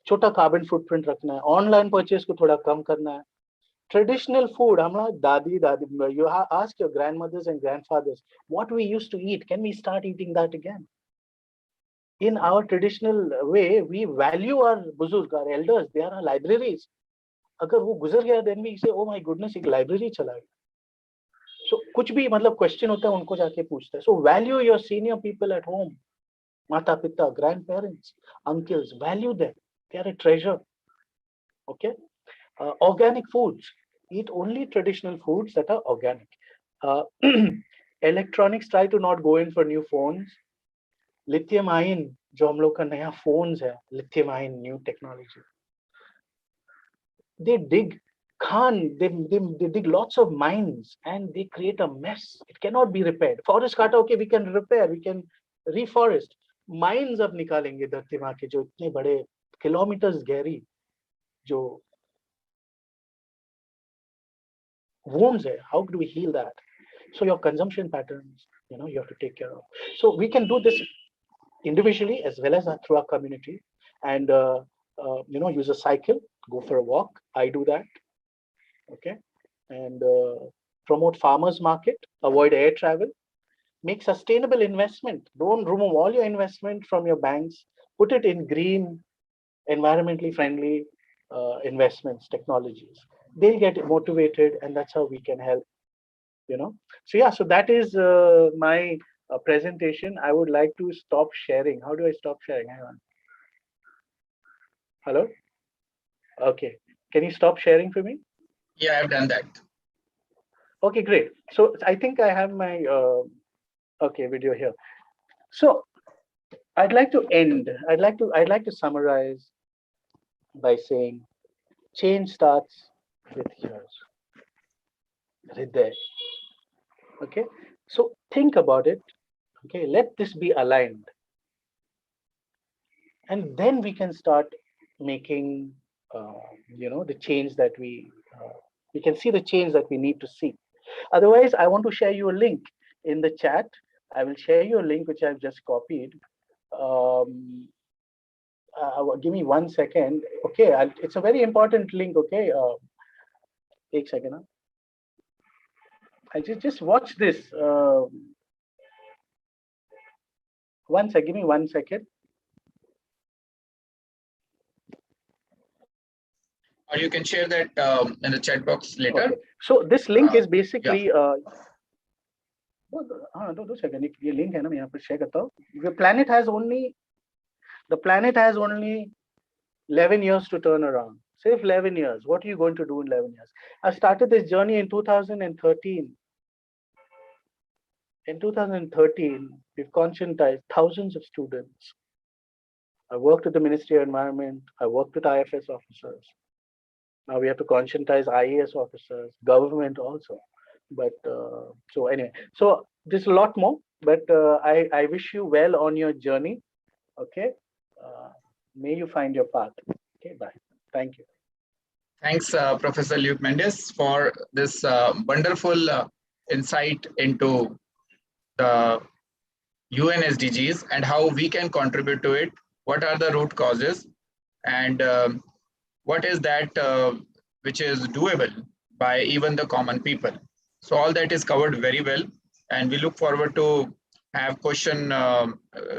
छोटा carbon footprint रखना है, online purchase को थोड़ा कम करना है. Traditional food, हमारा दादी, you ask your grandmothers and grandfathers what we used to eat. Can we start eating that again? In our traditional way, we value our buzurg, our elders. They are our libraries. अगर वो गुजर गया, then we say, oh my goodness, एक library चला गया. So कुछ भी मतलब question होता है, उनको जाके पूछते हैं. So value your senior people at home, माता पिता, grandparents, uncles. Value them. They are a treasure. Okay. Organic foods. Eat only traditional foods that are organic. Electronics, try to not go in for new phones. Lithium ion, जो हम लोग का नया phones है, lithium ion, new technology. They dig they dig lots of mines and they create a mess. It cannot be repaired. Forest kata, okay, we can repair, we can reforest. Mines अब निकालेंगे धरती माँ के, जो इतने बड़े kilometers गहरी जो wounds है. How do we heal that? So your consumption patterns, you have to take care of. So we can do this individually as well as through our community, and use a cycle, go for a walk. I do that. Okay. And promote farmers market, avoid air travel, make sustainable investment. Don't remove all your investment from your banks, put it in green, environmentally friendly investments, technologies. They'll get motivated, and that's how we can help, So yeah, so that is my presentation. I would like to stop sharing. How do I stop sharing? Hang on. Hello? Okay. Can you stop sharing for me? Yeah, I've done that. Okay, great. So I think I have my video here. So I'd like to end. I'd like to summarize by saying, change starts with yours. Hitesh. Okay. So think about it. Okay. Let this be aligned, and then we can start making, the change that we can see the change that we need to see. Otherwise, I want to share you a link in the chat. I will share you a link which I've just copied. Give me 1 second. Okay, it's a very important link. Okay, take a second. I just watch this. Give me 1 second. Or you can share that in the chat box later. Okay. So this link is basically. Yeah. 2 seconds. ये link है ना, मैं यहाँ पर share करता हूँ. The planet has only 11 years to turn around. Say 11 years. What are you going to do in 11 years? I started this journey in 2013. In 2013, we've conscientized thousands of students. I worked with the Ministry of Environment. I worked with IFS officers. Now we have to conscientize IAS officers, government also. But so anyway, so there's a lot more, but I wish you well on your journey. Okay. May you find your path. Okay, bye. Thank you. Thanks, Professor Luke Mendes, for this wonderful insight into the UN SDGs and how we can contribute to it. What are the root causes, and what is that which is doable by even the common people. So all that is covered very well, and we look forward to have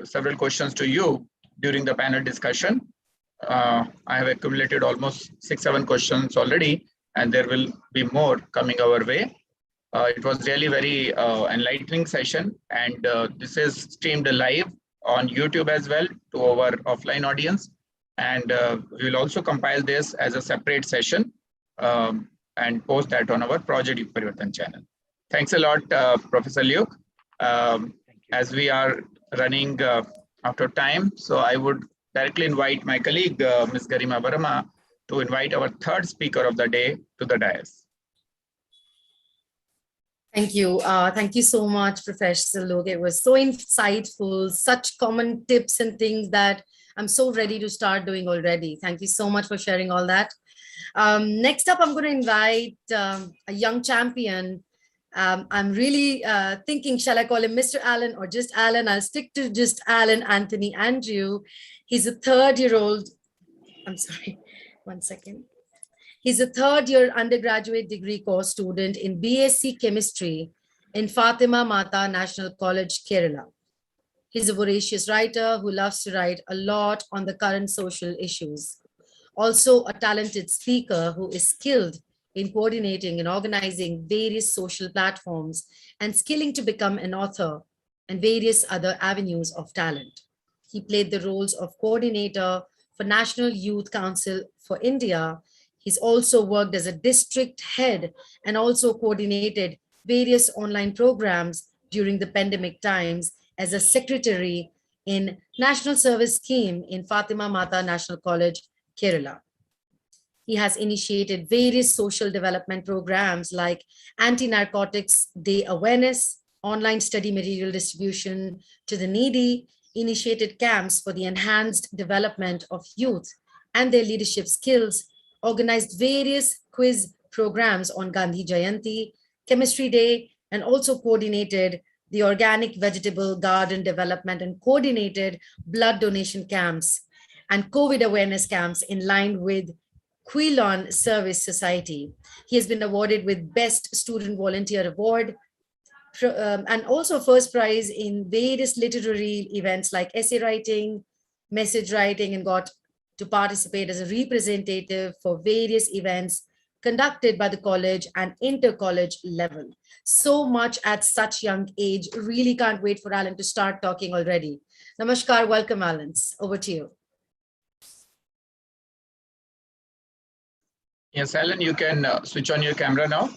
several questions to you during the panel discussion. I have accumulated almost 6-7 questions already, and there will be more coming our way. It was really very enlightening session, and this is streamed live on YouTube as well to our offline audience. And we will also compile this as a separate session and post that on our Project YugParivartan channel. Thanks a lot, Professor Luke. As we are running out of time, so I would directly invite my colleague, Ms. Garima Verma, to invite our third speaker of the day to the dais. Thank you. Thank you so much, Professor Luke. It was so insightful, such common tips and things that I'm so ready to start doing already. Thank you so much for sharing all that. Next up, I'm going to invite a young champion. I'm really thinking, shall I call him Mr. Allen or just Allen? I'll stick to just Allen Anthony Andrew. He's a third-year-old. I'm sorry, one second. He's a third-year undergraduate degree course student in BSc Chemistry in Fatima Mata National College, Kerala. He's a voracious writer who loves to write a lot on the current social issues. Also a talented speaker who is skilled in coordinating and organizing various social platforms and skilling to become an author and various other avenues of talent. He played the roles of coordinator for National Youth Council for India. He's also worked as a district head and also coordinated various online programs during the pandemic times as a secretary in National Service Scheme in Fatima Mata National College, Kerala. He has initiated various social development programs like anti-narcotics day awareness, online study material distribution to the needy, initiated camps for the enhanced development of youth and their leadership skills, organized various quiz programs on Gandhi Jayanti, Chemistry Day, and also coordinated the organic vegetable garden development and coordinated blood donation camps and COVID awareness camps in line with Quilon Service Society. He has been awarded with Best Student Volunteer Award and also first prize in various literary events like essay writing, message writing, and got to participate as a representative for various events conducted by the college and inter-college level. So much at such young age. Really can't wait for Alan to start talking already. Namaskar, welcome Alan. Over to you. Yes, Alan, you can switch on your camera now.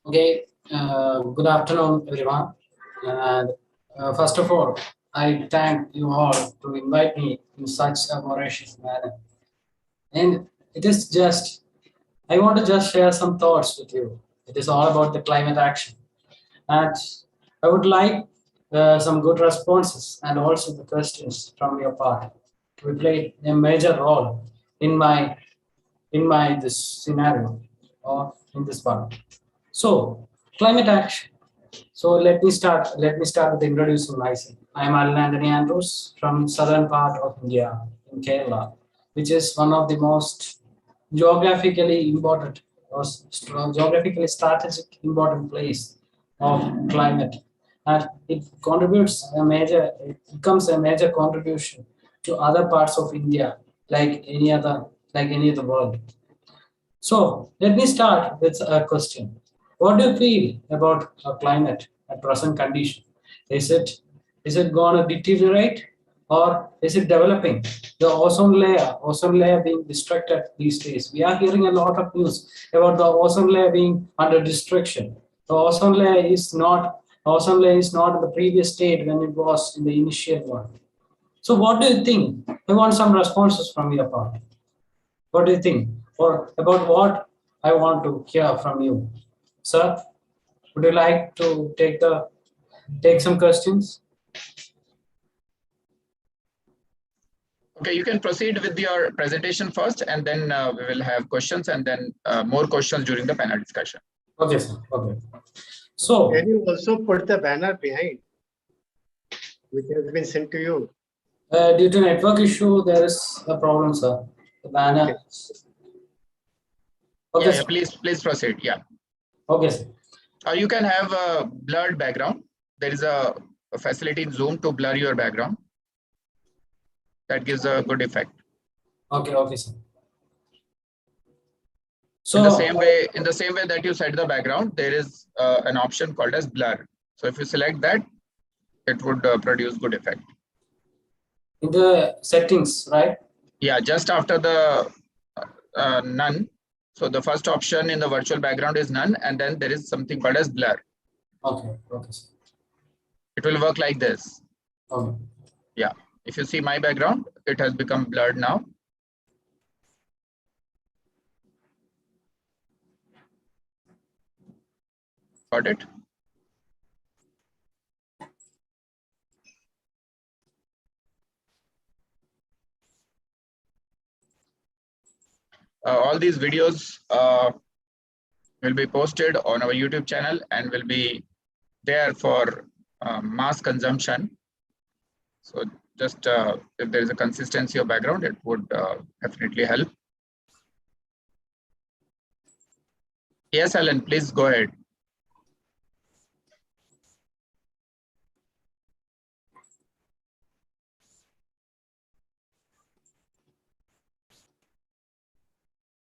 Okay, good afternoon, everyone. First of all, I thank you all to invite me in such a voracious manner. And it is just, I want to just share some thoughts with you. It is all about the climate action. And I would like some good responses and also the questions from your part. We play a major role in my this scenario or in this one. So climate action. So let me start with introducing myself. I am Alan Anthony Andrews from southern part of India in Kerala, which is one of the most geographically important or geographically strategic important place of climate, and it becomes a major contribution to other parts of India like any other world. So let me start with a question. What do you feel about climate at present condition? Is it going to deteriorate or is it developing? The ozone layer being destructed these days. We are hearing a lot of news about the ozone layer being under destruction. The ozone layer is not in the previous state when it was in the initial one. So what do you think? I want some responses from your part. What do you think? Or about what I want to hear from you. Sir, would you like to take some questions? Okay, you can proceed with your presentation first, and then we will have questions and then more questions during the panel discussion. Okay, sir. Okay. So, can you also put the banner behind, which has been sent to you? Due to network issue, there is a problem, sir. The banner. Okay, yeah, please proceed. Yeah. Okay, sir. You can have a blurred background. There is a facility in Zoom to blur your background. That gives a good effect. Okay, okay, sir. So in the same way that you set the background, there is an option called as blur. So if you select that, it would produce good effect. in the settings, right? Yeah, just after the none. So the first option in the virtual background is none, and then there is something called as blur. Okay, okay, sir. It will work like this. Okay. Yeah, if you see my background, it has become blurred now. Got it? All these videos will be posted on our YouTube channel and will be there for mass consumption. So just if there is a consistency of background, it would definitely help. Yes, Alan, please go ahead.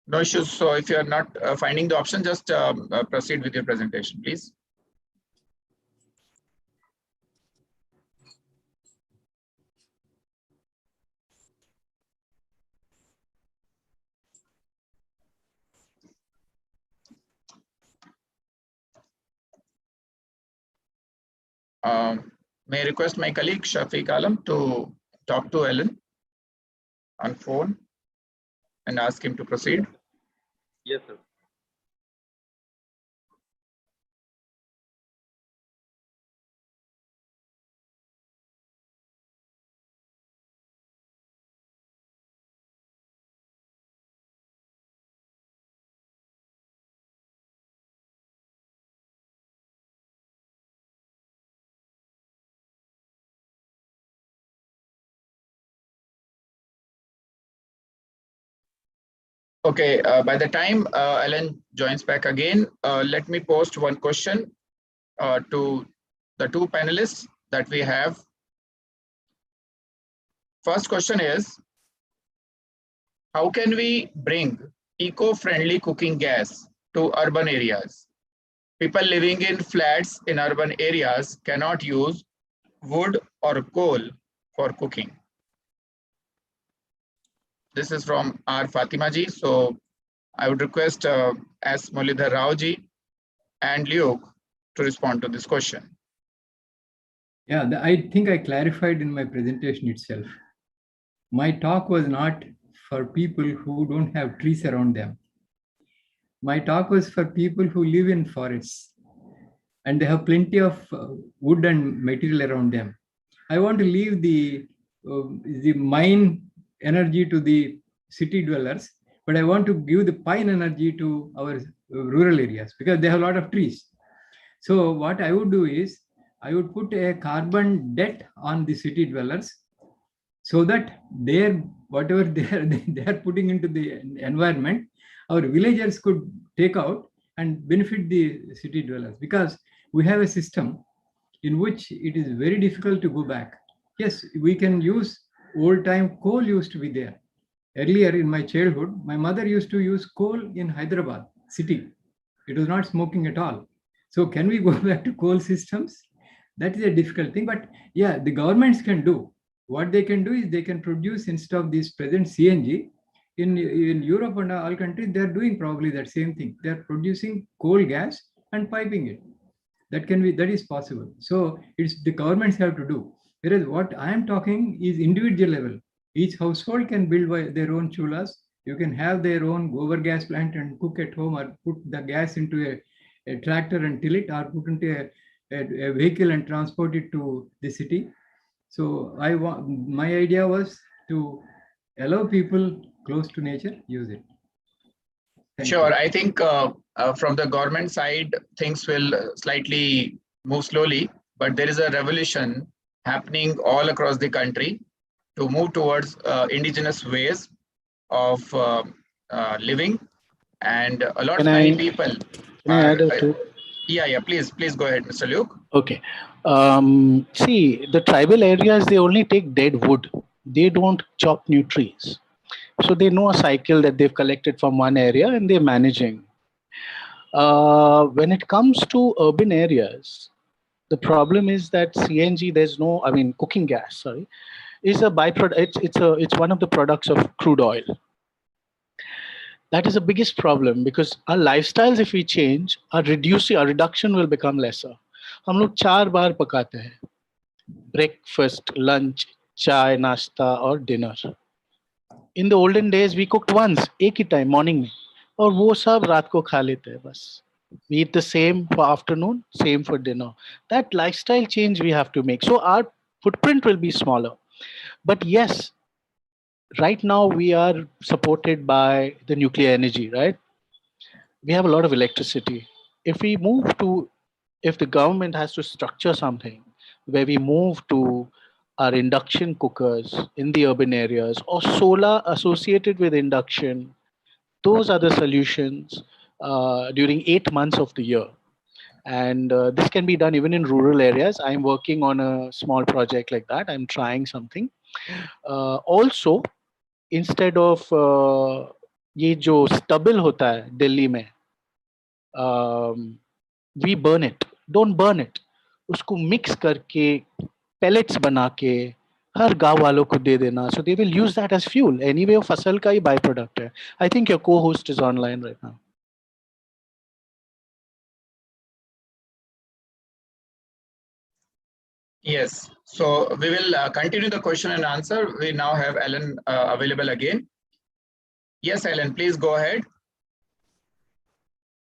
No issues. So if you are not finding the option, just proceed with your presentation, please. May I request my colleague Shafiq Alam to talk to Ellen on phone and ask him to proceed. Yes, sir. Okay, by the time Ellen joins back again, let me post one question to the two panelists that we have. First question is, how can we bring eco-friendly cooking gas to urban areas? People living in flats in urban areas cannot use wood or coal for cooking. This is from R. Fatima ji. So I would request S. Mulidhar Rao ji and Luke to respond to this question. Yeah, I think I clarified in my presentation itself. My talk was not for people who don't have trees around them. My talk was for people who live in forests and they have plenty of wood and material around them. I want to leave the mine energy to the city dwellers, but I want to give the pine energy to our rural areas because they have a lot of trees. So what I would do is I would put a carbon debt on the city dwellers so that whatever they are putting into the environment, our villagers could take out and benefit the city dwellers, because we have a system in which it is very difficult to go back. Yes, we can use old time coal used to be there. Earlier in my childhood, my mother used to use coal in Hyderabad city. It was not smoking at all. So can we go back to coal systems? That is a difficult thing, but yeah, the governments can do. What they can do is they can produce, instead of this present CNG, in Europe and all countries, they're doing probably that same thing. They're producing coal gas and piping it. That is possible. So it's the governments have to do. Whereas what I am talking is individual level. Each household can build their own chulas. You can have their own gobar gas plant and cook at home, or put the gas into a tractor and till it, or put into a vehicle and transport it to the city. So my idea was to allow people close to nature use it. Sure, I think from the government side, things will slightly move slowly, but there is a revolution happening all across the country to move towards indigenous ways of living, and a lot of many people. Can I add to? Yeah, please go ahead, Mr. Luke. Okay. See, the tribal areas, they only take dead wood. They don't chop new trees. So they know a cycle that they've collected from one area and they're managing. When it comes to urban areas, the problem is that CNG, there's no, I mean, cooking gas, sorry, is a byproduct. It's one of the products of crude oil. That is the biggest problem because our lifestyles, if we change, our reduction will become lesser. हम लोग 4 बार पकाते हैं, breakfast, lunch, chai, nasta, or dinner. In the olden days, we cooked once, एक ही time, morning में, और वो सब रात को खा लेते हैं बस. We eat the same for afternoon, same for dinner. That lifestyle change we have to make. So our footprint will be smaller. But yes, right now we are supported by the nuclear energy, right? We have a lot of electricity. If the government has to structure something where we move to our induction cookers in the urban areas or solar associated with induction, those are the solutions during 8 months of the year. And this can be done even in rural areas. I'm working on a small project like that. I'm trying something. Also, instead of ये जो stubble होता है दिल्ली में, we burn it. Don't burn it. उसको mix करके pellets बना के हर गांव वालों को दे देना. So they will use that as fuel. Anyway, वो फसल का ही byproduct है. I think your co-host is online right now. Yes. So we will continue the question and answer. We now have Ellen available again. Yes, Ellen, please go ahead.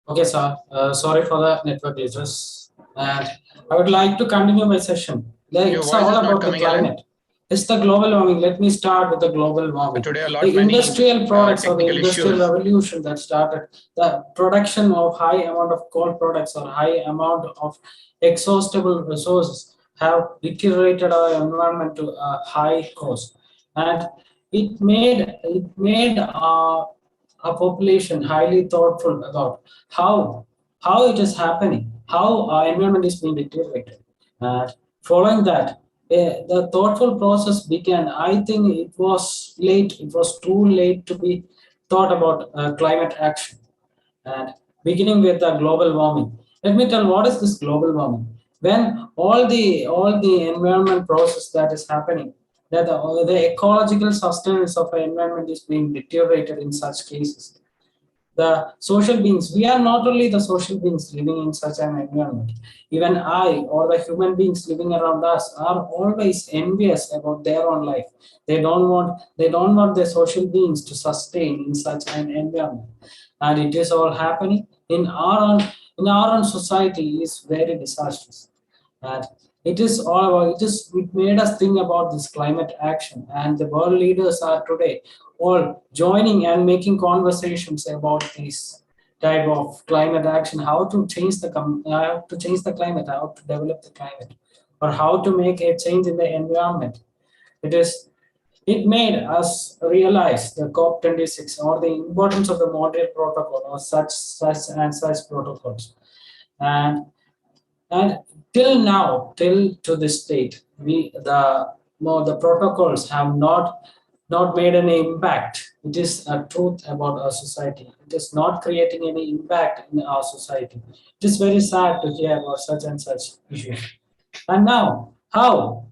Okay, sir. Sorry for the network glitches. And I would like to continue my session. It's all about the climate. It's the global warming. Let me start with the global warming. The industrial products or the industrial revolution that started, the production of high amount of coal products or high amount of exhaustible resources have deteriorated our environment to a high cost. And it made our population highly thoughtful about how it is happening, how our environment is being deteriorated. Following that, the thoughtful process began. I think it was late. It was too late to be thought about climate action. And beginning with the global warming, let me tell what is this global warming. When all the environment process that is happening, that the ecological sustenance of an environment is being deteriorated in such cases. The social beings, we are not only the social beings living in such an environment. Even I or the human beings living around us are always envious about their own life. They don't want their social beings to sustain in such an environment. And it is all happening in our own society is very disastrous. And it made us think about this climate action, and the world leaders are today all joining and making conversations about this type of climate action, how to change the climate, how to develop the climate, or how to make a change in the environment. It made us realize the COP26 or the importance of the Montreal Protocol or such protocols. And till now, till to this date, the protocols have not made any impact. It is a truth about our society. It is not creating any impact in our society. It is very sad to hear about such and such issues. And now, how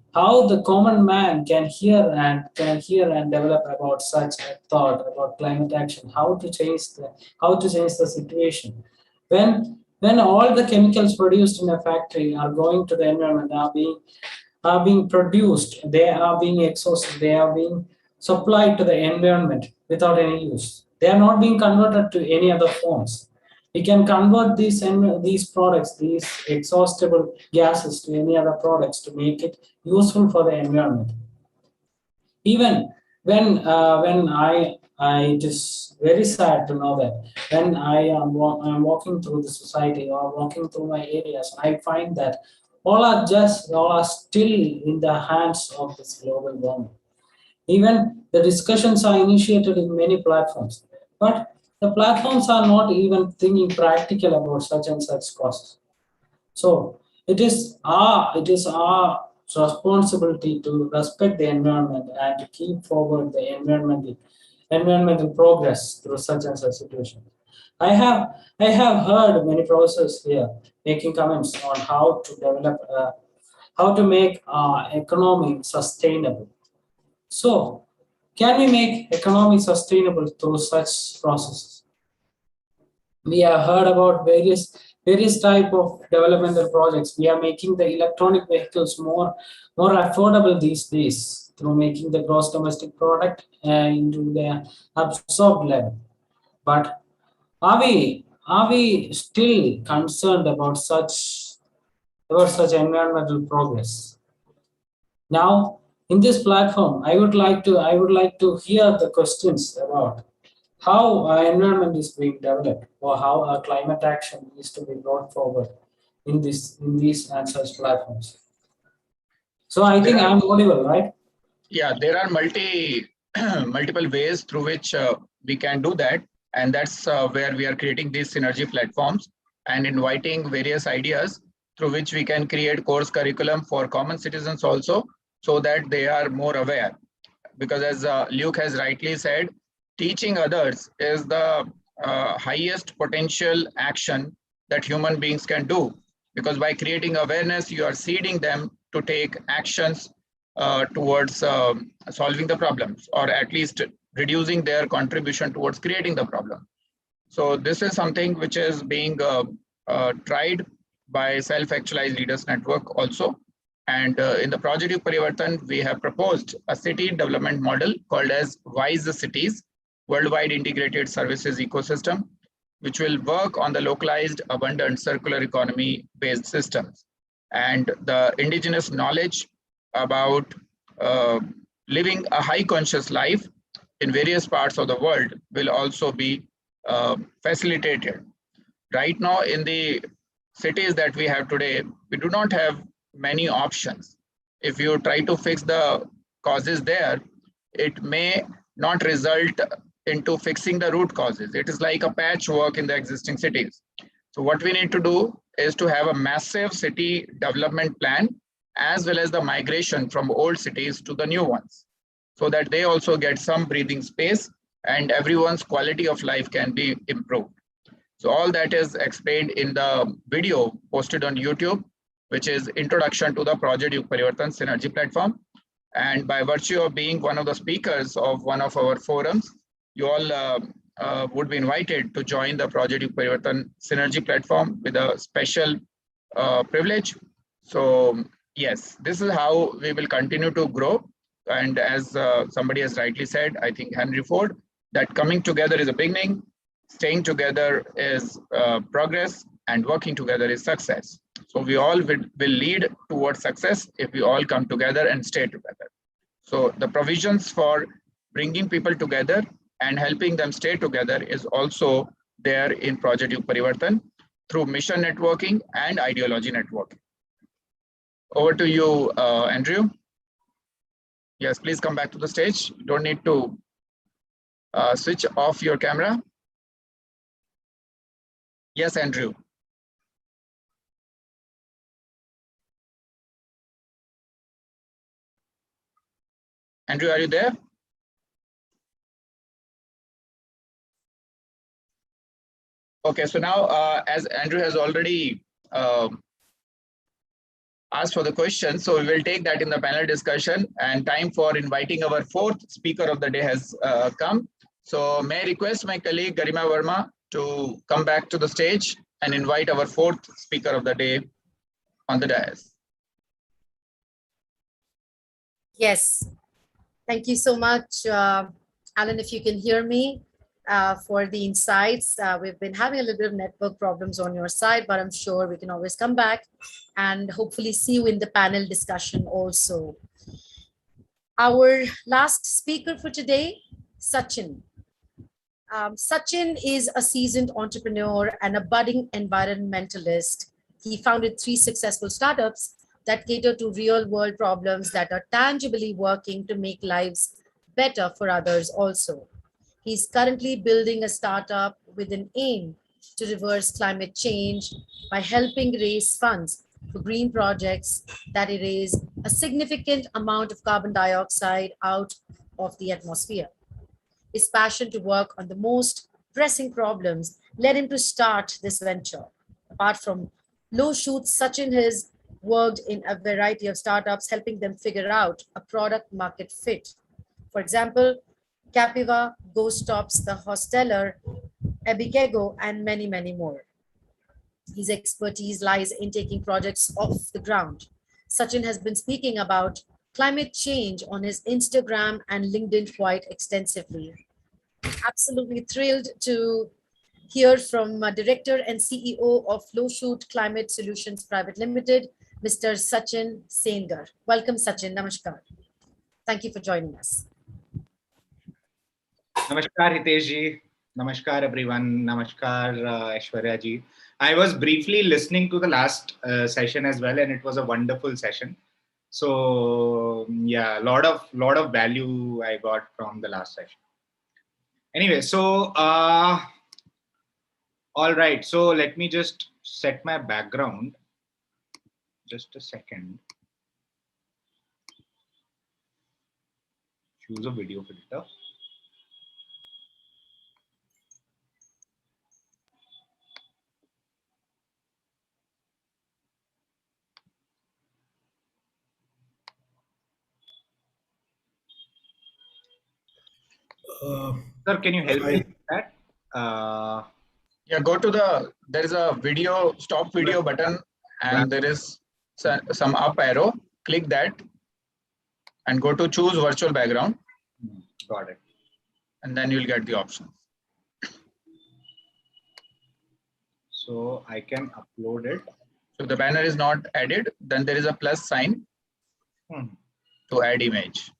the common man can hear and develop about such a thought about climate action, how to change the situation. When all the chemicals produced in a factory are going to the environment, are being produced, they are being exhausted, they are being supplied to the environment without any use. They are not being converted to any other forms. We can convert these products, these exhaustible gases to any other products to make it useful for the environment. Even when it is very sad to know that when I'm walking through the society or walking through my areas, I find that all are still in the hands of this global warming. Even the discussions are initiated in many platforms, but the platforms are not even thinking practical about such and such causes. So it is our responsibility to respect the environment and to keep forward the environmental progress through such and such situations. I have heard many professors here making comments on how to develop, how to make economy sustainable. So, can we make economy sustainable through such processes? We have heard about various type of developmental projects. We are making the electronic vehicles more affordable these days through making the gross domestic product into the absorbed level. But are we still concerned about such environmental progress? Now, in this platform, I would like to hear the questions about how our environment is being developed, or how our climate action is to be brought forward in these and such platforms. So I think I'm audible, right? Yeah, there are multiple ways through which we can do that, and that's where we are creating these synergy platforms and inviting various ideas through which we can create course curriculum for common citizens also, so that they are more aware. Because as Luke has rightly said, teaching others is the highest potential action that human beings can do. Because by creating awareness, you are seeding them to take actions towards solving the problems, or at least reducing their contribution towards creating the problem. So this is something which is being tried by Self-Actualized Leaders Network also. And in the Project YugParivartan, we have proposed a city development model called as WISE Cities, Worldwide Integrated Services Ecosystem, which will work on the localized, abundant, circular economy-based systems. And the indigenous knowledge about living a high conscious life in various parts of the world will also be facilitated. Right now, in the cities that we have today, we do not have many options. If you try to fix the causes there, it may not result into fixing the root causes. It is like a patchwork in the existing cities. So what we need to do is to have a massive city development plan, as well as the migration from old cities to the new ones, so that they also get some breathing space and everyone's quality of life can be improved. So all that is explained in the video posted on YouTube, which is Introduction to the Project YugParivartan Synergy Platform. And by virtue of being one of the speakers of one of our forums, you all would be invited to join the Project YugParivartan Synergy Platform with a special privilege. So yes, this is how we will continue to grow. And as somebody has rightly said, I think Henry Ford, that coming together is a beginning, staying together is progress, and working together is success. So we all will lead towards success if we all come together and stay together. So the provisions for bringing people together and helping them stay together is also there in Project YugParivartan through mission networking and ideology networking. Over to you, Andrew. Yes, please come back to the stage. You don't need to switch off your camera. Yes, Andrew. Andrew, are you there? Okay, so now as Andrew has already asked for the question, so we will take that in the panel discussion, and time for inviting our fourth speaker of the day has come. So may I request my colleague Garima Verma to come back to the stage and invite our fourth speaker of the day on the dais. Yes. Thank you so much, Alan, if you can hear me, for the insights. We've been having a little bit of network problems on your side, but I'm sure we can always come back and hopefully see you in the panel discussion also. Our last speaker for today, Sachin. Sachin is a seasoned entrepreneur and a budding environmentalist. He founded 3 successful startups that cater to real-world problems that are tangibly working to make lives better for others also. He's currently building a startup with an aim to reverse climate change by helping raise funds for green projects that erase a significant amount of carbon dioxide out of the atmosphere. His passion to work on the most pressing problems led him to start this venture. Apart from low shoots, Sachin has worked in a variety of startups, helping them figure out a product market fit. For example, Capiva, Ghost Stops, The Hosteler, Abikego, and many, many more. His expertise lies in taking projects off the ground. Sachin has been speaking about climate change on his Instagram and LinkedIn quite extensively. Absolutely thrilled to hear from Director and CEO of Low Shoot Climate Solutions Private Limited, Mr. Sachin Sengar. Welcome, Sachin. Namaskar. Thank you for joining us. Namaskar, Hitesh ji. Namaskar, everyone. Namaskar, Aishwarya ji. I was briefly listening to the last session as well, and it was a wonderful session. So yeah, lot of value I got from the last session. Anyway, so all right. So let me just set my background. Just a second. Choose a video filter. Sir, can you help me with that? Yeah, go to there is a video, stop video button, and there is some up arrow. Click that and go to choose virtual background. Got it. And then you'll get the option. So I can upload it. So if the banner is not added, then there is a plus sign to add image.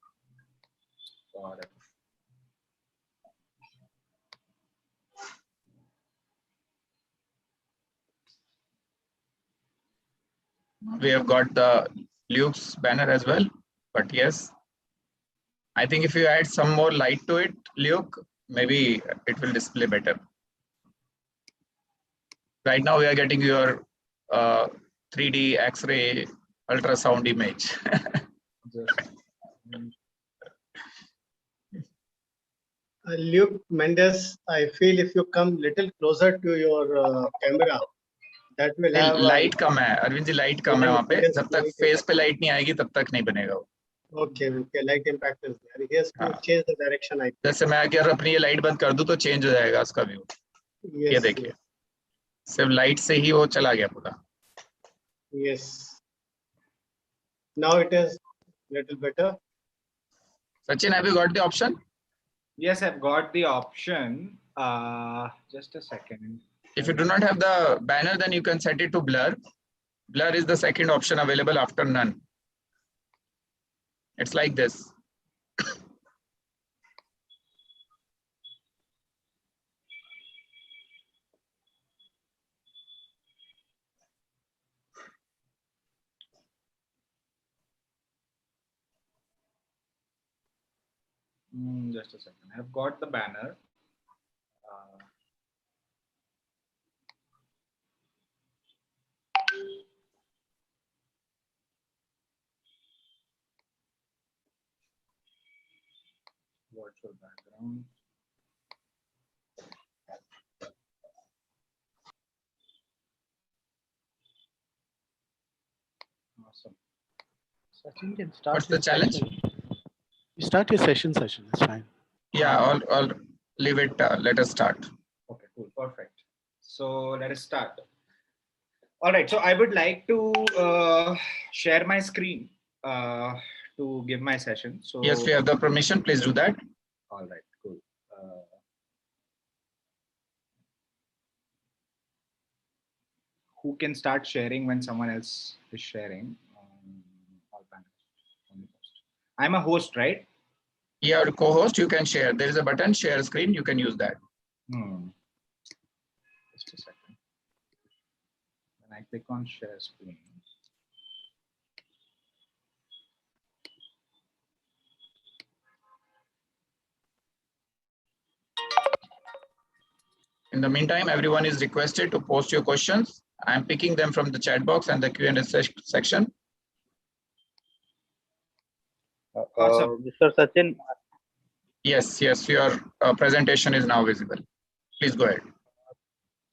Got it. We have got the Luke's banner as well, but yes, I think if you add some more light to it, Luke, maybe it will display better. Right now we are getting your 3D X-ray ultrasound image. Luke Mendes, I feel if you come little closer to your camera, that will have light कम है अरविंद जी, light कम है वहाँ पे. जब तक face पे light नहीं आएगी तब तक नहीं बनेगा वो. Okay, light impact is there. He has to change the direction. I think. जैसे मैं अगर अपनी ये लाइट बंद कर दूं तो चेंज हो जाएगा उसका व्यू. ये देखिए, सिर्फ लाइट से ही वो चला गया पूरा. Yes. Now it is little better. Sachin, have you got the option? Yes, I've got the option. Just a second. If you do not have the banner, then you can set it to blur. Blur is the second option available after none. It's like this. Just a second. I've got the banner. Virtual background. Awesome. Sachin can start. What's the challenge? You start your session, it's fine. Yeah, I'll leave it. Let us start. Okay, cool, perfect. So let us start. All right, so I would like to share my screen to give my session. So yes, we have the permission. Please do that. All right, cool. Who can start sharing when someone else is sharing? All panels. I'm a host, right? Yeah, co-host, you can share. There is a button, share screen. You can use that. Just a second. When I click on share screen. In the meantime, everyone is requested to post your questions. I'm picking them from the chat box and the Q&A section. Awesome. Mr. Sachin, Yes, yes, your presentation is now visible. Please go ahead.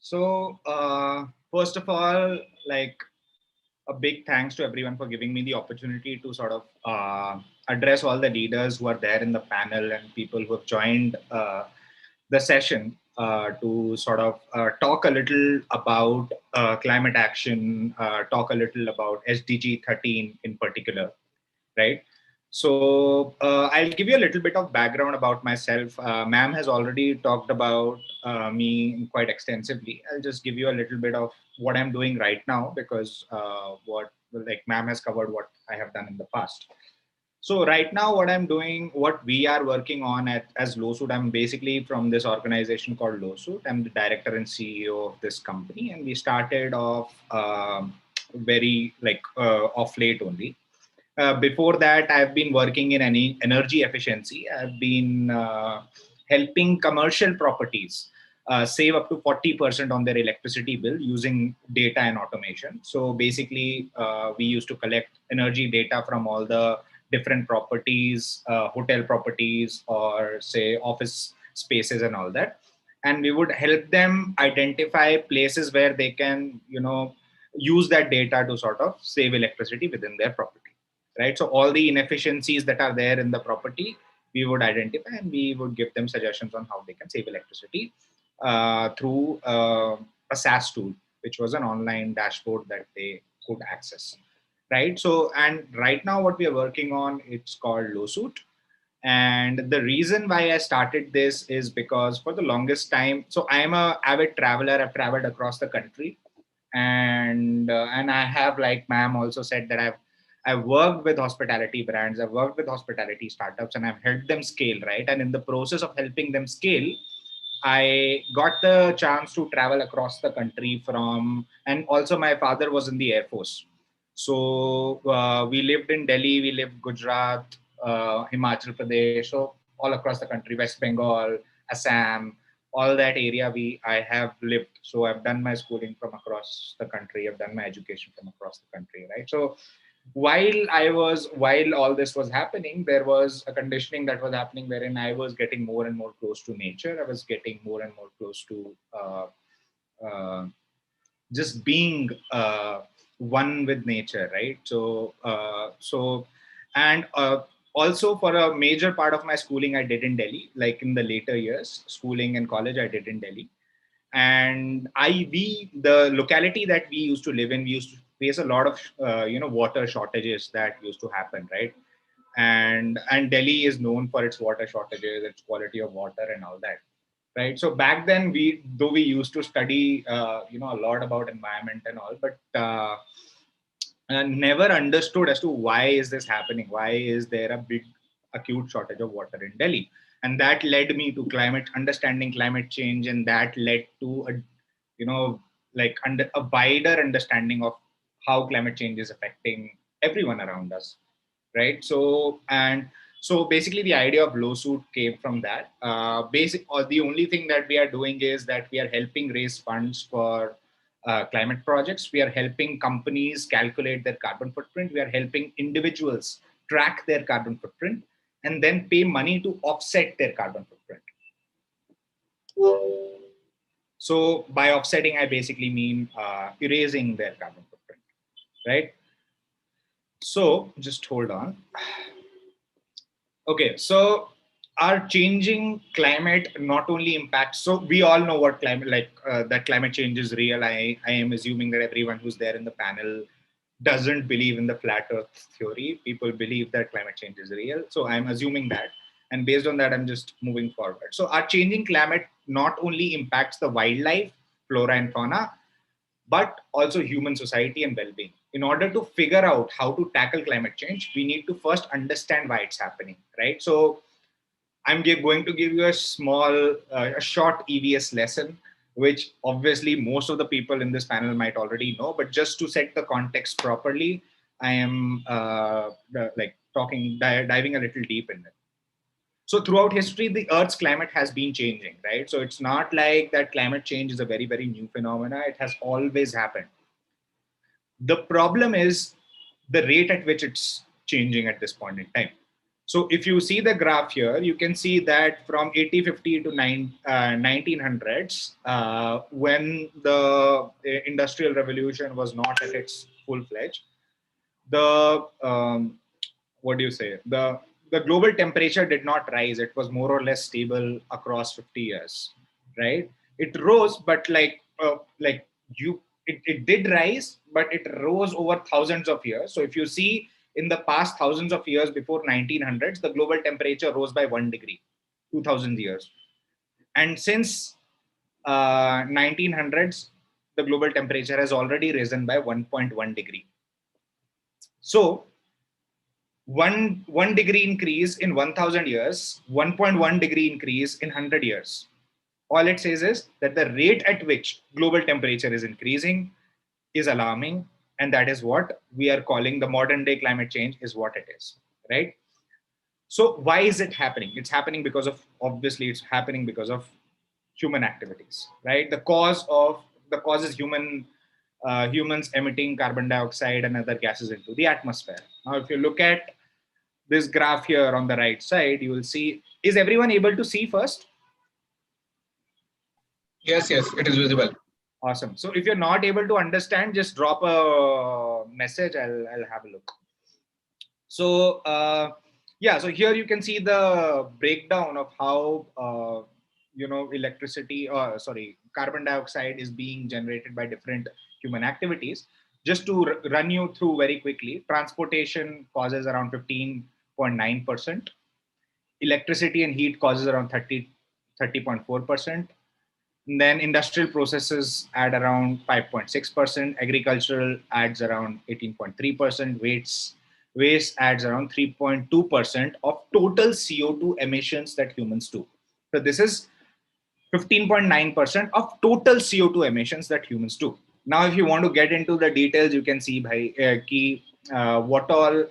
So first of all, like a big thanks to everyone for giving me the opportunity to sort of address all the leaders who are there in the panel and people who have joined the session to sort of talk a little about climate action, talk a little about SDG 13 in particular, right? So I'll give you a little bit of background about myself. Ma'am has already talked about me quite extensively. I'll just give you a little bit of what I'm doing right now, because ma'am has covered what I have done in the past. So right now, what I'm doing, what we are working on as Lowsuit, I'm basically from this organization called Lowsuit. I'm the director and CEO of this company, and we started off very off late only. Before that, I've been working in any energy efficiency. I've been helping commercial properties save up to 40% on their electricity bill using data and automation. So basically, we used to collect energy data from all the different properties, hotel properties, or say office spaces and all that. And we would help them identify places where they can, use that data to sort of save electricity within their property. Right. So all the inefficiencies that are there in the property, we would identify and we would give them suggestions on how they can save electricity through a SaaS tool, which was an online dashboard that they could access. Right. So, and right now what we are working on, it's called Lowsuit. And the reason why I started this is because for the longest time, so I'm an avid traveler. I've traveled across the country, and I have, like ma'am also said, that I've worked with hospitality brands, I've worked with hospitality startups, and I've helped them scale, right? And in the process of helping them scale, I got the chance to travel across the country and also my father was in the Air Force. So we lived in Delhi, we lived Gujarat, Himachal Pradesh, so all across the country, West Bengal, Assam, all that area I have lived. So I've done my schooling from across the country. I've done my education from across the country, right? So while all this was happening, there was a conditioning that was happening wherein I was getting more and more close to nature. I was getting more and more close to just being one with nature, right? So also for a major part of my schooling, I did in Delhi, like in the later years, schooling and college, I did in Delhi. And the locality that we used to live in, we used to face a lot of, water shortages that used to happen, right? And Delhi is known for its water shortages, its quality of water and all that. Right. So back then, we used to study, a lot about environment and all, but never understood as to why is this happening? Why is there a big acute shortage of water in Delhi? And that led me to understanding climate change, and that led to a wider understanding of how climate change is affecting everyone around us. Right. So basically, the idea of Lowsuit came from that. The only thing that we are doing is that we are helping raise funds for climate projects. We are helping companies calculate their carbon footprint. We are helping individuals track their carbon footprint and then pay money to offset their carbon footprint. So by offsetting, I basically mean erasing their carbon footprint, right? So just hold on. Okay, so our changing climate not only impacts, so we all know what that climate change is real. I am assuming that everyone who's there in the panel doesn't believe in the flat earth theory. People believe that climate change is real. So I'm assuming that. And based on that, I'm just moving forward. So our changing climate not only impacts the wildlife, flora and fauna, but also human society and well-being. In order to figure out how to tackle climate change, we need to first understand why it's happening, right? So I'm going to give you a short EVS lesson, which obviously most of the people in this panel might already know, but just to set the context properly, I am diving a little deep in it. So throughout history, the Earth's climate has been changing, right? So it's not like that climate change is a very, very new phenomena. It has always happened. The problem is the rate at which it's changing at this point in time. So if you see the graph here, you can see that from 1850 to 1900s, when the Industrial Revolution was not at its full-fledged, the what do you say? The global temperature did not rise. It was more or less stable across 50 years, right? It rose, but it did rise, but it rose over thousands of years. So if you see in the past thousands of years before 1900s, the global temperature rose by 1 degree, 2000 years. And since 1900s, the global temperature has already risen by 1.1 degree. So one degree increase in 1000 years, 1.1 degree increase in 100 years. All it says is that the rate at which global temperature is increasing is alarming. And that is what we are calling the modern day climate change is what it is, right? So why is it happening? It's happening because of, obviously it's happening because of human activities, right? The cause is humans emitting carbon dioxide and other gases into the atmosphere. Now, if you look at this graph here on the right side, you will see, is everyone able to see first? Yes, it is visible. Awesome. So if you're not able to understand, just drop a message. I'll have a look. So yeah, so here you can see the breakdown of how carbon dioxide is being generated by different human activities. Just to run you through very quickly, transportation causes around 15.9%. Electricity and heat causes around 30.4%. Then industrial processes add around 5.6%. Agricultural adds around 18.3%. Waste adds around 3.2% of total CO2 emissions that humans do. So this is 15.9% of total CO2 emissions that humans do. Now, if you want to get into the details, you can see by what all,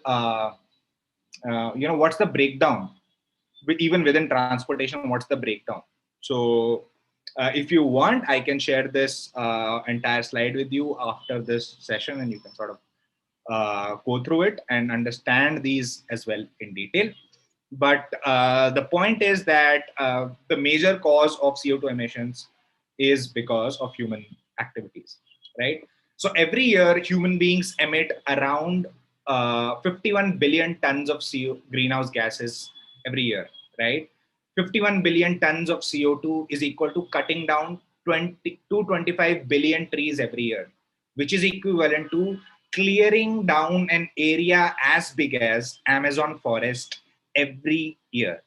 what's the breakdown, even within transportation, what's the breakdown. So if you want, I can share this entire slide with you after this session, and you can sort of go through it and understand these as well in detail. But the point is that the major cause of CO2 emissions is because of human activities, right? So every year, human beings emit around 51 billion tons of greenhouse gases every year, right? 51 billion tons of CO2 is equal to cutting down 25 billion trees every year, which is equivalent to clearing down an area as big as Amazon forest every year,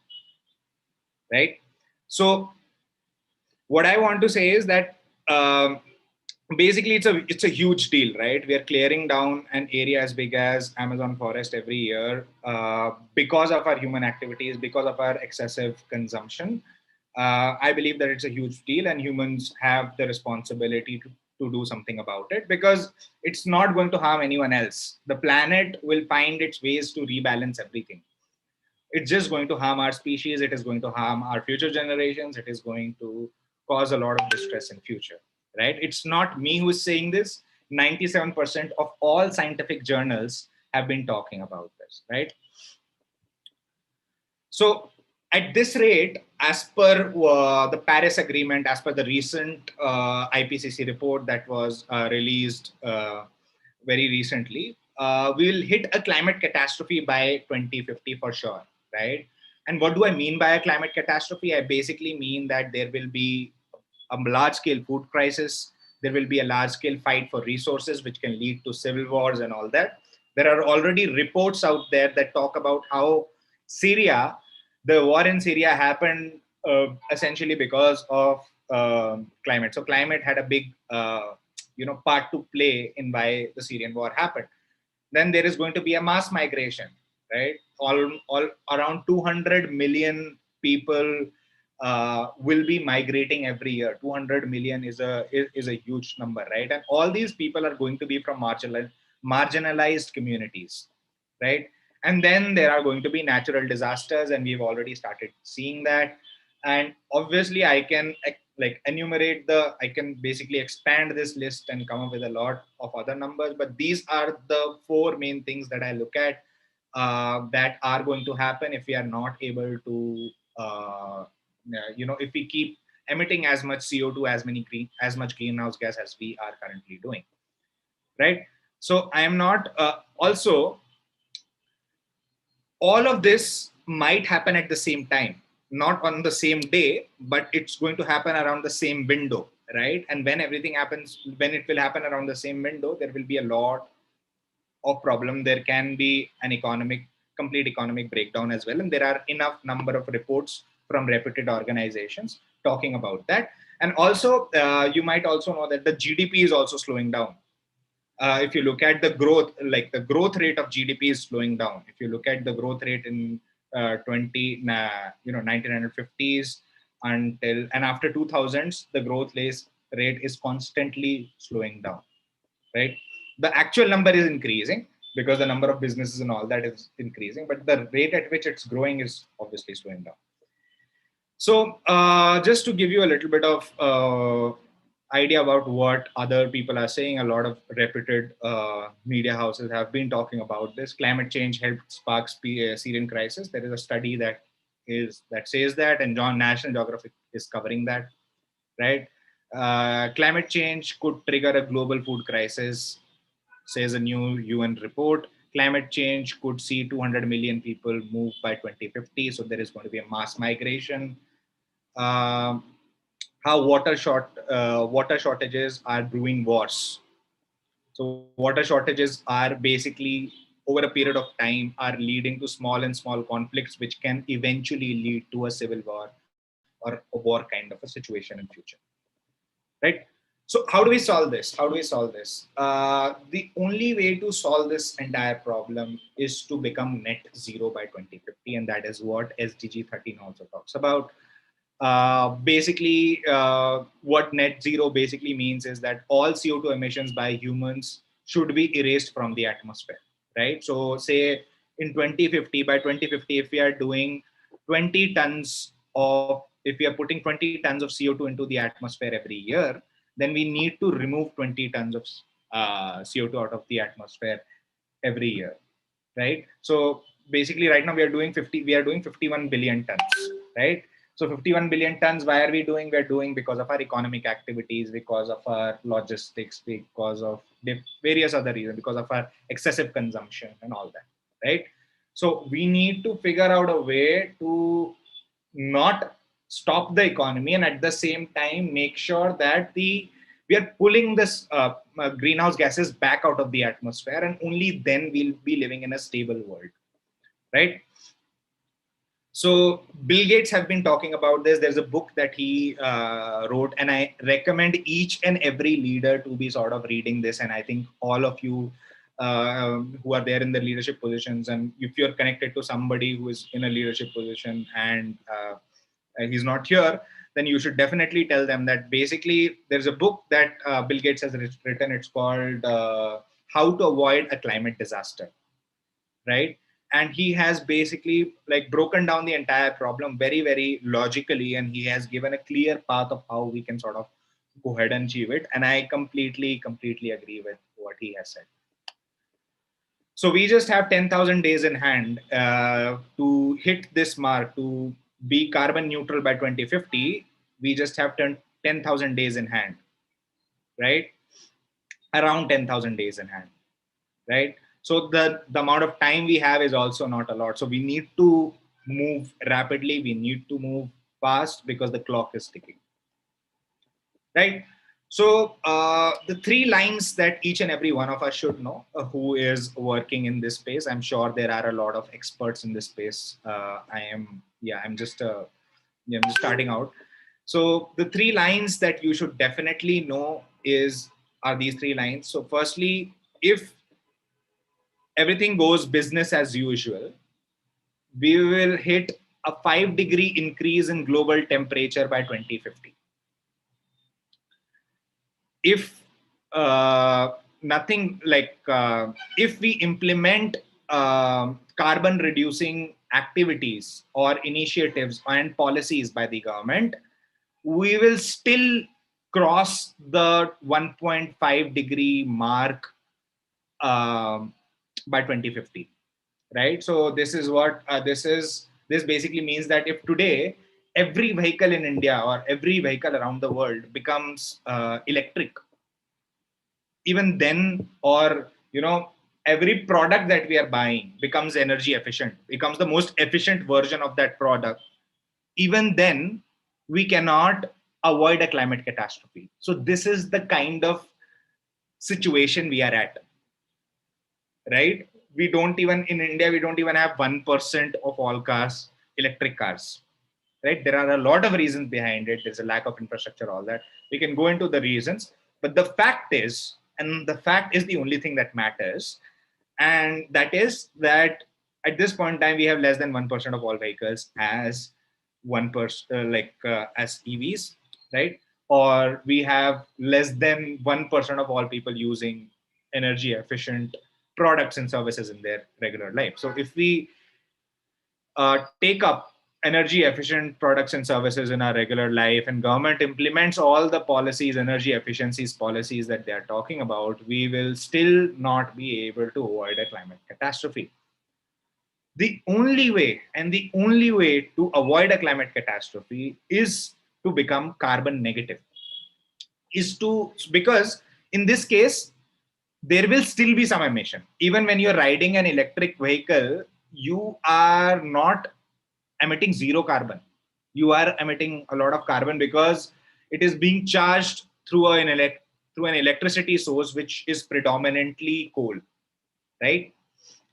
right? So what I want to say is that basically it's a huge deal, right? We are clearing down an area as big as Amazon forest every year because of our human activities, because of our excessive consumption. I believe that it's a huge deal, and humans have the responsibility to do something about it, because it's not going to harm anyone else. The planet will find its ways to rebalance everything. It's just going to harm our species. It is going to harm our future generations. It is going to cause a lot of distress in future, right? It's not me who is saying this. 97% of all scientific journals have been talking about this, right? So at this rate, as per the Paris Agreement, as per the recent IPCC report that was released very recently, we will hit a climate catastrophe by 2050 for sure, right? And what do I mean by a climate catastrophe? I basically mean that there will be a large-scale food crisis. There will be a large-scale fight for resources, which can lead to civil wars and all that. There are already reports out there that talk about how the war in Syria happened essentially because of climate. So climate had a big part to play in why the Syrian war happened. Then there is going to be a mass migration, right? All around 200 million people will be migrating every year. 200 million is a huge number, right? And all these people are going to be from marginalized communities, right? And then there are going to be natural disasters, and we've already started seeing that. And obviously I can I can basically expand this list and come up with a lot of other numbers, but these are the four main things that I look at that are going to happen if we are not able to, if we keep emitting as much CO2, as much greenhouse gas as we are currently doing, right? So I am not also, all of this might happen at the same time, not on the same day, but it's going to happen around the same window, right? And when everything happens, when it will happen around the same window, there will be a lot of problem. There can be an complete economic breakdown as well. And there are enough number of reports from reputed organizations talking about that. And also, you might also know that the GDP is also slowing down. If you look at the growth, like the growth rate of GDP is slowing down. If you look at the growth rate in 1950s and after 2000s, the growth rate is constantly slowing down, right? The actual number is increasing because the number of businesses and all that is increasing, but the rate at which it's growing is obviously slowing down. So just to give you a little bit of idea about what other people are saying, a lot of reputed media houses have been talking about this. Climate change helped spark Syrian crisis. There is a study that says that, and National Geographic is covering that, right? Climate change could trigger a global food crisis, says a new UN report. Climate change could see 200 million people move by 2050. So there is going to be a mass migration. How water shortages are brewing wars. So water shortages are basically, over a period of time, are leading to small conflicts, which can eventually lead to a civil war or a war kind of a situation in future, right? So how do we solve this? The only way to solve this entire problem is to become net zero by 2050, and that is what SDG 13 also talks about. What net zero basically means is that all CO2 emissions by humans should be erased from the atmosphere, right? So say in 2050, by 2050, if we are doing 20 tons of, if we are putting 20 tons of CO2 into the atmosphere every year, then we need to remove 20 tons of CO2 out of the atmosphere every year, right? So basically right now we are doing 51 billion tons, right? So 51 billion tons, why are we doing? We're doing because of our economic activities, because of our logistics, because of various other reasons, because of our excessive consumption and all that, right? So we need to figure out a way to not stop the economy, and at the same time make sure that we are pulling this greenhouse gases back out of the atmosphere, and only then we'll be living in a stable world, right? So Bill Gates have been talking about this. There's a book that he wrote, and I recommend each and every leader to be sort of reading this. And I think all of you who are there in the leadership positions, and if you're connected to somebody who is in a leadership position and he's not here, then you should definitely tell them that basically there's a book that Bill Gates has written. It's called How to Avoid a Climate Disaster, right? And he has basically like broken down the entire problem very, very logically, and he has given a clear path of how we can sort of go ahead and achieve it. And I completely agree with what he has said. So we just have 10,000 days in hand to hit this mark, to be carbon neutral by 2050. We just have 10,000 days in hand, right? Around 10,000 days in hand, right? So the amount of time we have is also not a lot. So we need to move rapidly. We need to move fast because the clock is ticking, right? So the three lines that each and every one of us should know who is working in this space. I'm sure there are a lot of experts in this space. I'm just starting out. So the three lines that you should definitely know are these three lines. So firstly, if everything goes business as usual, we will hit a 5-degree increase in global temperature by 2050. If if we implement carbon reducing activities or initiatives and policies by the government, we will still cross the 1.5 degree mark by 2050, right? So this is what this basically means that if today every vehicle in India or every vehicle around the world becomes electric, even then, or every product that we are buying becomes energy efficient, becomes the most efficient version of that product, even then we cannot avoid a climate catastrophe. So this is the kind of situation we are at, right? We don't even, in India, we don't even have 1% of all cars electric cars, right? There are a lot of reasons behind it. There's a lack of infrastructure, all that. We can go into the reasons, but the fact is, and the fact is the only thing that matters, and that is that at this point in time, we have less than 1% of all vehicles as as EVs, right? Or we have less than 1% of all people using energy efficient products and services in their regular life. So if we take up energy efficient products and services in our regular life, and government implements all the policies, energy efficiencies policies that they are talking about, we will still not be able to avoid a climate catastrophe. The only way to avoid a climate catastrophe is to become carbon negative, because in this case, there will still be some emission. Even when you're riding an electric vehicle, you are not emitting zero carbon. You are emitting a lot of carbon because it is being charged through an electricity source, which is predominantly coal, right?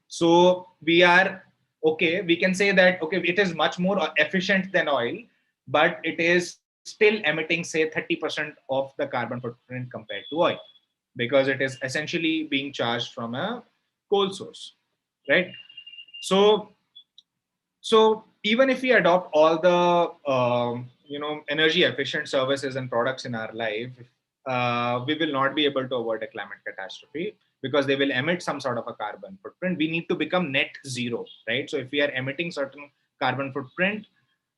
So we can say that, it is much more efficient than oil, but it is still emitting, say, 30% of the carbon footprint compared to oil, because it is essentially being charged from a coal source, right? So even if we adopt all the energy efficient services and products in our life, we will not be able to avoid a climate catastrophe, because they will emit some sort of a carbon footprint. We need to become net zero, right? So if we are emitting certain carbon footprint,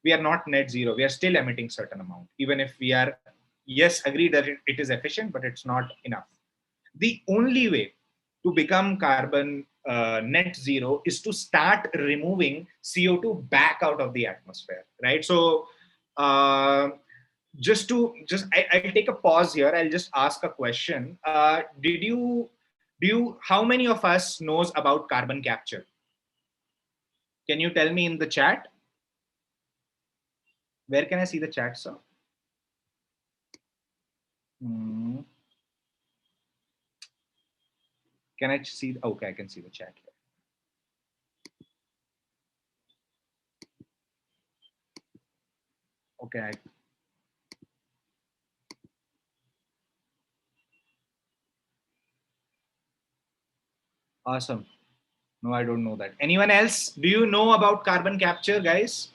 we are not net zero. We are still emitting certain amount, even if we are, yes, agreed that it is efficient, but it's not enough. The only way to become carbon net zero is to start removing CO2 back out of the atmosphere, right? So I'll take a pause here. I'll just ask a question. How many of us knows about carbon capture? Can you tell me in the chat? Where can I see the chat, sir? Can I see? Okay, I can see the chat here. Okay. Awesome. No, I don't know that. Anyone else? Do you know about carbon capture, guys?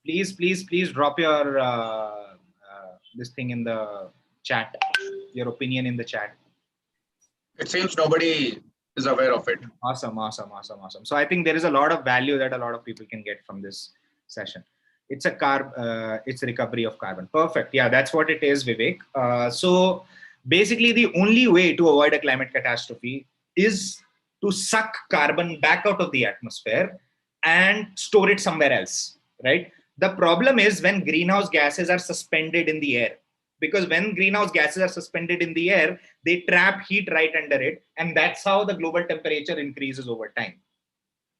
Please drop your this thing in the chat, your opinion in the chat. It seems nobody is aware of it. Awesome. So I think there is a lot of value that a lot of people can get from this session. It's it's recovery of carbon. Perfect. Yeah, that's what it is, Vivek. So basically, the only way to avoid a climate catastrophe is to suck carbon back out of the atmosphere and store it somewhere else, right? The problem is when greenhouse gases are suspended in the air, because when greenhouse gases are suspended in the air, they trap heat right under it, and that's how the global temperature increases over time,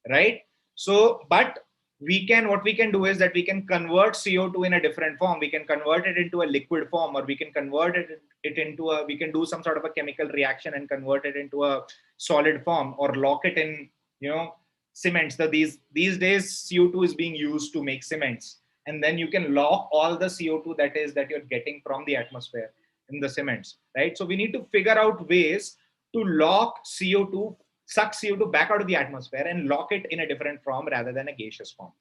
right? So, but what we can do is that we can convert CO2 in a different form. We can convert it into a liquid form, or we can convert it into we can do some sort of a chemical reaction and convert it into a solid form, or lock it in, cements. So these days CO2 is being used to make cements, and then you can lock all the CO2 that you're getting from the atmosphere in the cements, right? So we need to figure out ways to lock CO2, suck CO2 back out of the atmosphere and lock it in a different form rather than a gaseous form,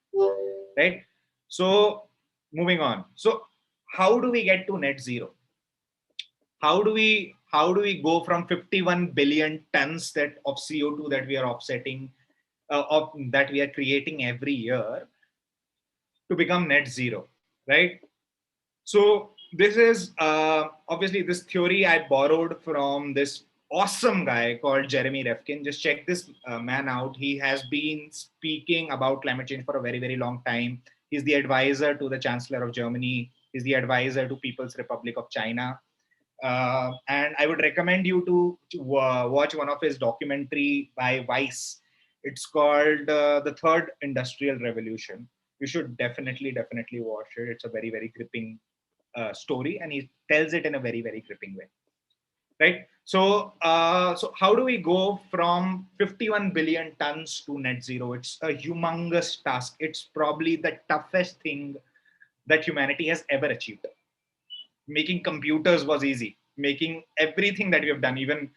right? So moving on. So how do we get to net zero? How do we go from 51 billion tons of CO2 that we are offsetting, that we are creating every year, to become net zero, right? So this is obviously this theory I borrowed from this awesome guy called Jeremy Rifkin. Just check this man out. He has been speaking about climate change for a very, very long time. He's the advisor to the Chancellor of Germany. He's the advisor to People's Republic of China. And I would recommend you to watch one of his documentary by Vice. It's called The Third Industrial Revolution. You should definitely watch it. It's a very, very gripping story, and he tells it in a very, very gripping way. Right. So, so how do we go from 51 billion tons to net zero? It's a humongous task. It's probably the toughest thing that humanity has ever achieved. Making computers was easy. Making everything that we have done, even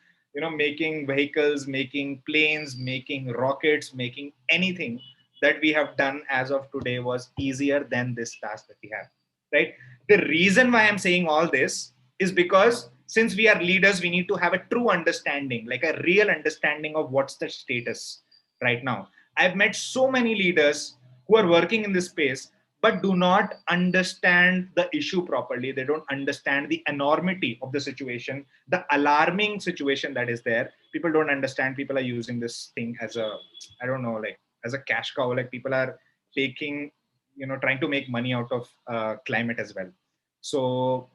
making vehicles, making planes, making rockets, making anything that we have done as of today was easier than this task that we have. Right. The reason why I'm saying all this is because since we are leaders, we need to have a true understanding, like a real understanding of what's the status right now. I've met so many leaders who are working in this space, but do not understand the issue properly. They don't understand the enormity of the situation, the alarming situation that is there. People don't understand. People are using this thing as a, I don't know, like as a cash cow. Like people are taking, trying to make money out of climate as well. So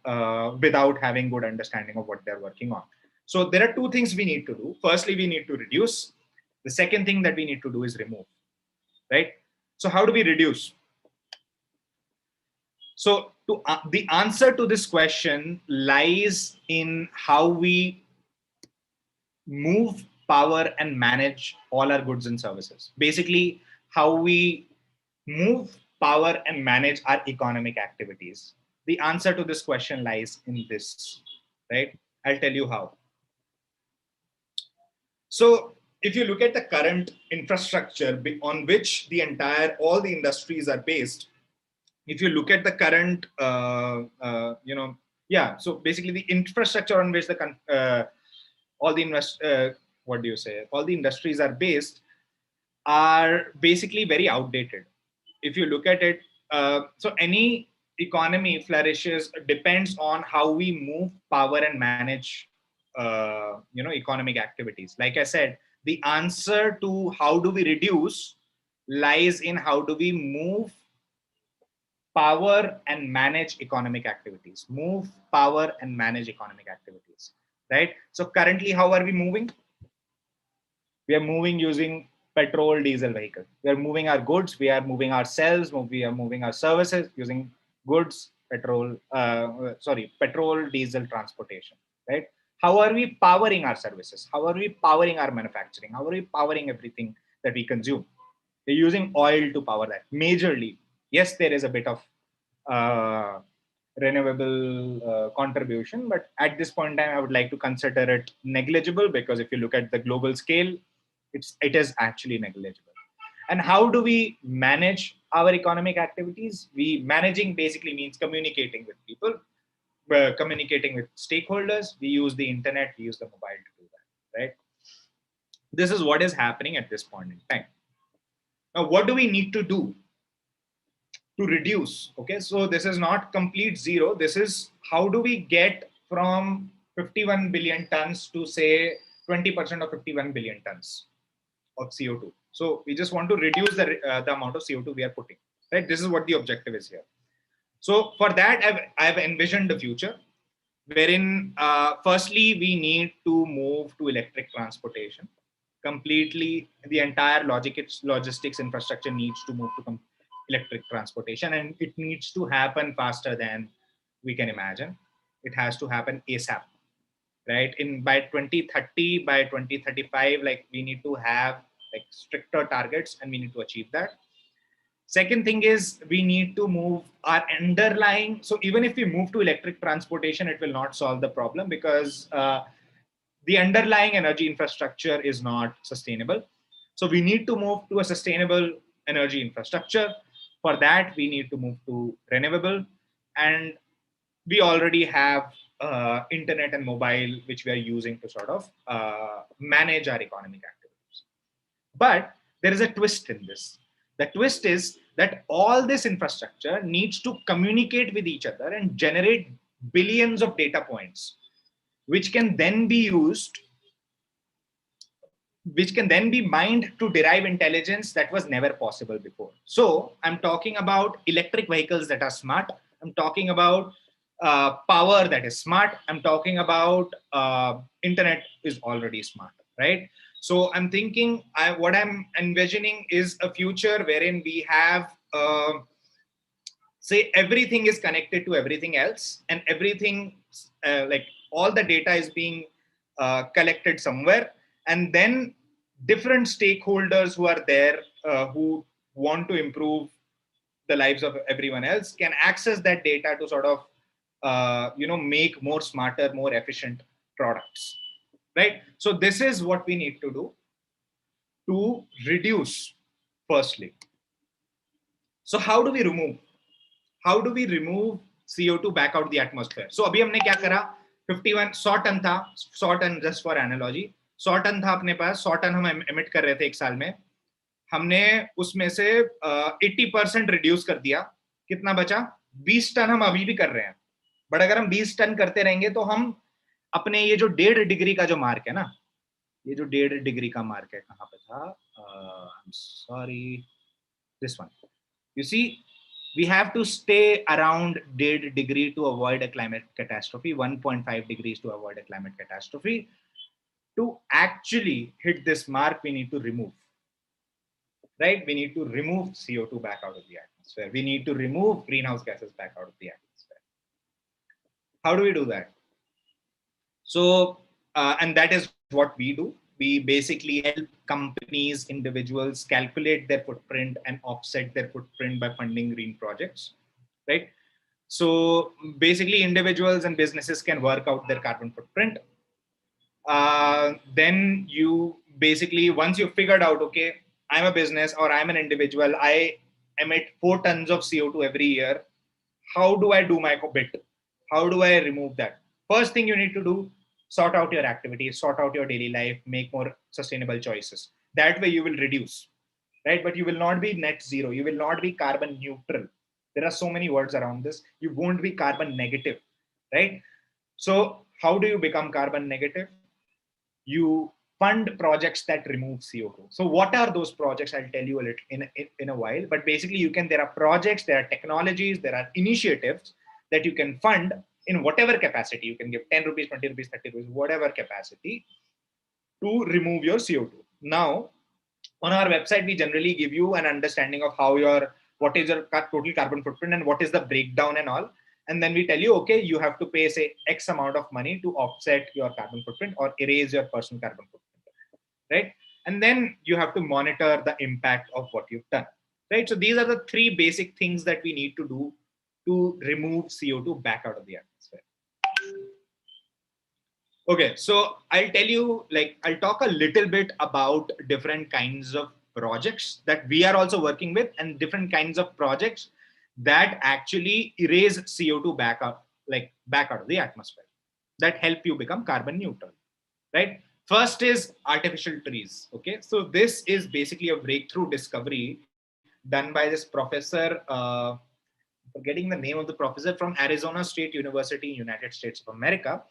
without having good understanding of what they're working on. So there are two things we need to do. Firstly, we need to reduce. The second thing that we need to do is remove, right? So how do we reduce? So the answer to this question lies in how we move, power, and manage all our goods and services. Basically, how we move, power, and manage our economic activities. The answer to this question lies in this, right? I'll tell you how. So if you look at the current infrastructure on which all the industries are based, if you look at the current, so basically the infrastructure on which all the industries are based are basically very outdated. If you look at it, so any economy flourishes depends on how we move, power, and manage, economic activities. Like I said, the answer to how do we reduce lies in how do we move, power, and manage economic activities. Move, power, and manage economic activities, right? So currently, how are we moving? We are moving using petrol, diesel vehicle. We are moving our goods. We are moving ourselves. We are moving our services using goods, petrol, diesel transportation, right? How are we powering our services? How are we powering our manufacturing? How are we powering everything that we consume? We're using oil to power that majorly. Yes, there is a bit of renewable contribution, but at this point in time, I would like to consider it negligible, because if you look at the global scale, it is actually negligible. And how do we manage our economic activities? Managing basically means communicating with people, communicating with stakeholders. We use the internet, we use the mobile to do that, right? This is what is happening at this point in time. Now, what do we need to do to reduce? Okay, so this is not complete zero. This is how do we get from 51 billion tons to say 20% of 51 billion tons of CO2. So we just want to reduce the amount of CO2 we are putting, right? This is what the objective is here. So for that, I've envisioned the future wherein firstly, we need to move to electric transportation. Completely, the entire logistics infrastructure needs to move to electric transportation, and it needs to happen faster than we can imagine. It has to happen ASAP, right? By 2030, by 2035, like we need to have like stricter targets, and we need to achieve that. Second thing is we need to move our underlying. So even if we move to electric transportation, it will not solve the problem, because the underlying energy infrastructure is not sustainable. So we need to move to a sustainable energy infrastructure. For that, we need to move to renewable, and we already have internet and mobile, which we are using to sort of manage our economic activities. But there is a twist in this. The twist is that all this infrastructure needs to communicate with each other and generate billions of data points, which can then be used which can then be mined to derive intelligence that was never possible before. So I'm talking about electric vehicles that are smart. I'm talking about power that is smart. I'm talking about internet is already smart, right? So I'm thinking, what I'm envisioning is a future wherein we have, say, everything is connected to everything else, and everything, like all the data is being collected somewhere, and then different stakeholders who are there, who want to improve the lives of everyone else, can access that data to sort of make more smarter, more efficient products, right? So this is what we need to do to reduce, firstly. So how do we remove CO2 back out the atmosphere? So अभी हमने क्या करा, 100 ton था, 100 ton, just for analogy, 100 ton था अपने पास, 100 ton हम emit कर रहे थे एक साल में, हमने उसमें से 80% रिड्यूस कर दिया, कितना बचा? 20 टन हम अभी भी कर रहे हैं, बट अगर हम 20 टन करते रहेंगे तो हम अपने ये जो 1.5 डिग्री का जो मार्क है ना, ये जो 1.5 डिग्री का मार्क है, कहाँ पे था? I'm sorry, this one. You see, we have to stay around 1.5 degree to avoid a climate catastrophe, 1.5 degrees to avoid a climate catastrophe. To actually hit this mark, we need to remove, right? We need to remove CO2 back out of the atmosphere. We need to remove greenhouse gases back out of the atmosphere. How do we do that? So, and that is what we do. We basically help companies, individuals calculate their footprint and offset their footprint by funding green projects, right? So basically individuals and businesses can work out their carbon footprint. Then you basically, once you've figured out, okay, I'm a business or I'm an individual, I emit 4 tons of CO2 every year. How do I do my bit? How do I remove that? First thing you need to do, sort out your activities, sort out your daily life, make more sustainable choices. That way you will reduce, right? But you will not be net zero. You will not be carbon neutral. There are so many words around this. You won't be carbon negative, right? So how do you become carbon negative? You fund projects that remove CO2. So what are those projects? I'll tell you a little in a while, but basically there are projects, there are technologies, there are initiatives that you can fund in whatever capacity. You can give 10 rupees, 20 rupees, 30 rupees, whatever capacity, to remove your CO2. Now, on our website, we generally give you an understanding of what is your total carbon footprint and what is the breakdown and all. And then we tell you, okay, you have to pay, say, X amount of money to offset your carbon footprint or erase your personal carbon footprint, right? And then you have to monitor the impact of what you've done, right? So these are the 3 basic things that we need to do to remove CO2 back out of the atmosphere. Okay, so I'll tell you, I'll talk a little bit about different kinds of projects that we are also working with, and different kinds of projects that actually erase CO2 back out of the atmosphere, that help you become carbon neutral, right? First is artificial trees. Okay, so this is basically a breakthrough discovery done by this professor, forgetting the name of the professor, from Arizona State University, United States of America.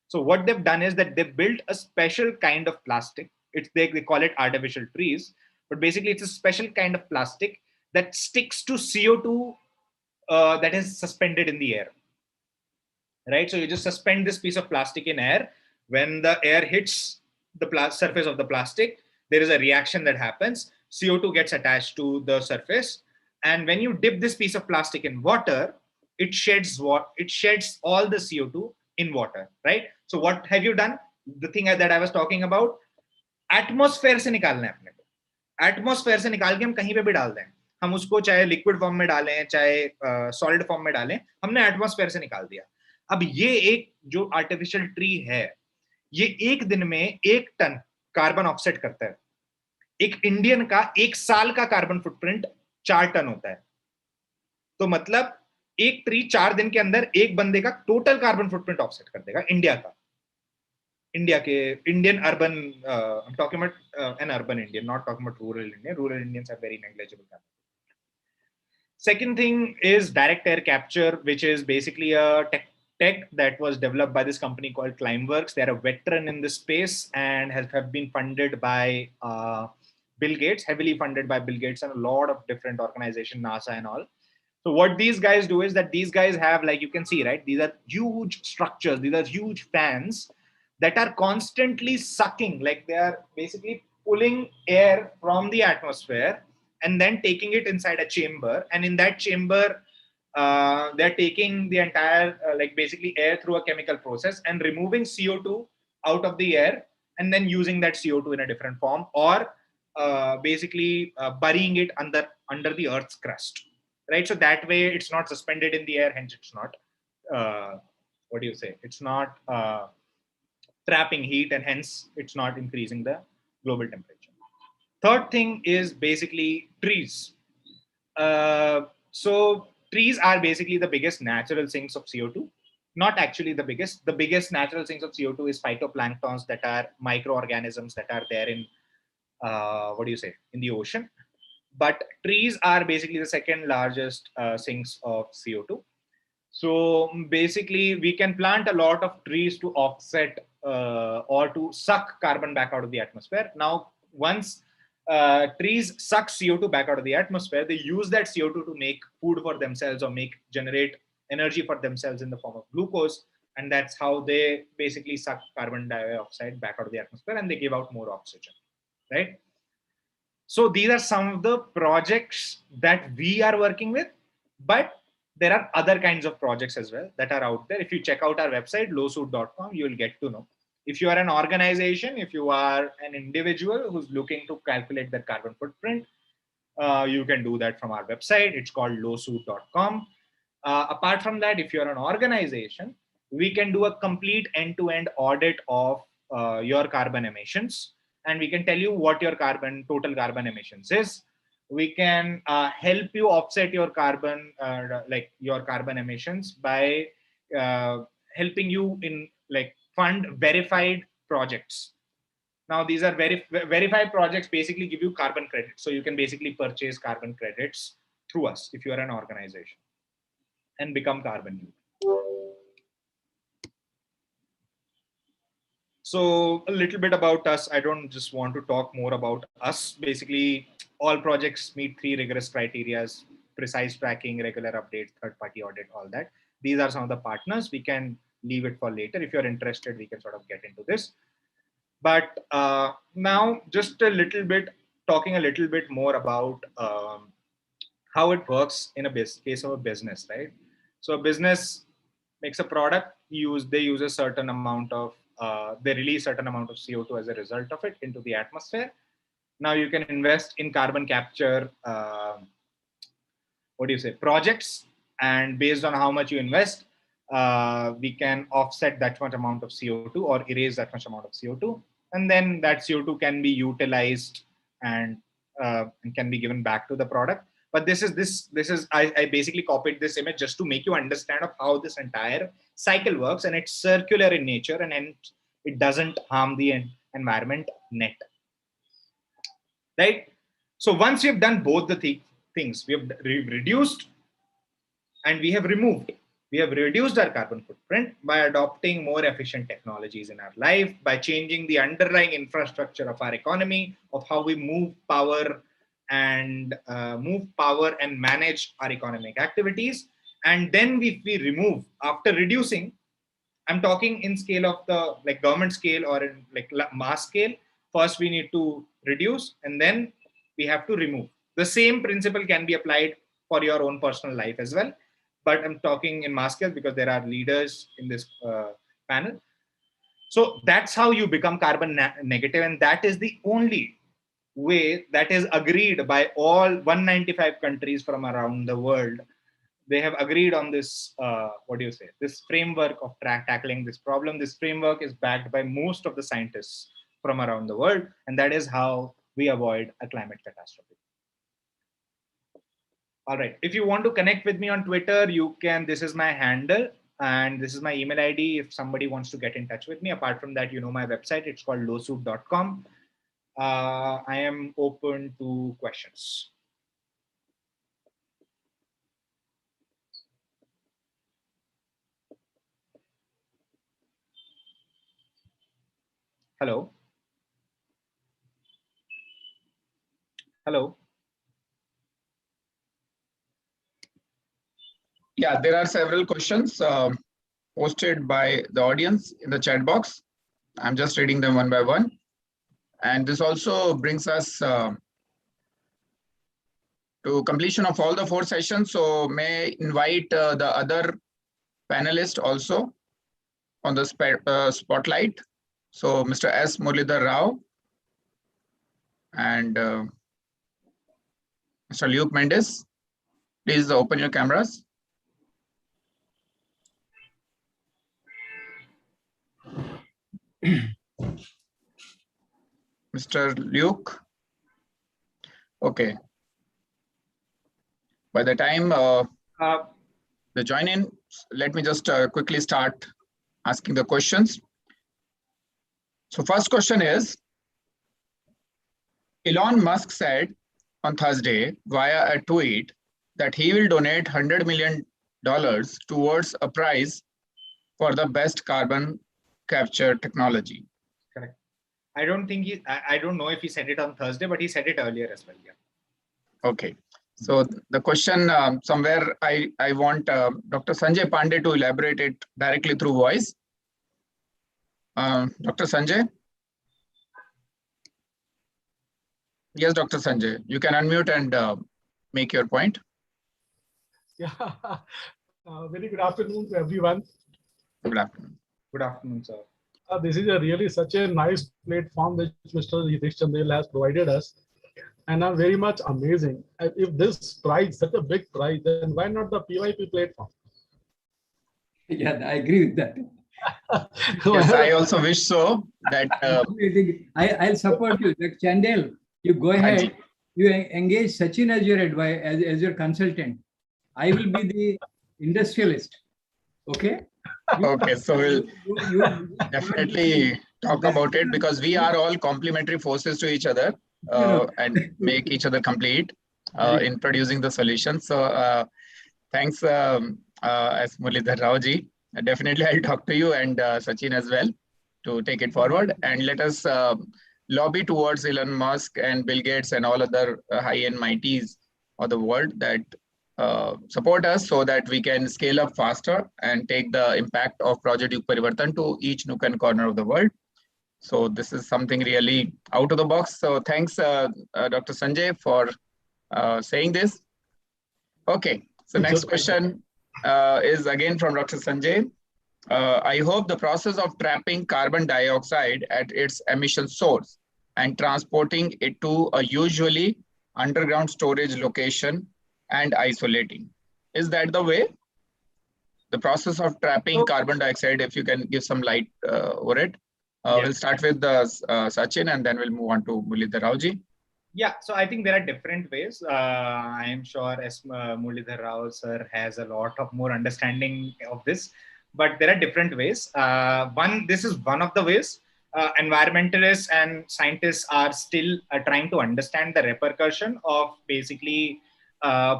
So what they've done is that they've built a special kind of plastic. They call it artificial trees, but basically it's a special kind of plastic that sticks to CO2 that is suspended in the air, right? So you just suspend this piece of plastic in air. When the air hits the surface of the plastic, there is a reaction that happens. CO2 gets attached to the surface. And when you dip this piece of plastic in water, it sheds all the CO2 in water, right? So what have you done? The thing that I was talking about, atmosphere से निकालना है अपने को, atmosphere से निकाल के हम कहीं पे भी डाल दें, हम उसको चाहे लिक्विड फॉर्म में डालें, चाहे सॉलिड फॉर्म में डालें, हमने एटमॉस्फेयर से निकाल दिया. अब ये एक जो आर्टिफिशियल ट्री है, ये एक दिन में 1 टन कार्बन ऑफसेट करता है. एक इंडियन का 1 साल का कार्बन फुटप्रिंट 4 टन होता है. तो मतलब एक ट्री 4 दिन के अंदर एक बंदे का टोटल कार्बन फुटप्रिंट ऑफसेट कर देगा, इंडिया का. India के Indian urban, I'm talking about an urban Indian, not talking about rural Indian. Rural Indians are very negligible. Second thing is direct air capture, which is basically a tech that was developed by this company called Climeworks. They're a veteran in this space and have been funded by Bill Gates, heavily funded by Bill Gates and a lot of different organizations, NASA and all. So what these guys do is that these guys have, like you can see, right? These are huge structures. These are huge fans that are constantly sucking, like they are basically pulling air from the atmosphere and then taking it inside a chamber. And in that chamber, they're taking the entire, like basically air through a chemical process and removing CO2 out of the air and then using that CO2 in a different form, or basically burying it under the Earth's crust, right? So that way it's not suspended in the air, hence it's not, what do you say? It's not trapping heat, and hence it's not increasing the global temperature. Third thing is basically trees. So trees are basically the biggest natural sinks of CO2. Not actually the biggest. The biggest natural sinks of CO2 is phytoplanktons, that are microorganisms that are there in, what do you say, in the ocean. But trees are basically the second largest sinks of CO2. So basically, we can plant a lot of trees to offset or to suck carbon back out of the atmosphere. Now, once trees suck CO2 back out of the atmosphere, they use that CO2 to make food for themselves or generate energy for themselves in the form of glucose. And that's how they basically suck carbon dioxide back out of the atmosphere and they give out more oxygen, right? So these are some of the projects that we are working with, but there are other kinds of projects as well that are out there. If you check out our website, lowsuit.com, you will get to know. If you are an organization, if you are an individual who's looking to calculate their carbon footprint, you can do that from our website. It's called lowsuit.com. Apart from that, if you're an organization, we can do a complete end-to-end audit of your carbon emissions, and we can tell you what your total carbon emissions is. We can help you offset your carbon, your carbon emissions by helping you in fund verified projects. Now, these are verified projects basically give you carbon credits. So you can basically purchase carbon credits through us if you are an organization and become carbon neutral. So a little bit about us. I don't just want to talk more about us. Basically, all projects meet 3 rigorous criteria: precise tracking, regular updates, third-party audit, all that. These are some of the partners. We can leave it for later. If you're interested, we can sort of get into this. But now just talking a little bit more about how it works in a case of a business, right? So a business makes a product, they use a certain amount of, they release certain amount of CO2 as a result of it into the atmosphere. Now you can invest in carbon capture, projects, and based on how much you invest, we can offset that much amount of CO2 or erase that much amount of CO2. And then that CO2 can be utilized and can be given back to the product. But this is I basically copied this image just to make you understand of how this entire cycle works, and it's circular in nature, and it doesn't harm the environment net. Right? So once we've done both the things, we have reduced and we have removed. We have reduced our carbon footprint by adopting more efficient technologies in our life, by changing the underlying infrastructure of our economy, of how we move power and manage our economic activities. And then we remove, after reducing, I'm talking in scale of the government scale or in mass scale. First, we need to reduce and then we have to remove. The same principle can be applied for your own personal life as well. But I'm talking in mass scale because there are leaders in this panel. So that's how you become carbon negative. And that is the only way that is agreed by all 195 countries from around the world. They have agreed on this, this framework of tackling this problem. This framework is backed by most of the scientists from around the world. And that is how we avoid a climate catastrophe. All right. If you want to connect with me on Twitter, you can. This is my handle and this is my email ID if somebody wants to get in touch with me. Apart from that, you know my website. It's called lowsuit.com. I am open to questions. Hello. Hello. Yeah, there are several questions posted by the audience in the chat box. I'm just reading them one by one. And this also brings us to completion of all the 4 sessions. So may I invite the other panelists also on the spotlight. So Mr. S. Muralidhar Rao and Mr. Luke Mendes, please open your cameras. Mr. Luke. Okay. By the time they join in, let me just quickly start asking the questions. So first question is, Elon Musk said on Thursday via a tweet that he will donate $100 million towards a prize for the best carbon capture technology. Correct. I don't think I don't know if he said it on Thursday, but he said it earlier as well. Yeah. Okay. So the question somewhere I want Dr. Sanjay Pandey to elaborate it directly through voice. Dr. Sanjay? Yes, Dr. Sanjay, you can unmute and make your point. Yeah. Very good afternoon to everyone. Good afternoon. Good afternoon, sir. This is really such a nice platform which Mr. Hitesh Chandel has provided us. And I'm very much amazing. If this prize, such a big prize, then why not the PYP platform? Yeah, I agree with that. Yes, I also wish so. That I'll support you. Like Chandel, you go ahead. You engage Sachin as your advisor, as your consultant. I will be the industrialist. Okay. Okay, so we'll definitely talk about it because we are all complementary forces to each other and make each other complete in producing the solution. So thanks, as Muralidhar Rao ji. Definitely, I'll talk to you and Sachin as well to take it forward, and let us lobby towards Elon Musk and Bill Gates and all other high-end mighties of the world that support us so that we can scale up faster and take the impact of Project YugParivartan to each nook and corner of the world. So this is something really out of the box. So thanks, Dr. Sanjay, for saying this. Okay, so next question is again from Dr. Sanjay. I hope the process of trapping carbon dioxide at its emission source and transporting it to a usually underground storage location and isolating. Is that the way? The process of trapping carbon dioxide, if you can give some light over it. We'll start with Sachin and then we'll move on to Muralidhar Rao ji. Yeah, so I think there are different ways. I am sure as Muralidhar Rao sir has a lot of more understanding of this, but there are different ways. This is one of the ways. Environmentalists and scientists are still trying to understand the repercussion of basically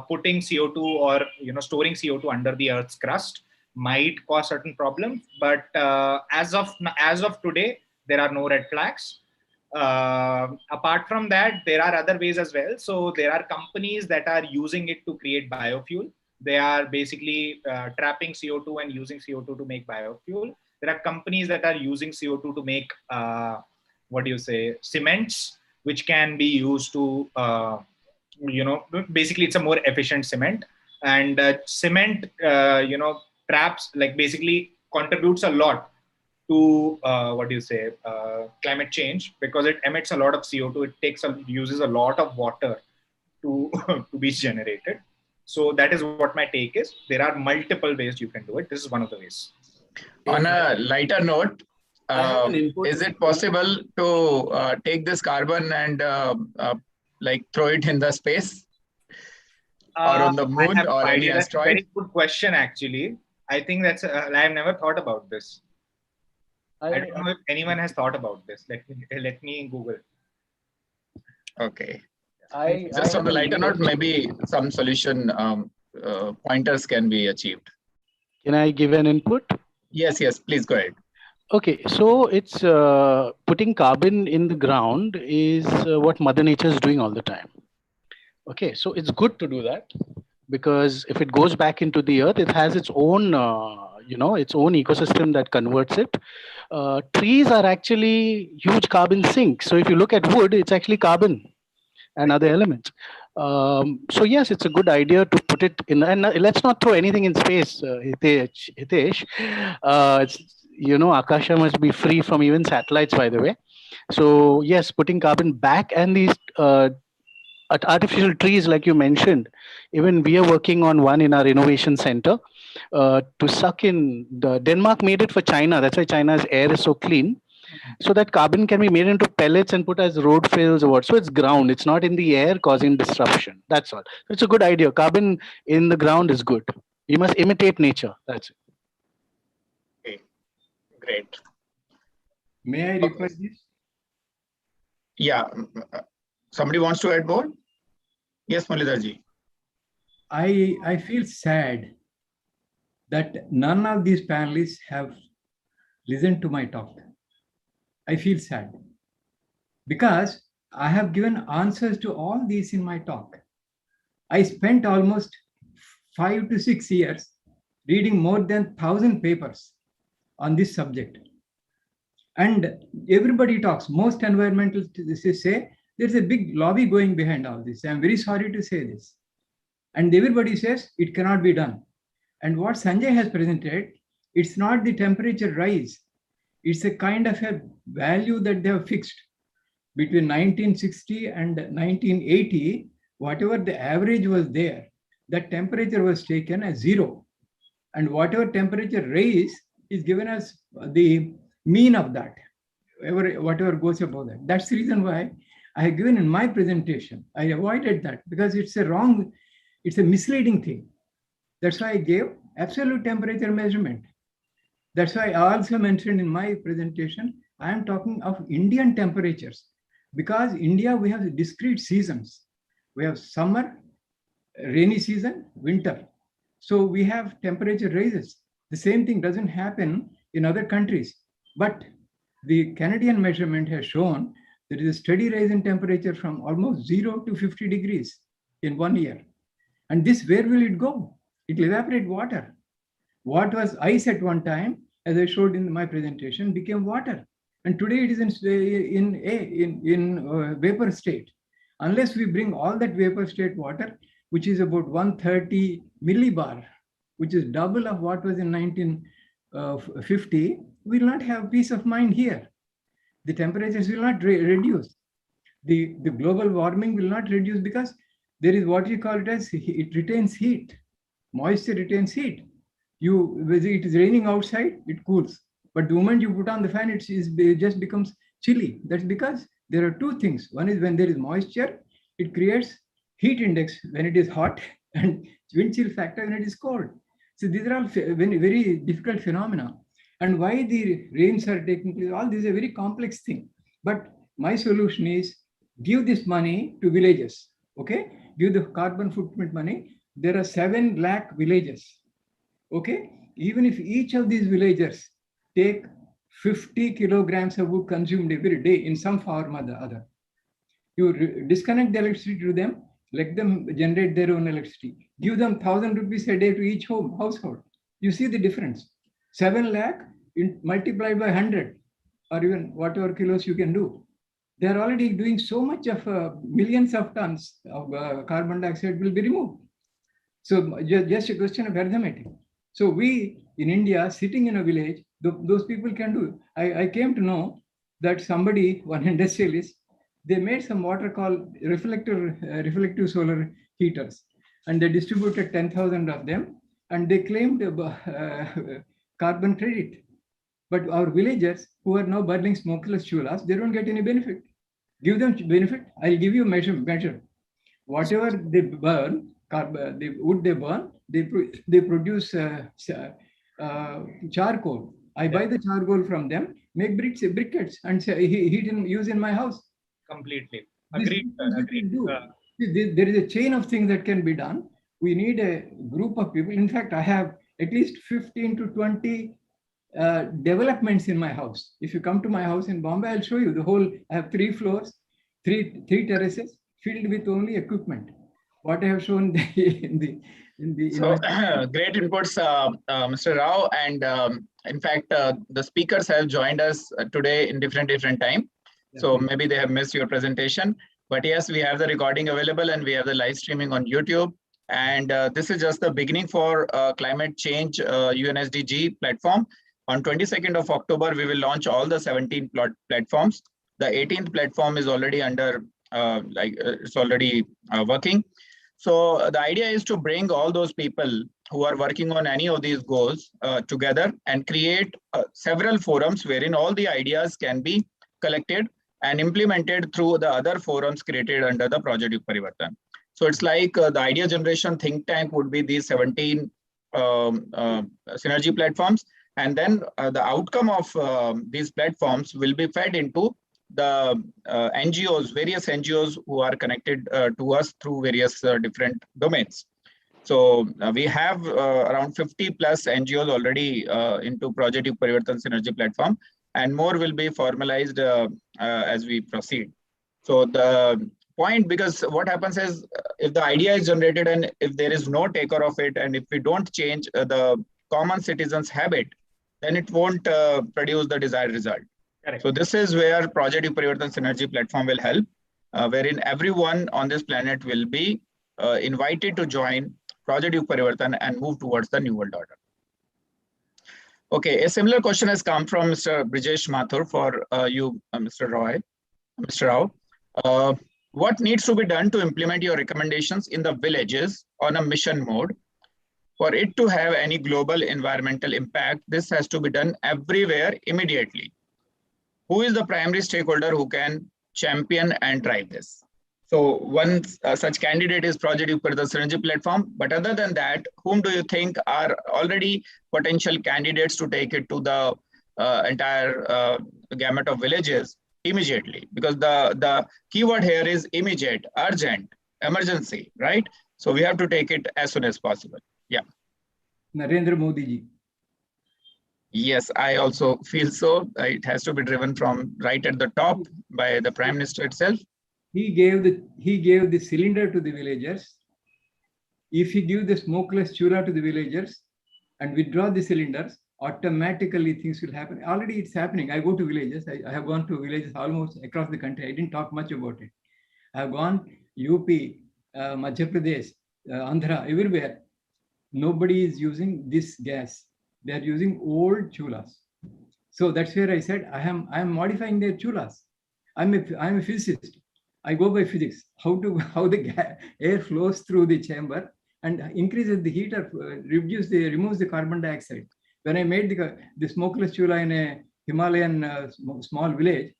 putting CO2 or storing CO2 under the Earth's crust might cause certain problems. But as of today, there are no red flags. Apart from that, there are other ways as well. So there are companies that are using it to create biofuel. They are basically trapping CO2 and using CO2 to make biofuel. There are companies that are using CO2 to make cements, which can be used to basically it's a more efficient cement. And cement traps, like, basically contributes a lot to climate change because it emits a lot of CO2. It uses a lot of water to to be generated. So that is what my take is. There are multiple ways you can do it. This is one of the ways. On a lighter note, is it possible to take this carbon and like throw it in the space or on the moon or any asteroid? That's a very good question, actually. I think that's I've never thought about this. I don't know if anyone has thought about this. Let me Google. Okay. Just on the lighter note, maybe some solution pointers can be achieved. Can I give an input? Yes, please go ahead. Okay, so it's putting carbon in the ground is what Mother Nature is doing all the time. Okay, so it's good to do that because if it goes back into the earth, it has its own, its own ecosystem that converts it. Trees are actually huge carbon sinks. So if you look at wood, it's actually carbon and other elements. So yes, it's a good idea to put it in. And let's not throw anything in space, Hitesh. Akasha must be free from even satellites, by the way. So yes, putting carbon back and these artificial trees, like you mentioned, even we are working on one in our innovation center to suck in. The Denmark made it for China. That's why China's air is so clean. So that carbon can be made into pellets and put as road fills or what. So it's ground. It's not in the air causing disruption. That's all. It's a good idea. Carbon in the ground is good. You must imitate nature. That's it. Okay, great. May I reply this? Yeah. Somebody wants to add more? Yes, Malidarji. I feel sad that none of these panelists have listened to my talk. I feel sad because I have given answers to all these in my talk. I spent almost 5 to 6 years reading more than 1,000 papers on this subject. And everybody talks, most environmentalists say there's a big lobby going behind all this. I'm very sorry to say this. And everybody says it cannot be done. And what Sanjay has presented, it's not the temperature rise. It's a kind of a value that they have fixed. Between 1960 and 1980, whatever the average was there, that temperature was taken as 0. And whatever temperature rise is given as the mean of that, whatever goes above that. That's the reason why I have given in my presentation. I avoided that because it's a misleading thing. That's why I gave absolute temperature measurement. That's why I also mentioned in my presentation, I am talking of Indian temperatures. Because India, we have discrete seasons. We have summer, rainy season, winter. So we have temperature rises. The same thing doesn't happen in other countries. But the Canadian measurement has shown there is a steady rise in temperature from almost 0 to 50 degrees in 1 year. And this, where will it go? It will evaporate water. What was ice at one time, as I showed in my presentation, became water. And today it is in vapor state. Unless we bring all that vapor state water, which is about 130 millibar, which is double of what was in 1950, we will not have peace of mind here. The temperatures will not reduce. The global warming will not reduce because there is what you call it as, it retains heat. Moisture retains heat. It is raining outside, it cools. But the moment you put on the fan, it just becomes chilly. That's because there are two things. One is when there is moisture, it creates heat index when it is hot and wind chill factor when it is cold. So these are all very, very difficult phenomena. And why the rains are taking place, all this is a very complex thing. But my solution is give this money to villages, okay? Give the carbon footprint money. There are 7 lakh villages, okay? Even if each of these villagers take 50 kilograms of wood consumed every day in some form or the other, you disconnect the electricity to them, let them generate their own electricity. Give them 1,000 rupees a day to each household. You see the difference. 7 lakh multiplied by 100 or even whatever kilos you can do. They are already doing so much of millions of tons of carbon dioxide will be removed. So just a question of arithmetic. So we in India, sitting in a village, those people can do. I came to know that somebody, one industrialist, they made some what are called reflective solar heaters, and they distributed 10,000 of them, and they claimed carbon credit. But our villagers who are now burning smokeless chulas, they don't get any benefit. Give them benefit. I'll give you measure. Whatever they burn, the wood they burn, they produce charcoal. I buy the charcoal from them, make briquettes, and use in my house. Completely. Agreed. Agreed. There is a chain of things that can be done. We need a group of people. In fact, I have at least 15 to 20 developments in my house. If you come to my house in Bombay, I'll show you the whole. I have 3 floors, three terraces filled with only equipment. What I have shown in the so great inputs, Mr. Rao, and in fact, the speakers have joined us today in different time. So maybe they have missed your presentation, but yes, we have the recording available and we have the live streaming on YouTube. And this is just the beginning for climate change UNSDG platform. On 22nd of October, we will launch all the 17 platforms. The 18th platform is already under, it's already working. So the idea is to bring all those people who are working on any of these goals together and create several forums wherein all the ideas can be collected and implemented through the other forums created under the Project YugParivartan. So it's like the idea generation think tank would be these 17 synergy platforms. And then the outcome of these platforms will be fed into the NGOs, various NGOs who are connected to us through various different domains. So we have around 50 plus NGOs already into Project YugParivartan Synergy Platform, and more will be formalized as we proceed. So the point, because what happens is if the idea is generated and if there is no taker of it, and if we don't change the common citizens' habit, then it won't produce the desired result. Correct. So this is where Project YugParivartan Synergy Platform will help, wherein everyone on this planet will be invited to join Project YugParivartan and move towards the New World Order. Okay, a similar question has come from Mr. Brijesh Mathur for you, Mr. Rao. What needs to be done to implement your recommendations in the villages on a mission mode? For it to have any global environmental impact, this has to be done everywhere immediately. Who is the primary stakeholder who can champion and drive this? So one such candidate is Project YugParivartan Synergy Platform. But other than that, whom do you think are already potential candidates to take it to the entire gamut of villages immediately? Because the keyword here is immediate, urgent, emergency, right? So we have to take it as soon as possible. Yeah. Narendra Modi ji. Yes, I also feel so. It has to be driven from right at the top by the Prime Minister itself. He gave the cylinder to the villagers. If he gives the smokeless chula to the villagers and withdraw the cylinders, automatically things will happen. Already it's happening. I go to villages. I have gone to villages almost across the country. I didn't talk much about it. I have gone UP, Madhya Pradesh, Andhra, everywhere. Nobody is using this gas. They are using old chulas. So that's where I said I am modifying their chulas. I'm a physicist. I go by physics. How the air flows through the chamber and increases the heat or removes the carbon dioxide. When I made the smokeless chula in a Himalayan small village,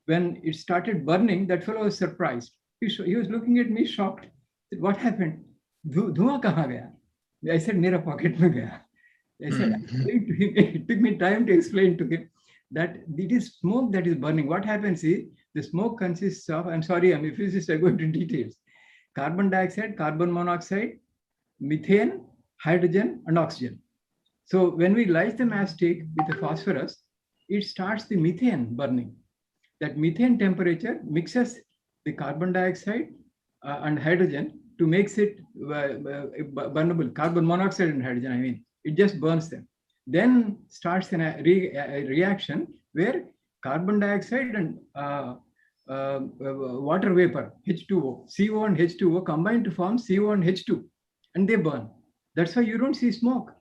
when it started burning, that fellow was surprised. He was looking at me shocked. Said, what happened? Dhua kahan gaya? I said, mera pocket mein gaya. I said, it took me time to explain to him that it is smoke that is burning. What happens is the smoke consists of, I'm sorry, I'm a physicist, I go into details. Carbon dioxide, carbon monoxide, methane, hydrogen, and oxygen. So when we light the matchstick with the phosphorus, it starts the methane burning. That methane temperature mixes the carbon dioxide and hydrogen to make it burnable. Carbon monoxide and hydrogen, I mean. It just burns them. Then starts a reaction where carbon dioxide and water vapor, H2O, CO and H2O combine to form CO and H2, and they burn. That's why you don't see smoke.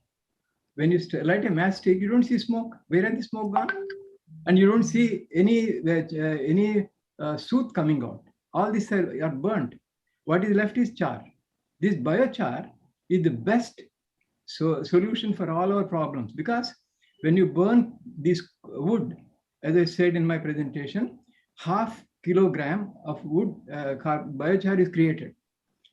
When you light a matchstick, you don't see smoke. Where are the smoke gone? And you don't see any soot coming out. All these are burnt. What is left is char. This biochar is the best solution for all our problems, because when you burn this wood, as I said in my presentation, 0.5 kilogram of wood biochar is created.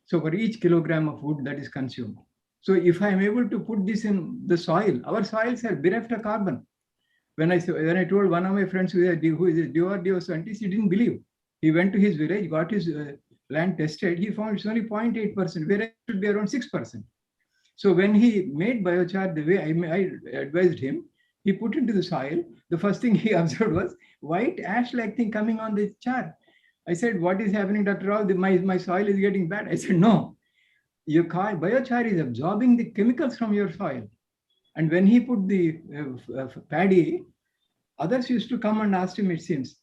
So for each kilogram of wood that is consumed. So if I am able to put this in the soil, our soils are bereft of carbon. When I told one of my friends who is a DRDO scientist, he didn't believe. He went to his village, got his land tested. He found it's only 0.8%, whereas it should be around 6%. So when he made biochar the way I advised him, He put into the soil. The first thing he observed was white ash-like thing coming on the char. I said, what is happening, Dr. Rao? My soil is getting bad. I said, no, your biochar is absorbing the chemicals from your soil. And when he put the paddy, others used to come and ask him, it seems,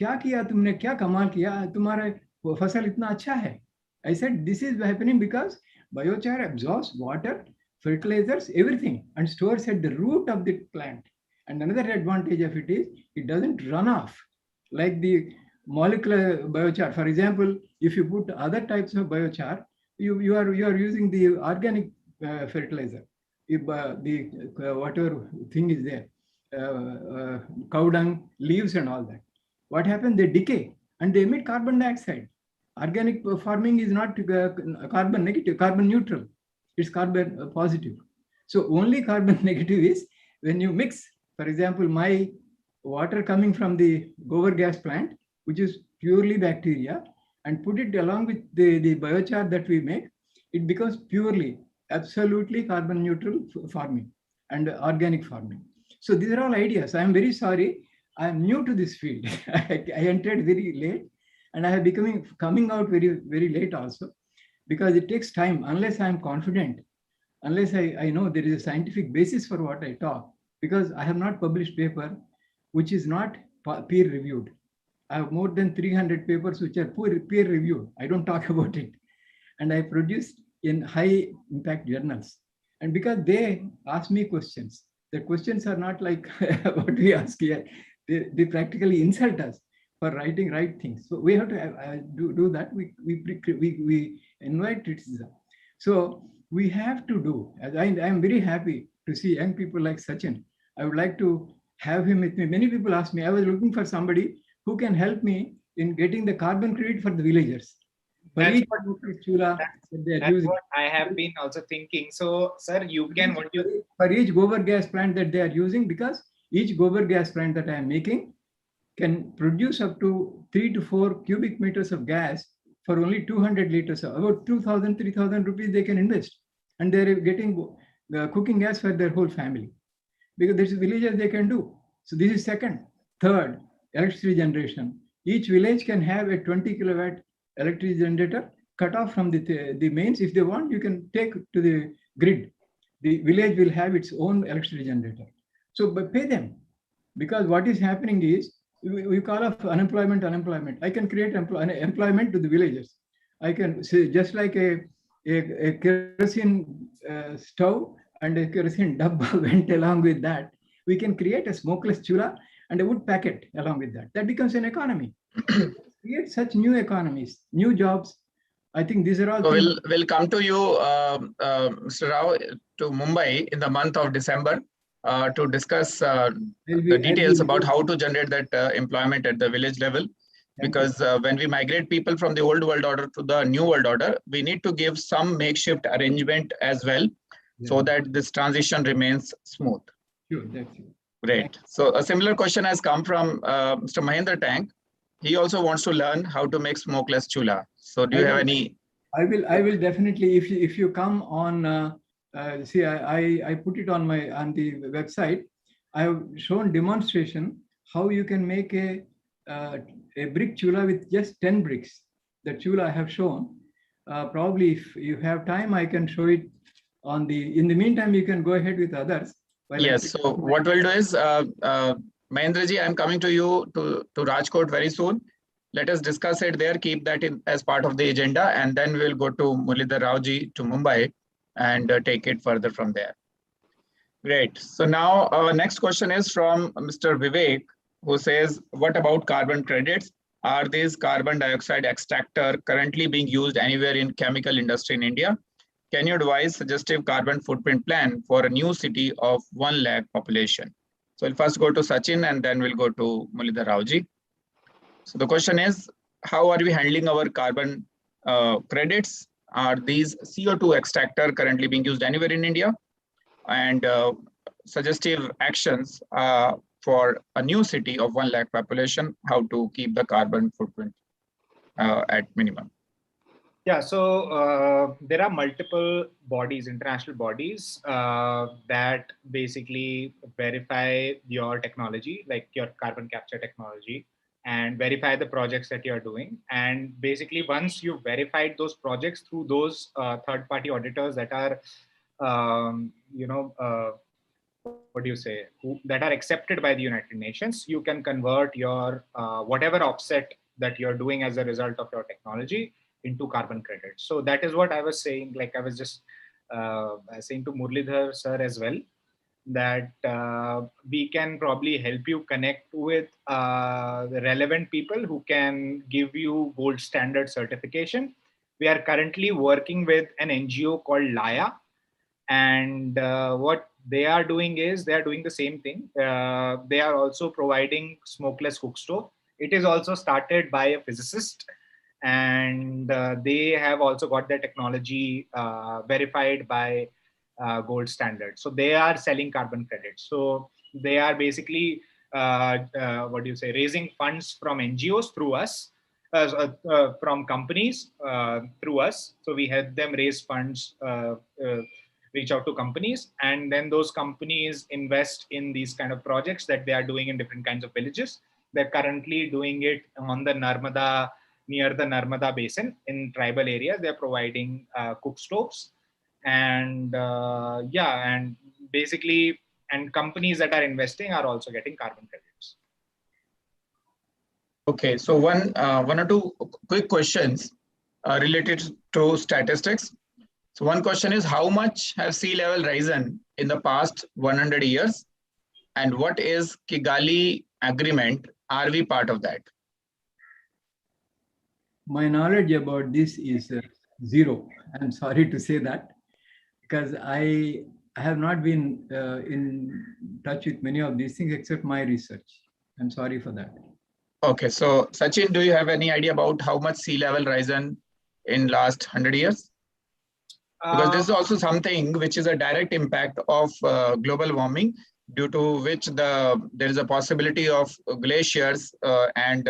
क्या किया तुमने, क्या कमाल किया, तुम्हारा फसल इतना अच्छा है? I said, this is happening because biochar absorbs water, fertilizers, everything, and stores at the root of the plant. And another advantage of it is it doesn't run off like the molecular biochar. For example, if you put other types of biochar, you are using the organic fertilizer. If the whatever thing is there, cow dung, leaves and all that. What happens? They decay and they emit carbon dioxide. Organic farming is not carbon negative, carbon neutral. It's carbon positive. So only carbon negative is when you mix, for example, my water coming from the gobar gas plant, which is purely bacteria, and put it along with the biochar that we make, it becomes purely, absolutely carbon neutral farming and organic farming. So these are all ideas. I am very sorry. I am new to this field. I entered very late and I have coming out very, very late also, because it takes time. Unless I am confident, unless I know there is a scientific basis for what I talk, because I have not published paper which is not peer reviewed. I have more than 300 papers which are peer reviewed. I don't talk about it. And I produced in high impact journals. And because they ask me questions, the questions are not like what we ask here. They practically insult us for writing right things. So we have to do that. We invite criticism. So we have to do, as I am very happy to see young people like Sachin. I would like to have him with me. Many people ask me, I was looking for somebody who can help me in getting the carbon credit for the villagers. That's what I have been also thinking. So, sir, you can for each gobar gas plant that they are using, because each gobar gas plant that I am making can produce up to 3 to 4 cubic meters of gas for only 200 liters. About 2,000, 3,000 rupees they can invest, and they are getting cooking gas for their whole family, because this is villages they can do. So this is second. Third, electricity generation. Each village can have a 20 kilowatt electricity generator cut off from the mains. If they want, you can take to the grid. The village will have its own electricity generator. So but pay them, because what is happening is we call off unemployment. I can create employment to the villagers. I can say, just like a kerosene stove and a kerosene dabba went along with that, we can create a smokeless chula and a wood packet along with that. That becomes an economy. Create such new economies, new jobs. I think these are all. So we'll come to you, Mr. Rao, to Mumbai in the month of December to discuss the details about how to generate that employment at the village level. Because when we migrate people from the old world order to the new world order, we need to give some makeshift arrangement as well, so that this transition remains smooth. Sure, that's it. Great. So a similar question has come from Mr. Mahendra Tank. He also wants to learn how to make smokeless chula. So do you have any? I will definitely, if you come on, see, I put it on the website. I have shown demonstration how you can make a brick chula with just 10 bricks. The chula I have shown. Probably if you have time, I can show it on the. In the meantime, you can go ahead with others. Yes. So what we'll do is, Mahendraji, I'm coming to you to Rajkot very soon. Let us discuss it there. Keep that in as part of the agenda, and then we'll go to Muralidhar Raoji to Mumbai and take it further from there. Great. So now our next question is from Mr. Vivek, who says, "What about carbon credits? Are these carbon dioxide extractor currently being used anywhere in chemical industry in India? Can you advise suggestive carbon footprint plan for a new city of 1 lakh population?" So we'll first go to Sachin and then we'll go to Muralidhar Raoji. So the question is, how are we handling our carbon credits? Are these CO2 extractor currently being used anywhere in India? And suggestive actions for a new city of 1 lakh population, how to keep the carbon footprint at minimum. Yeah, so there are multiple bodies, international bodies that basically verify your technology, like your carbon capture technology, and verify the projects that you're doing. And basically, once you've verified those projects through those third-party auditors that are, what do you say, that are accepted by the United Nations, you can convert your whatever offset that you're doing as a result of your technology into carbon credits. So that is what I was saying. Like I was just saying to Murlidhar sir as well, that we can probably help you connect with the relevant people who can give you gold standard certification. We are currently working with an NGO called Laya, and what they are doing is they are doing the same thing. They are also providing smokeless cook stove. It is also started by a physicist, and they have also got their technology verified by gold standard. So they are selling carbon credits. So they are basically what do you say, raising funds from NGOs through us, from companies through us. So we help them raise funds, reach out to companies, and then those companies invest in these kind of projects that they are doing in different kinds of villages. They're currently doing it on the Narmada, near the Narmada basin in tribal areas. They're providing cook stoves, and and basically, and companies that are investing are also getting carbon credits. Okay, so one or two quick questions related to statistics. So one question is, how much has sea level risen in the past 100 years? And what is Kigali Agreement? Are we part of that? My knowledge about this is zero. I'm sorry to say that, because I have not been in touch with many of these things except my research. I'm sorry for that. Okay, so Sachin, do you have any idea about how much sea level risen in last 100 years? Because this is also something which is a direct impact of global warming, due to which there is a possibility of glaciers and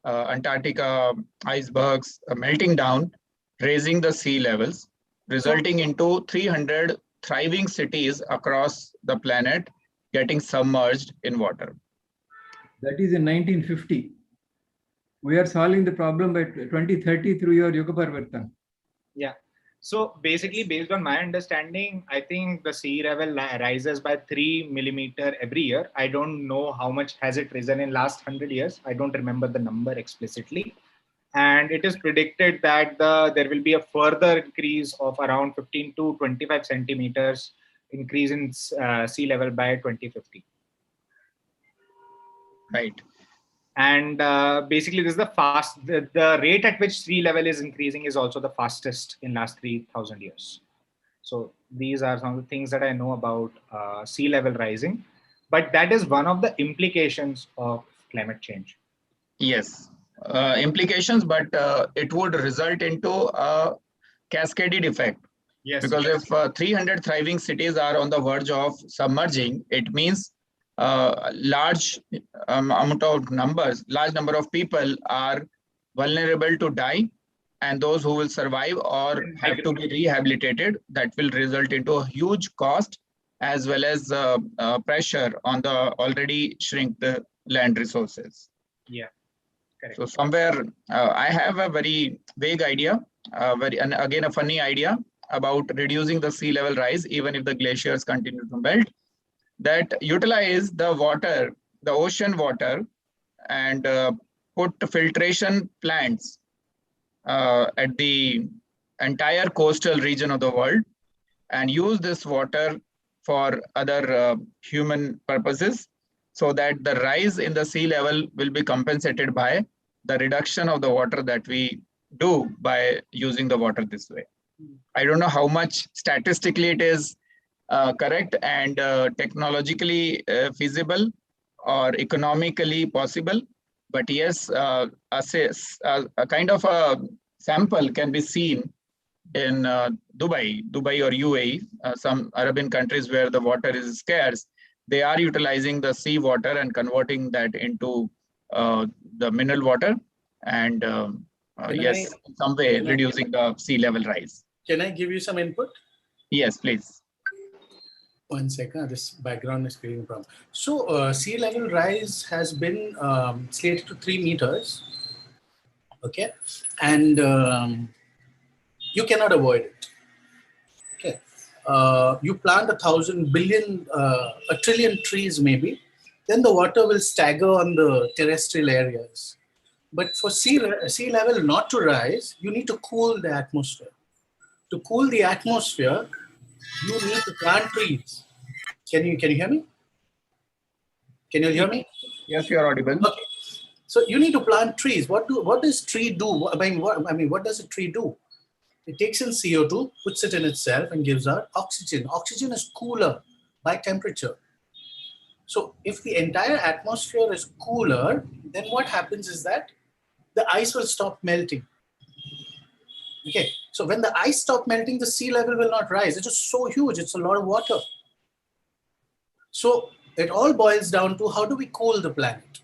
Antarctica icebergs melting down, raising the sea levels, resulting into 300 thriving cities across the planet getting submerged in water. That is in 1950. We are solving the problem by 2030 through your YugParivartan. Yeah. So basically, based on my understanding, I think the sea level rises by 3 millimeter every year. I don't know how much has it risen in last 100 years. I don't remember the number explicitly. And it is predicted that there will be a further increase of around 15 to 25 centimeters increase in sea level by 2050. Right. And basically, this is the rate at which sea level is increasing is also the fastest in last 3,000 years. So these are some of the things that I know about sea level rising, but that is one of the implications of climate change. Yes, implications, but it would result into a cascaded effect. Yes. Because if 300 thriving cities are on the verge of submerging, it means large amount of numbers, large number of people are vulnerable to die, and those who will survive or have to be rehabilitated, that will result into a huge cost as well as pressure on the already shrink the land resources. Yeah, correct. So somewhere I have a very vague idea, and again a funny idea about reducing the sea level rise, even if the glaciers continue to melt, that utilize the water, the ocean water, and put filtration plants at the entire coastal region of the world, and use this water for other human purposes, so that the rise in the sea level will be compensated by the reduction of the water that we do by using the water this way. I don't know how much statistically it is correct and technologically feasible or economically possible, but yes, a kind of a sample can be seen in Dubai or UAE, some Arabian countries where the water is scarce. They are utilizing the sea water and converting that into the mineral water, and yes, in some way reducing the sea level rise. Can I give you some input? Yes, please. 1 second, this background is creating a problem. So sea level rise has been slated to 3 meters. Okay, and you cannot avoid it. Okay, you plant 1,000 billion, a trillion trees maybe, then the water will stagger on the terrestrial areas. But for sea level not to rise, you need to cool the atmosphere. To cool the atmosphere, you need to plant trees. Can you hear me? Can you hear me? Yes, you are audible. Okay. So you need to plant trees. What does tree do? What does a tree do? It takes in CO2, puts it in itself, and gives out oxygen. Oxygen is cooler by temperature. So if the entire atmosphere is cooler, then what happens is that the ice will stop melting. Okay. So when the ice stops melting, the sea level will not rise. It's just so huge. It's a lot of water. So it all boils down to how do we cool the planet?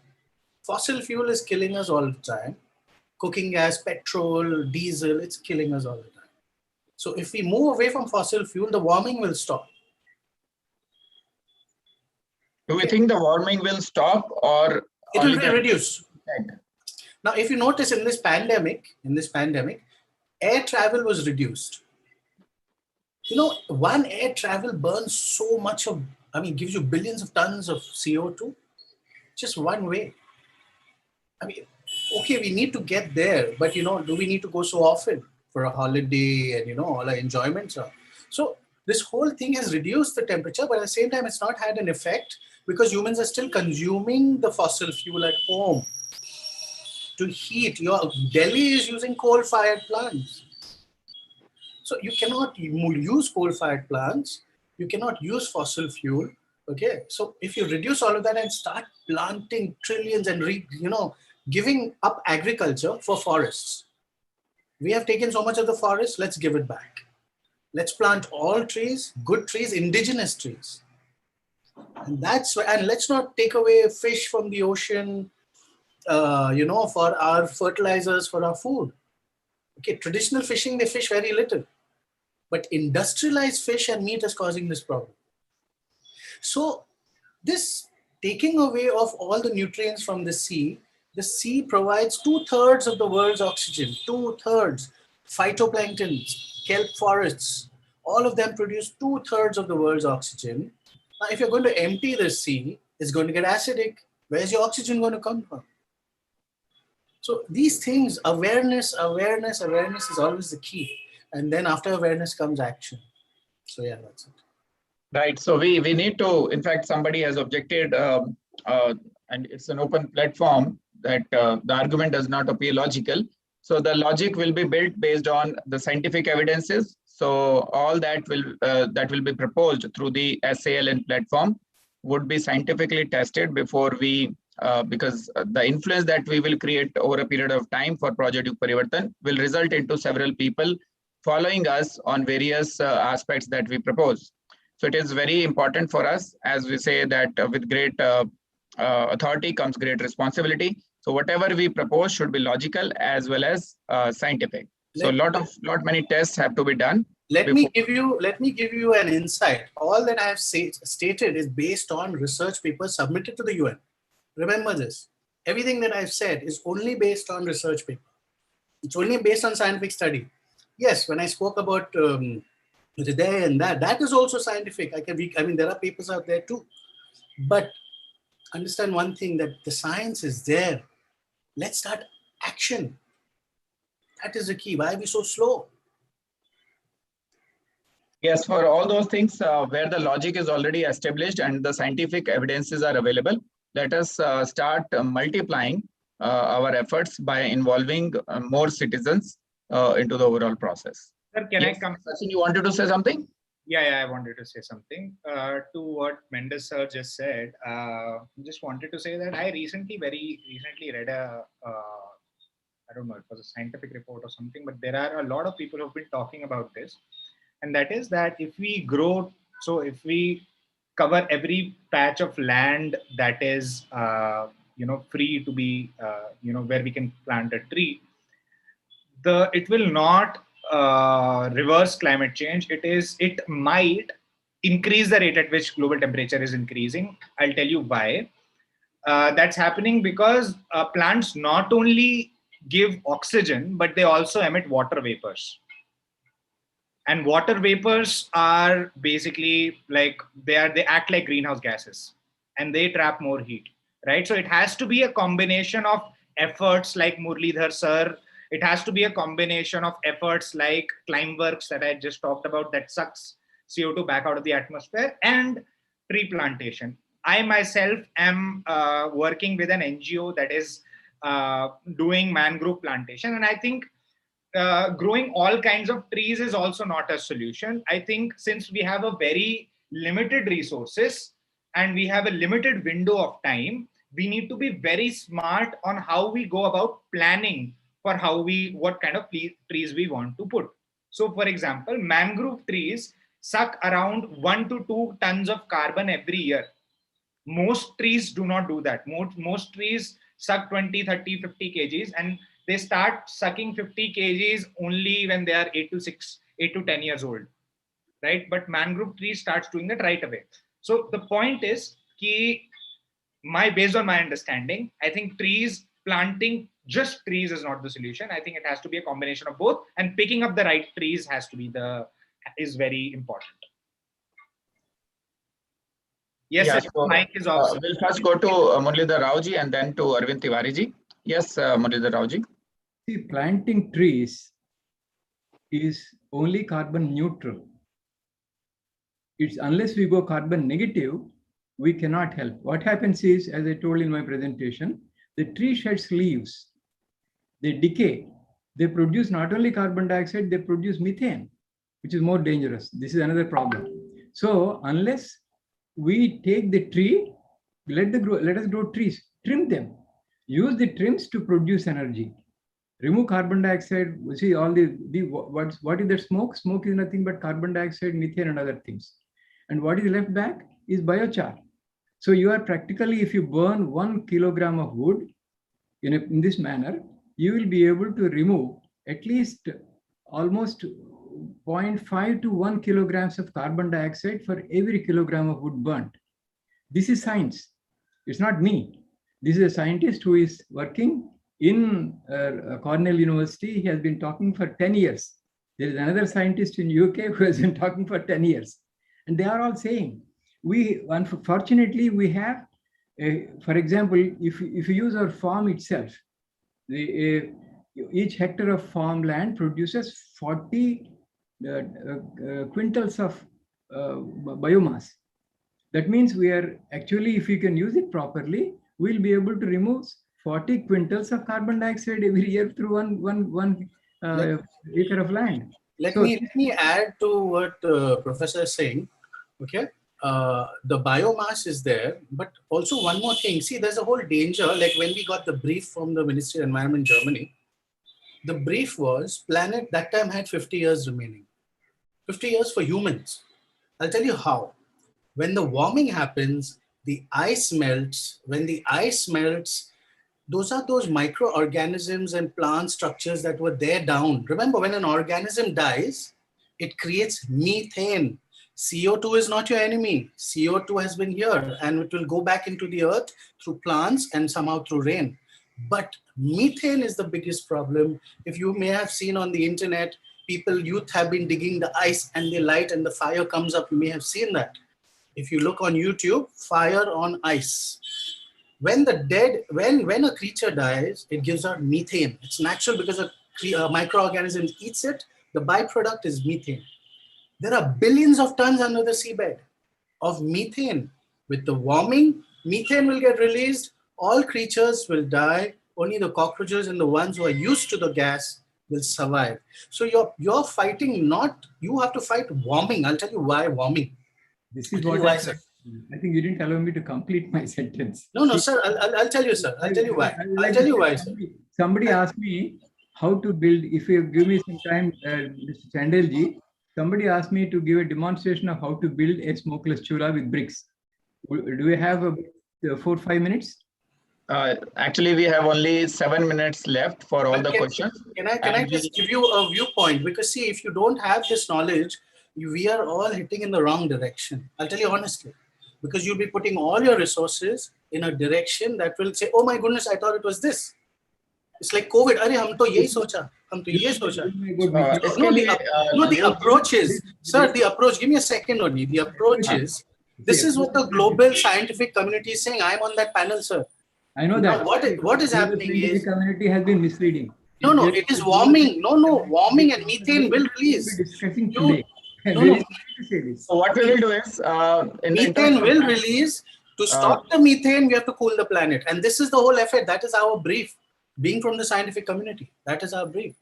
Fossil fuel is killing us all the time. Cooking gas, petrol, diesel, it's killing us all the time. So if we move away from fossil fuel, the warming will stop. Do we think the warming will stop or it will reduce? Now, if you notice in this pandemic, air travel was reduced. You know, one air travel burns so much of, gives you billions of tons of CO2, just one way. Okay, we need to get there, but do we need to go so often for a holiday and all our enjoyments are? So this whole thing has reduced the temperature, but at the same time, it's not had an effect because humans are still consuming the fossil fuel at home to heat. Delhi is using coal-fired plants. So you cannot use coal-fired plants. You cannot use fossil fuel. Okay, so if you reduce all of that and start planting trillions and giving up agriculture for forests. We have taken so much of the forest, let's give it back. Let's plant all trees, good trees, indigenous trees. And let's not take away fish from the ocean, for our fertilizers, for our food. Okay, traditional fishing, they fish very little. But industrialized fish and meat is causing this problem. So this taking away of all the nutrients from the sea provides 2/3 of the world's oxygen, 2/3. Phytoplankton, kelp forests, all of them produce 2/3 of the world's oxygen. Now, if you're going to empty the sea, it's going to get acidic. Where's your oxygen going to come from? So these things, awareness is always the key. And then after awareness comes action. So yeah, that's it. Right. So we need to, in fact, somebody has objected, and it's an open platform that the argument does not appear logical. So the logic will be built based on the scientific evidences. So all that will be proposed through the SALN platform would be scientifically tested before we, because the influence that we will create over a period of time for Project YugParivartan will result into several people following us on various aspects that we propose. So it is very important for us, as we say that with great authority comes great responsibility. So whatever we propose should be logical as well as scientific. So many tests have to be done. Let me give you an insight. All that I have stated is based on research papers submitted to the UN. Remember this. Everything that I've said is only based on research paper. It's only based on scientific study. Yes, when I spoke about Hitesh and that is also scientific. There are papers out there too. But understand one thing, that the science is there. Let's start action. That is the key. Why are we so slow? Yes, for all those things where the logic is already established and the scientific evidences are available, let us start multiplying our efforts by involving more citizens into the overall process. Sir, can I come? Sachin, you wanted to say something? Yeah, I wanted to say something to what Mendes sir just said. Just wanted to say that I very recently read I don't know, it was a scientific report or something, but there are a lot of people who have been talking about this. And that is that if we cover every patch of land that is, free to be, where we can plant a tree, it will not reverse climate change. It might increase the rate at which global temperature is increasing. I'll tell you why. That's happening because plants not only give oxygen, but they also emit water vapors. And water vapors are basically like they act like greenhouse gases, and they trap more heat, right? So it has to be a combination of efforts like Murlidhar sir. It has to be a combination of efforts like Climeworks that I just talked about that sucks CO2 back out of the atmosphere, and tree plantation. I myself am working with an NGO that is doing mangrove plantation, and I think growing all kinds of trees is also not a solution. I think since we have a very limited resources and we have a limited window of time, we need to be very smart on how we go about planning for what kind of trees we want to put. So for example, mangrove trees suck around 1 to 2 tons of carbon every year. Most trees do not do that. Most trees suck 20, 30, 50 kgs, and they start sucking 50 kgs only when they are 8 to 10 years old, right? But mangrove tree starts doing that right away. So the point is, based on my understanding, I think planting just trees is not the solution. I think it has to be a combination of both, and picking up the right trees is very important. Yes, Yeah, sir, so, mic is off. we'll first go to Murlidhar Raoji and then to Arvind Tiwari ji. Yes, Murlidhar Raoji. See, planting trees is only carbon neutral. It's unless we go carbon negative, we cannot help. What happens is, as I told in my presentation, the tree sheds leaves, they decay, they produce not only carbon dioxide, they produce methane, which is more dangerous. This is another problem. So unless we take the tree, let us grow trees, trim them, use the trims to produce energy, remove carbon dioxide. See, all what is that smoke? Smoke is nothing but carbon dioxide, methane, and other things. And what is left back is biochar. So you are practically, if you burn 1 kilogram of wood in this manner, you will be able to remove at least almost 0.5 to 1 kilograms of carbon dioxide for every kilogram of wood burnt. This is science. It's not me. This is a scientist who is working in Cornell University. He has been talking for 10 years. There is another scientist in UK who has been talking for 10 years. And they are all saying, unfortunately, we have, for example, if you use our farm itself, each hectare of farmland produces 40 quintals of biomass. That means we are actually, if we can use it properly, we'll be able to remove 40 quintals of carbon dioxide every year through one acre of land. Let me add to what Professor is saying. Okay, the biomass is there, but also one more thing. See, there's a whole danger. Like when we got the brief from the Ministry of Environment, Germany, the brief was planet that time had 50 years remaining. 50 years for humans. I'll tell you how. When the warming happens, the ice melts. When the ice melts, those are those microorganisms and plant structures that were there down. Remember, when an organism dies, it creates methane. CO2 is not your enemy. CO2 has been here and it will go back into the earth through plants and somehow through rain. But methane is the biggest problem. If you may have seen on the internet, youth have been digging the ice and they light and the fire comes up. You may have seen that. If you look on YouTube, fire on ice. When when a creature dies, it gives out methane. It's natural because a microorganism eats it. The byproduct is methane. There are billions of tons under the seabed of methane. With the warming, methane will get released. All creatures will die. Only the cockroaches and the ones who are used to the gas will survive. So you're fighting you have to fight warming. I'll tell you why warming. This is what I think you didn't allow me to complete my sentence. No, sir. I'll tell you, sir. I'll tell you why. I'll tell you why, sir. Somebody asked me how to build. If you give me some time, Mr. Chandel ji, somebody asked me to give a demonstration of how to build a smokeless chula with bricks. Do we have 4 or 5 minutes? Actually, we have only 7 minutes left for all the questions. Can I just give you a viewpoint? Because see, if you don't have this knowledge, we are all hitting in the wrong direction. I'll tell you honestly, because you'll be putting all your resources in a direction that will say, oh my goodness, I thought it was this. It's like COVID. Arey, hum to yehi socha. Hum to ye socha. No, the approach is, sir, the approach, give me a second only. The approach is, this is what the global scientific community is saying. I'm on that panel, sir. I know Now, that. what is happening is, the community has been misleading. No, it is warming. No, warming and methane will release. Discussing today. No. So what we will do is, methane will release. To stop the methane, we have to cool the planet. And this is the whole effort. That is our brief. Being from the scientific community, that is our brief.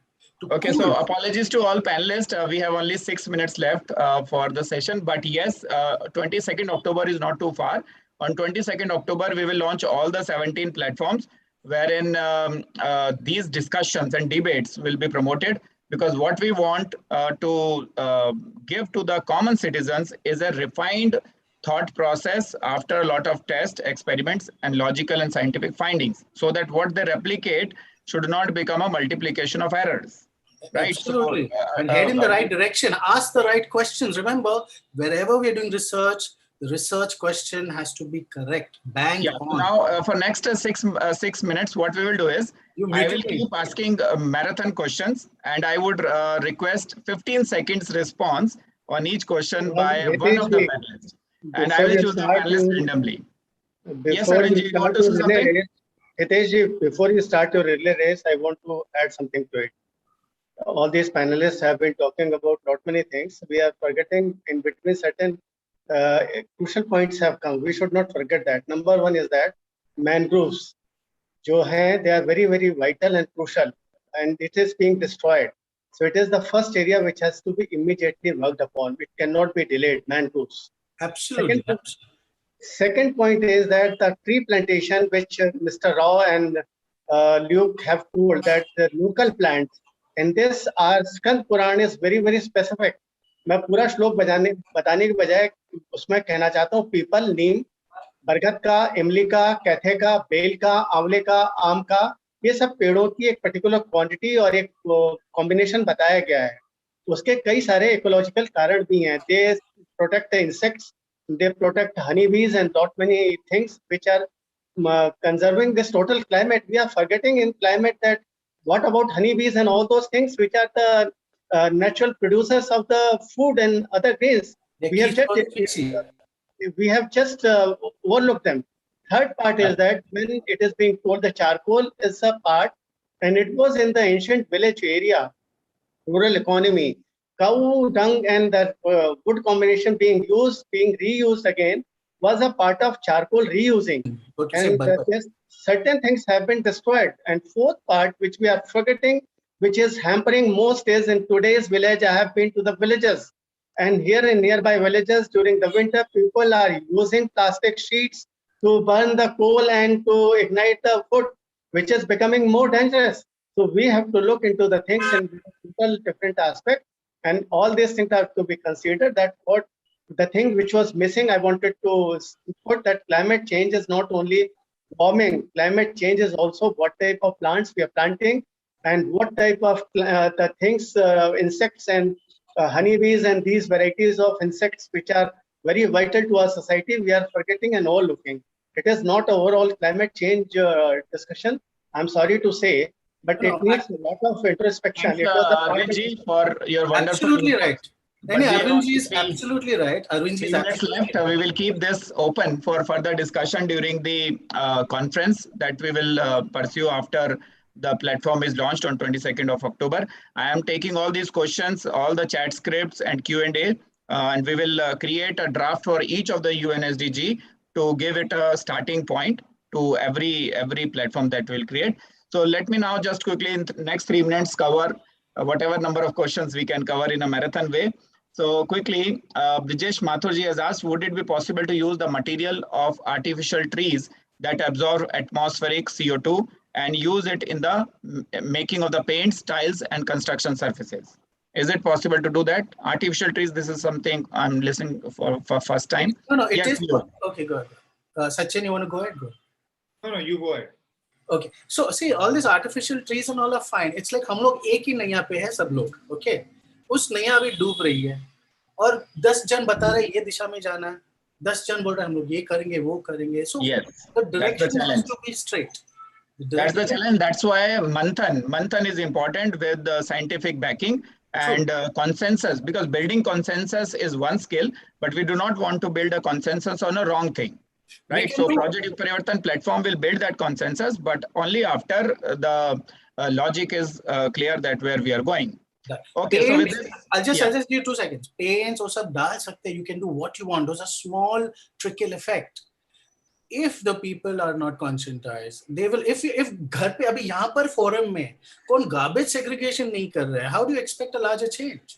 Okay, so apologies to all panelists. We have only 6 minutes left for the session. But yes, 22nd October is not too far. On 22nd October, we will launch all the 17 platforms wherein these discussions and debates will be promoted, because what we want to give to the common citizens is a refined thought process after a lot of tests, experiments, and logical and scientific findings, so that what they replicate should not become a multiplication of errors. Right? Absolutely. So, and head in the right direction. Ask the right questions. Remember, wherever we're doing research, the research question has to be correct. Bang on. Now, for next 6 minutes, what we will do is, I will keep asking marathon questions, and I would request 15 seconds response on each question by one of the panelists. And I will choose the panelists randomly. Yes, Arvind, you want to say something? Hitesh, before you start your relay race, I want to add something to it. All these panelists have been talking about not many things. We are forgetting in between certain crucial points have come. We should not forget that. Number one is that mangroves, jo hai, they are very, very vital and crucial, and it is being destroyed. So it is the first area which has to be immediately worked upon. It cannot be delayed, mangroves. Absolutely. Second point is that the tree plantation, which Mr. Rao and Luke have told, that the local plants, and this our Skand Puran is very, very specific. मैं पूरा श्लोक बताने के बजाय उसमें कहना चाहता हूँ, पीपल, नीम, बरगद का, इमली का, कैथे का, बेल का, आंवले का, आम का, ये सब पेड़ों की एक पर्टिकुलर क्वांटिटी और एक कॉम्बिनेशन बताया गया है. उसके कई सारे इकोलॉजिकल कारण भी हैं. They protect the insects, they protect honeybees and lot many things which are conserving this total climate. We are forgetting in climate that what about honeybees and all those things which are the natural producers of the food and other grains. We have just overlooked them. Third part is that when it is being told the charcoal is a part, and it was in the ancient village area, rural economy, cow dung and that wood combination being used, being reused again, was a part of charcoal reusing. And certain things have been destroyed. And fourth part, which we are forgetting, which is hampering most, is in today's village. I have been to the villages, and here in nearby villages during the winter, people are using plastic sheets to burn the coal and to ignite the wood, which is becoming more dangerous. So we have to look into the things in total different aspects, and all these things have to be considered. That what the thing which was missing, I wanted to put that climate change is not only warming, climate change is also what type of plants we are planting, and what type of the things, insects and honeybees and these varieties of insects which are very vital to our society, we are forgetting and overlooking. It is not overall climate change discussion, I'm sorry to say, but it needs a lot of introspection. Arvind, for your wonderful... Absolutely right. Arvindji is absolutely right. Arvindji is absolutely left. We will keep this open for further discussion during the conference that we will pursue after the platform is launched on 22nd of October. I am taking all these questions, all the chat scripts and Q&A, and we will create a draft for each of the UNSDG to give it a starting point to every platform that we'll create. So let me now just quickly in the next 3 minutes cover whatever number of questions we can cover in a marathon way. So quickly, Brijesh Mathurji has asked, would it be possible to use the material of artificial trees that absorb atmospheric CO2 and use it in the making of the paints, tiles, and construction surfaces? Is it possible to do that? Artificial trees, this is something I'm listening for first time. No, it yes, is. Okay, go ahead. Sachin, you want to go ahead? Go. No, you go ahead. Okay, so see, all these artificial trees and all are fine. It's like हम लोग एक ही नैया पे है सब लोग, okay? उस नैया भी डूब रही है और 10 जन बता रहे ये दिशा में जाना है, 10 जन बोल रहे हम लोग ये करेंगे वो करेंगे. So yes, the that's the direction has challenge. to be straight. That's the challenge. That's why Manthan is important with the scientific backing and consensus, because building consensus is one skill, but we do not want to build a consensus on a wrong thing. Right. So Project YugParivartan platform will build that consensus, but only after the logic is clear that where we are going. Okay. So with this, I'll just suggest you 2 seconds. Paints or sab dal sakte. You can do what you want. Those are small trickle effect. If the people are not conscientized, they will. If घर पे अभी यहाँ पर forum में कौन garbage segregation नहीं कर रहा है, how do you expect a larger change?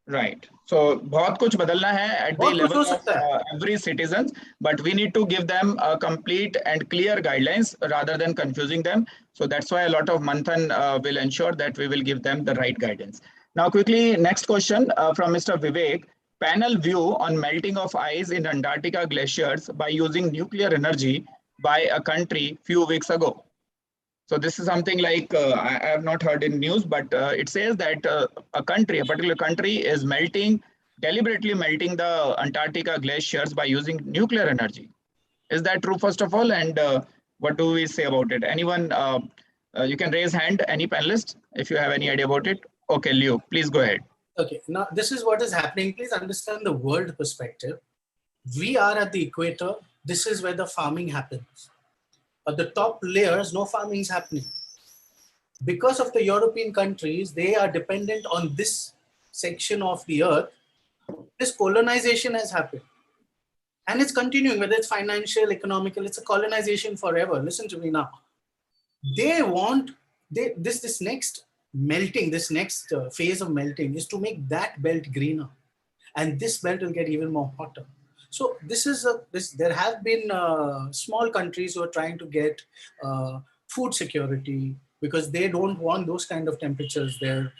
Right. So बहुत कुछ बदलना है at the level of every citizen, but we need to give them a complete and clear guidelines rather than confusing them. So that's why a lot of Manthan will ensure that we will give them the right guidance. Now quickly, next question from Mr. Vivek. Panel view on melting of ice in Antarctica glaciers by using nuclear energy by a country few weeks ago. So this is something like I have not heard in news, but it says that a particular country is deliberately melting the Antarctica glaciers by using nuclear energy. Is that true, first of all? And what do we say about it? Anyone, you can raise hand, any panelist, if you have any idea about it. Okay, Leo, please go ahead. Okay, now this is what is happening. Please understand the world perspective. We are at the equator. This is where the farming happens. At the top layers, no farming is happening. Because of the European countries, they are dependent on this section of the earth. This colonization has happened. And it's continuing, whether it's financial, economical, it's a colonization forever. Listen to me now. They want, this next melting, this next phase of melting is to make that belt greener. And this belt will get even more hotter. So there have been small countries who are trying to get food security because they don't want those kind of temperatures there.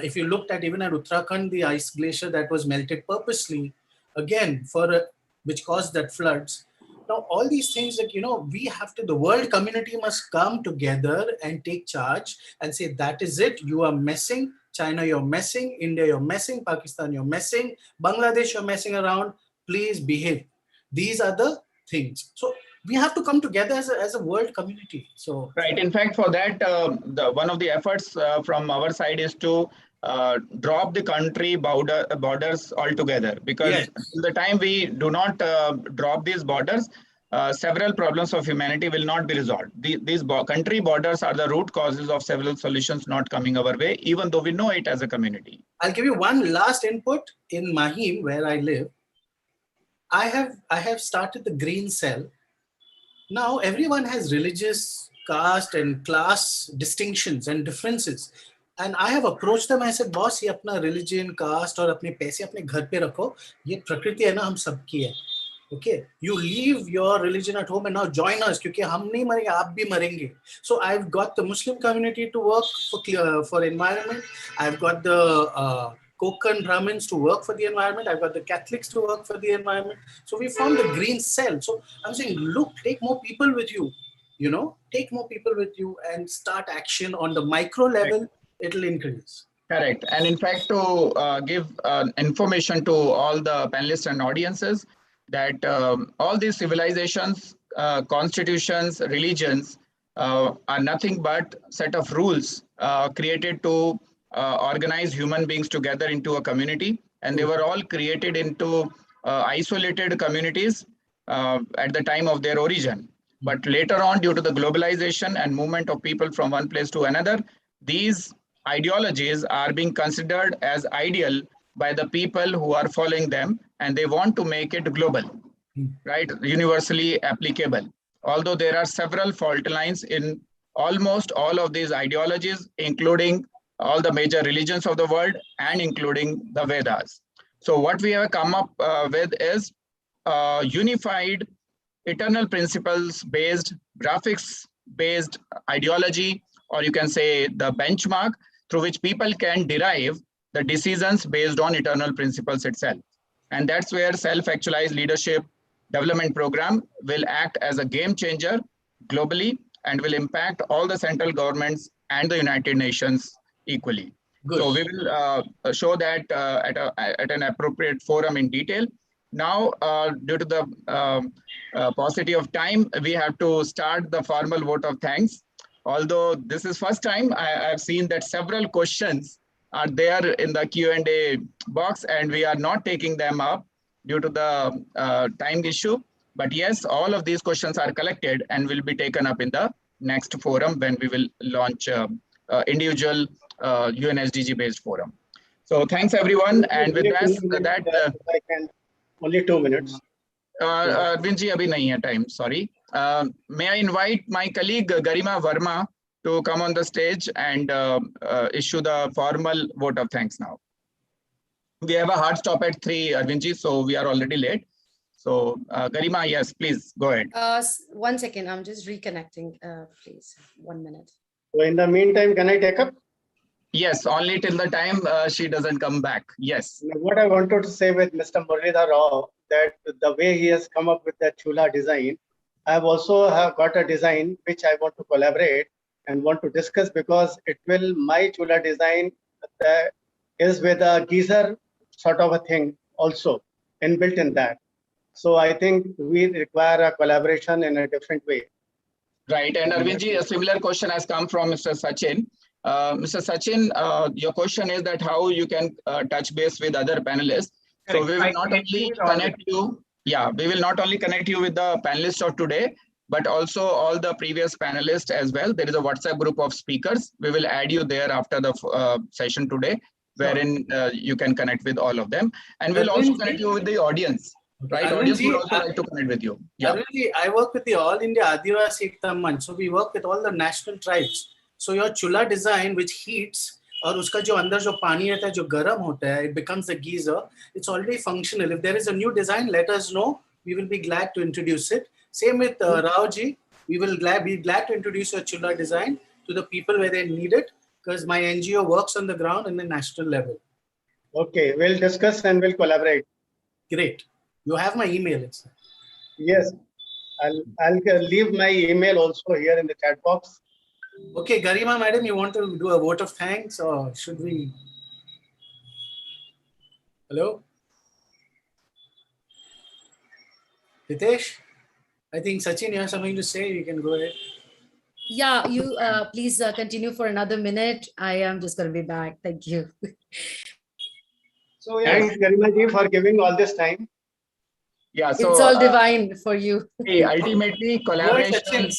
If you looked at even at Uttarakhand, the ice glacier that was melted purposely, again, which caused that floods. Now, all these things that, we have to, the world community must come together and take charge and say, that is it, you are messing, China, you're messing, India, you're messing, Pakistan, you're messing, Bangladesh, you're messing around, please behave. These are the things. So we have to come together as a world community. So right. In fact, for that, one of the efforts from our side is to drop the country borders altogether, because till the time we do not drop these borders, several problems of humanity will not be resolved. These country borders are the root causes of several solutions not coming our way, even though we know it as a community. I'll give you one last input. In Mahim, where I live, I have started the green cell. Now everyone has religious, caste and class distinctions and differences. And I have approached them. I said, boss, ये अपना religion, caste और अपने पैसे अपने घर पे रखो. ये प्रकृति है ना, हम सबकी है. Okay, you leave your religion at home and now join us, क्योंकि हम नहीं मरेंगे, आप भी मरेंगे. So I've got the Muslim community to work for environment. I've got the Kokan Brahmins to work for the environment. I've got the Catholics to work for the environment. So we formed the green cell. So I'm saying, look, take more people with you, take more people with you and start action on the micro level. It'll increase. Correct. And in fact, to give information to all the panelists and audiences, that all these civilizations, constitutions, religions are nothing but set of rules created to organize human beings together into a community. And they were all created into isolated communities at the time of their origin. But later on, due to the globalization and movement of people from one place to another, these ideologies are being considered as ideal by the people who are following them, and they want to make it global, right? Universally applicable. Although there are several fault lines in almost all of these ideologies, including all the major religions of the world and including the Vedas. So what we have come up with is unified, eternal principles based, graphics based ideology, or you can say the benchmark through which people can derive the decisions based on eternal principles itself. And that's where self-actualized leadership development program will act as a game changer globally and will impact all the central governments and the United Nations equally. Good. So we will show that at an appropriate forum in detail. Now, due to the paucity of time, we have to start the formal vote of thanks. Although this is first time, I have seen that several questions are there in the Q&A box, and we are not taking them up due to the time issue. But yes, all of these questions are collected and will be taken up in the next forum when we will launch individual UNSDG based forum. So thanks everyone. And with that, I can only 2 minutes. Arvindji, abhi nahi hai time, sorry. May I invite my colleague Garima Verma to come on the stage and issue the formal vote of thanks now. We have a hard stop at 3, Arvindji, so we are already late. So Garima, yes, please go ahead. 1 second, I'm just reconnecting, please. 1 minute. So in the meantime, can I take up? Yes, only till the time she doesn't come back. Yes. What I wanted to say with Mr. Muralidhar Rao, that the way he has come up with that chula design, I have also got a design which I want to collaborate and want to discuss, because it will, my chula design is with a geyser sort of a thing also inbuilt in that. So I think we require a collaboration in a different way. Right. And Arvindji, a similar question has come from Mr. Sachin. Mr. Sachin, your question is that how you can touch base with other panelists. Correct. So we will not only connect you. Yeah, we will not only connect you with the panelists of today, but also all the previous panelists as well. There is a WhatsApp group of speakers. We will add you there after the session today, wherein you can connect with all of them. And we'll also connect you with the audience. Right, audience would also like to connect with you. Yeah. I work with the All India Adivasi Ekta Manch, so we work with all the national tribes. So your chula design, which heats, और उसका जो अंदर जो पानी रहता है जो गर्म होता है, it becomes a geyser. It's already functional. If there is a new design, let us know. We will be glad to introduce it. Same with Raoji. We will be glad to introduce your chula design to the people where they need it, because my NGO works on the ground in the national level. Okay, we'll discuss and we'll collaborate. Great. You have my email. Yes, I'll leave my email also here in the chat box. Okay, Garima madam, you want to do a vote of thanks, or should we? Hello? Hitesh? I think Sachin, you have something to say. You can go ahead. Yeah, you please continue for another minute. I am just going to be back. Thank you. So thanks, Garima ji, for giving all this time. Yeah, so it's all divine for you. Ultimately, collaboration.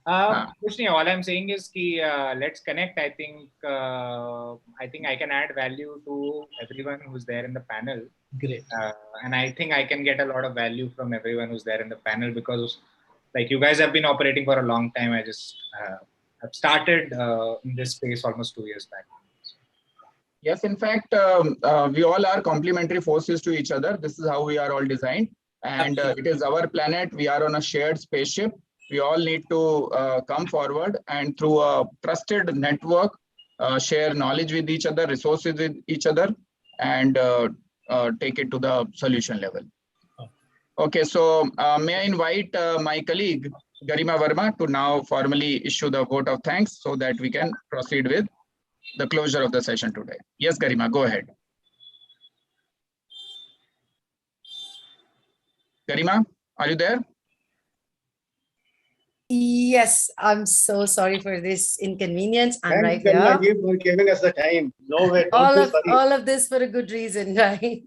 All I'm saying is ki, let's connect. I think I can add value to everyone who's there in the panel. Great. And I think I can get a lot of value from everyone who's there in the panel, because like you guys have been operating for a long time. I just have started in this space almost 2 years back. Yes, in fact, we all are complementary forces to each other. This is how we are all designed. And it is our planet. We are on a shared spaceship. We all need to come forward and through a trusted network, share knowledge with each other, resources with each other, and take it to the solution level. Okay, so may I invite my colleague, Garima Verma, to now formally issue the vote of thanks so that we can proceed with the closure of the session today. Yes, Garima, go ahead. Garima, are you there? Yes, I'm so sorry for this inconvenience. I'm Thanks, right Garima here. ji, for giving us the time. No way. All of this for a good reason, right?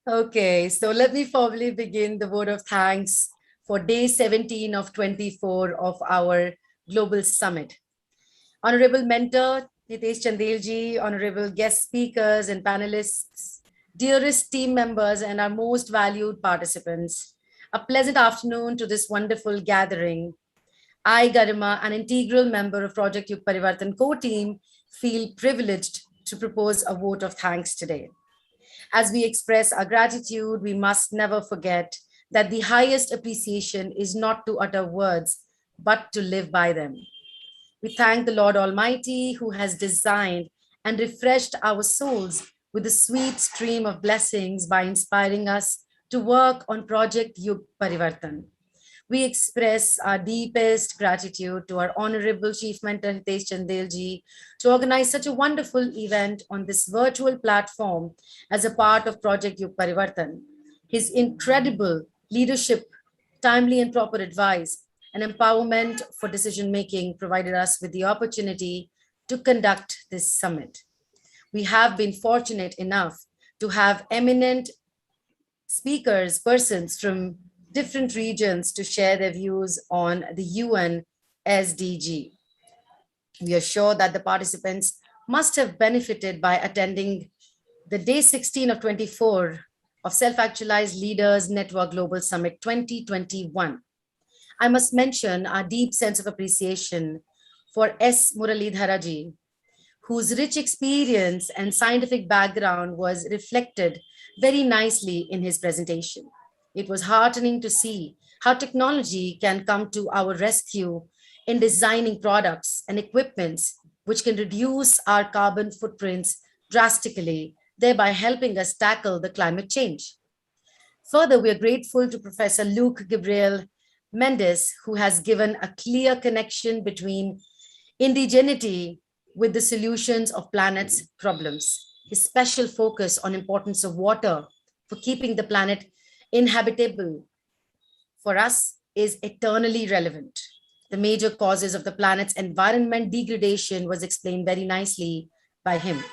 Okay, so let me formally begin the vote of thanks for day 17 of 24 of our global summit. Honorable mentor, Hitesh Chandel ji, honorable guest speakers and panelists, dearest team members and our most valued participants, a pleasant afternoon to this wonderful gathering. I, Garima, an integral member of Project YugParivartan co-team, feel privileged to propose a vote of thanks today. As we express our gratitude, we must never forget that the highest appreciation is not to utter words, but to live by them. We thank the Lord Almighty who has designed and refreshed our souls with a sweet stream of blessings by inspiring us to work on Project YugParivartan. We express our deepest gratitude to our Honorable Chief Mentor Hitesh Chandel ji to organize such a wonderful event on this virtual platform as a part of Project YugParivartan. His incredible leadership, timely and proper advice, and empowerment for decision-making provided us with the opportunity to conduct this summit. We have been fortunate enough to have eminent speakers, persons from different regions to share their views on the UN SDG. We are sure that the participants must have benefited by attending the day 16 of 24 of Self-Actualized Leaders Network Global Summit 2021. I must mention our deep sense of appreciation for S. Muralidharaji, whose rich experience and scientific background was reflected very nicely in his presentation. It was heartening to see how technology can come to our rescue in designing products and equipments which can reduce our carbon footprints drastically, thereby helping us tackle the climate change. Further, we are grateful to Professor Luke Gabriel Mendes, who has given a clear connection between indigeneity with the solutions of planet's problems. His special focus on importance of water for keeping the planet inhabitable for us is eternally relevant. The major causes of the planet's environment degradation was explained very nicely by him.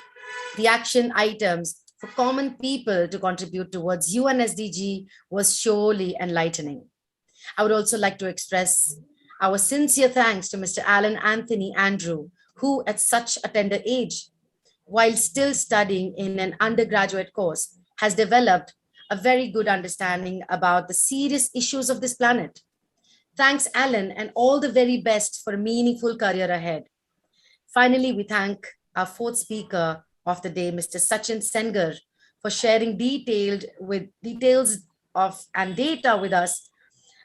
The action items for common people to contribute towards UN SDG was surely enlightening. I would also like to express our sincere thanks to Mr. Alan Anthony Andrew, who at such a tender age, while still studying in an undergraduate course, has developed a very good understanding about the serious issues of this planet. Thanks, Alan, and all the very best for a meaningful career ahead. Finally, we thank our fourth speaker of the day, Mr. Sachin Sengar, for sharing details of and data with us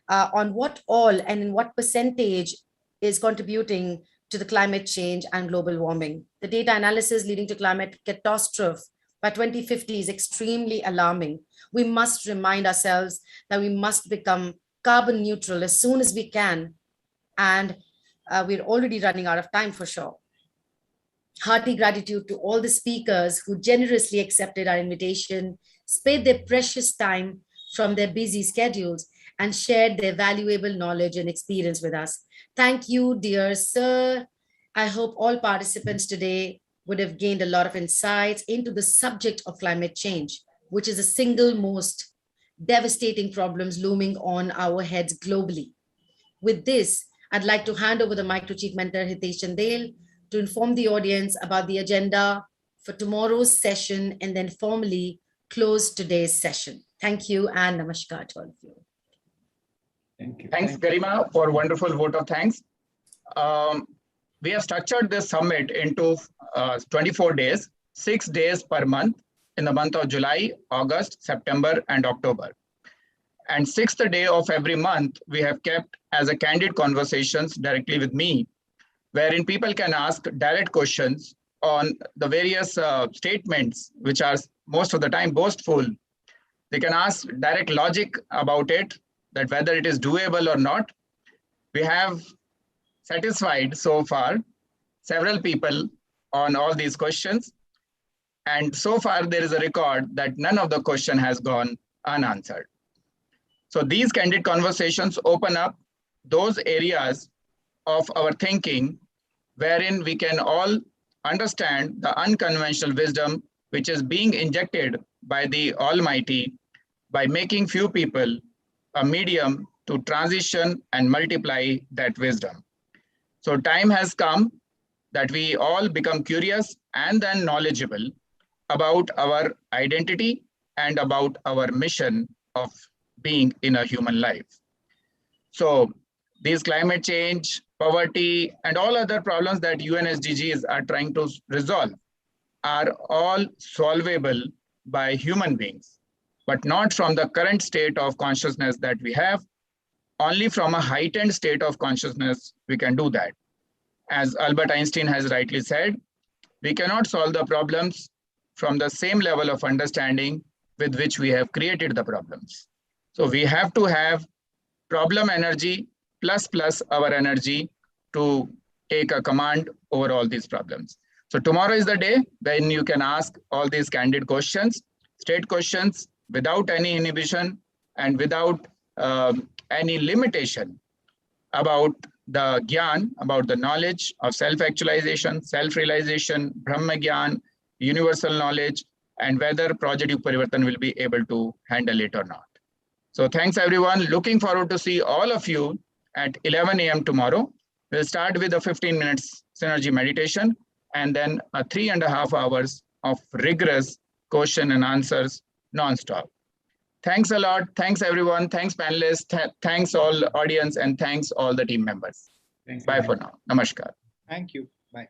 on what all and in what percentage is contributing to the climate change and global warming. The data analysis leading to climate catastrophe by 2050 is extremely alarming. We must remind ourselves that we must become carbon neutral as soon as we can. And we're already running out of time for sure. Hearty gratitude to all the speakers who generously accepted our invitation, spared their precious time from their busy schedules, and shared their valuable knowledge and experience with us. Thank you, dear sir. I hope all participants today would have gained a lot of insights into the subject of climate change, which is the single most devastating problems looming on our heads globally. With this, I'd like to hand over the mic to Chief Mentor Hitesh Chandel to inform the audience about the agenda for tomorrow's session and then formally close today's session. Thank you and namaskar to all of you. Thank you. Thanks, Garima, for a wonderful vote of thanks. We have structured this summit into 24 days, 6 days per month in the month of July, August, September, and October. And 6th day of every month, we have kept as a candid conversations directly with me, wherein people can ask direct questions on the various statements, which are most of the time boastful. They can ask direct logic about it, that whether it is doable or not. We have satisfied so far several people on all these questions. And so far there is a record that none of the question has gone unanswered. So these candid conversations open up those areas of our thinking wherein we can all understand the unconventional wisdom which is being injected by the Almighty by making few people a medium to transition and multiply that wisdom. So time has come that we all become curious and then knowledgeable about our identity and about our mission of being in a human life. So these climate change, poverty, and all other problems that UN SDGs are trying to resolve are all solvable by human beings, but not from the current state of consciousness that we have. Only from a heightened state of consciousness we can do that. As Albert Einstein has rightly said, we cannot solve the problems from the same level of understanding with which we have created the problems. So we have to have problem energy plus our energy to take a command over all these problems. So tomorrow is the day when you can ask all these candid questions, straight questions without any inhibition and without any limitation about the Gyan, about the knowledge of self-actualization, self-realization, Brahma Gyan, universal knowledge, and whether Project YugParivartan will be able to handle it or not. So thanks everyone. Looking forward to see all of you at 11 a.m. tomorrow. We'll start with a 15 minutes synergy meditation and then a 3.5 hours of rigorous question and answers non-stop. Thanks a lot. Thanks everyone. Thanks panelists. Thanks all audience and thanks all the team members. Bye for now. Namaskar. Thank you. Bye.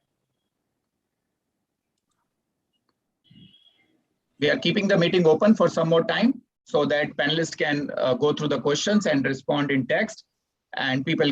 We are keeping the meeting open for some more time so that panelists can go through the questions and respond in text and people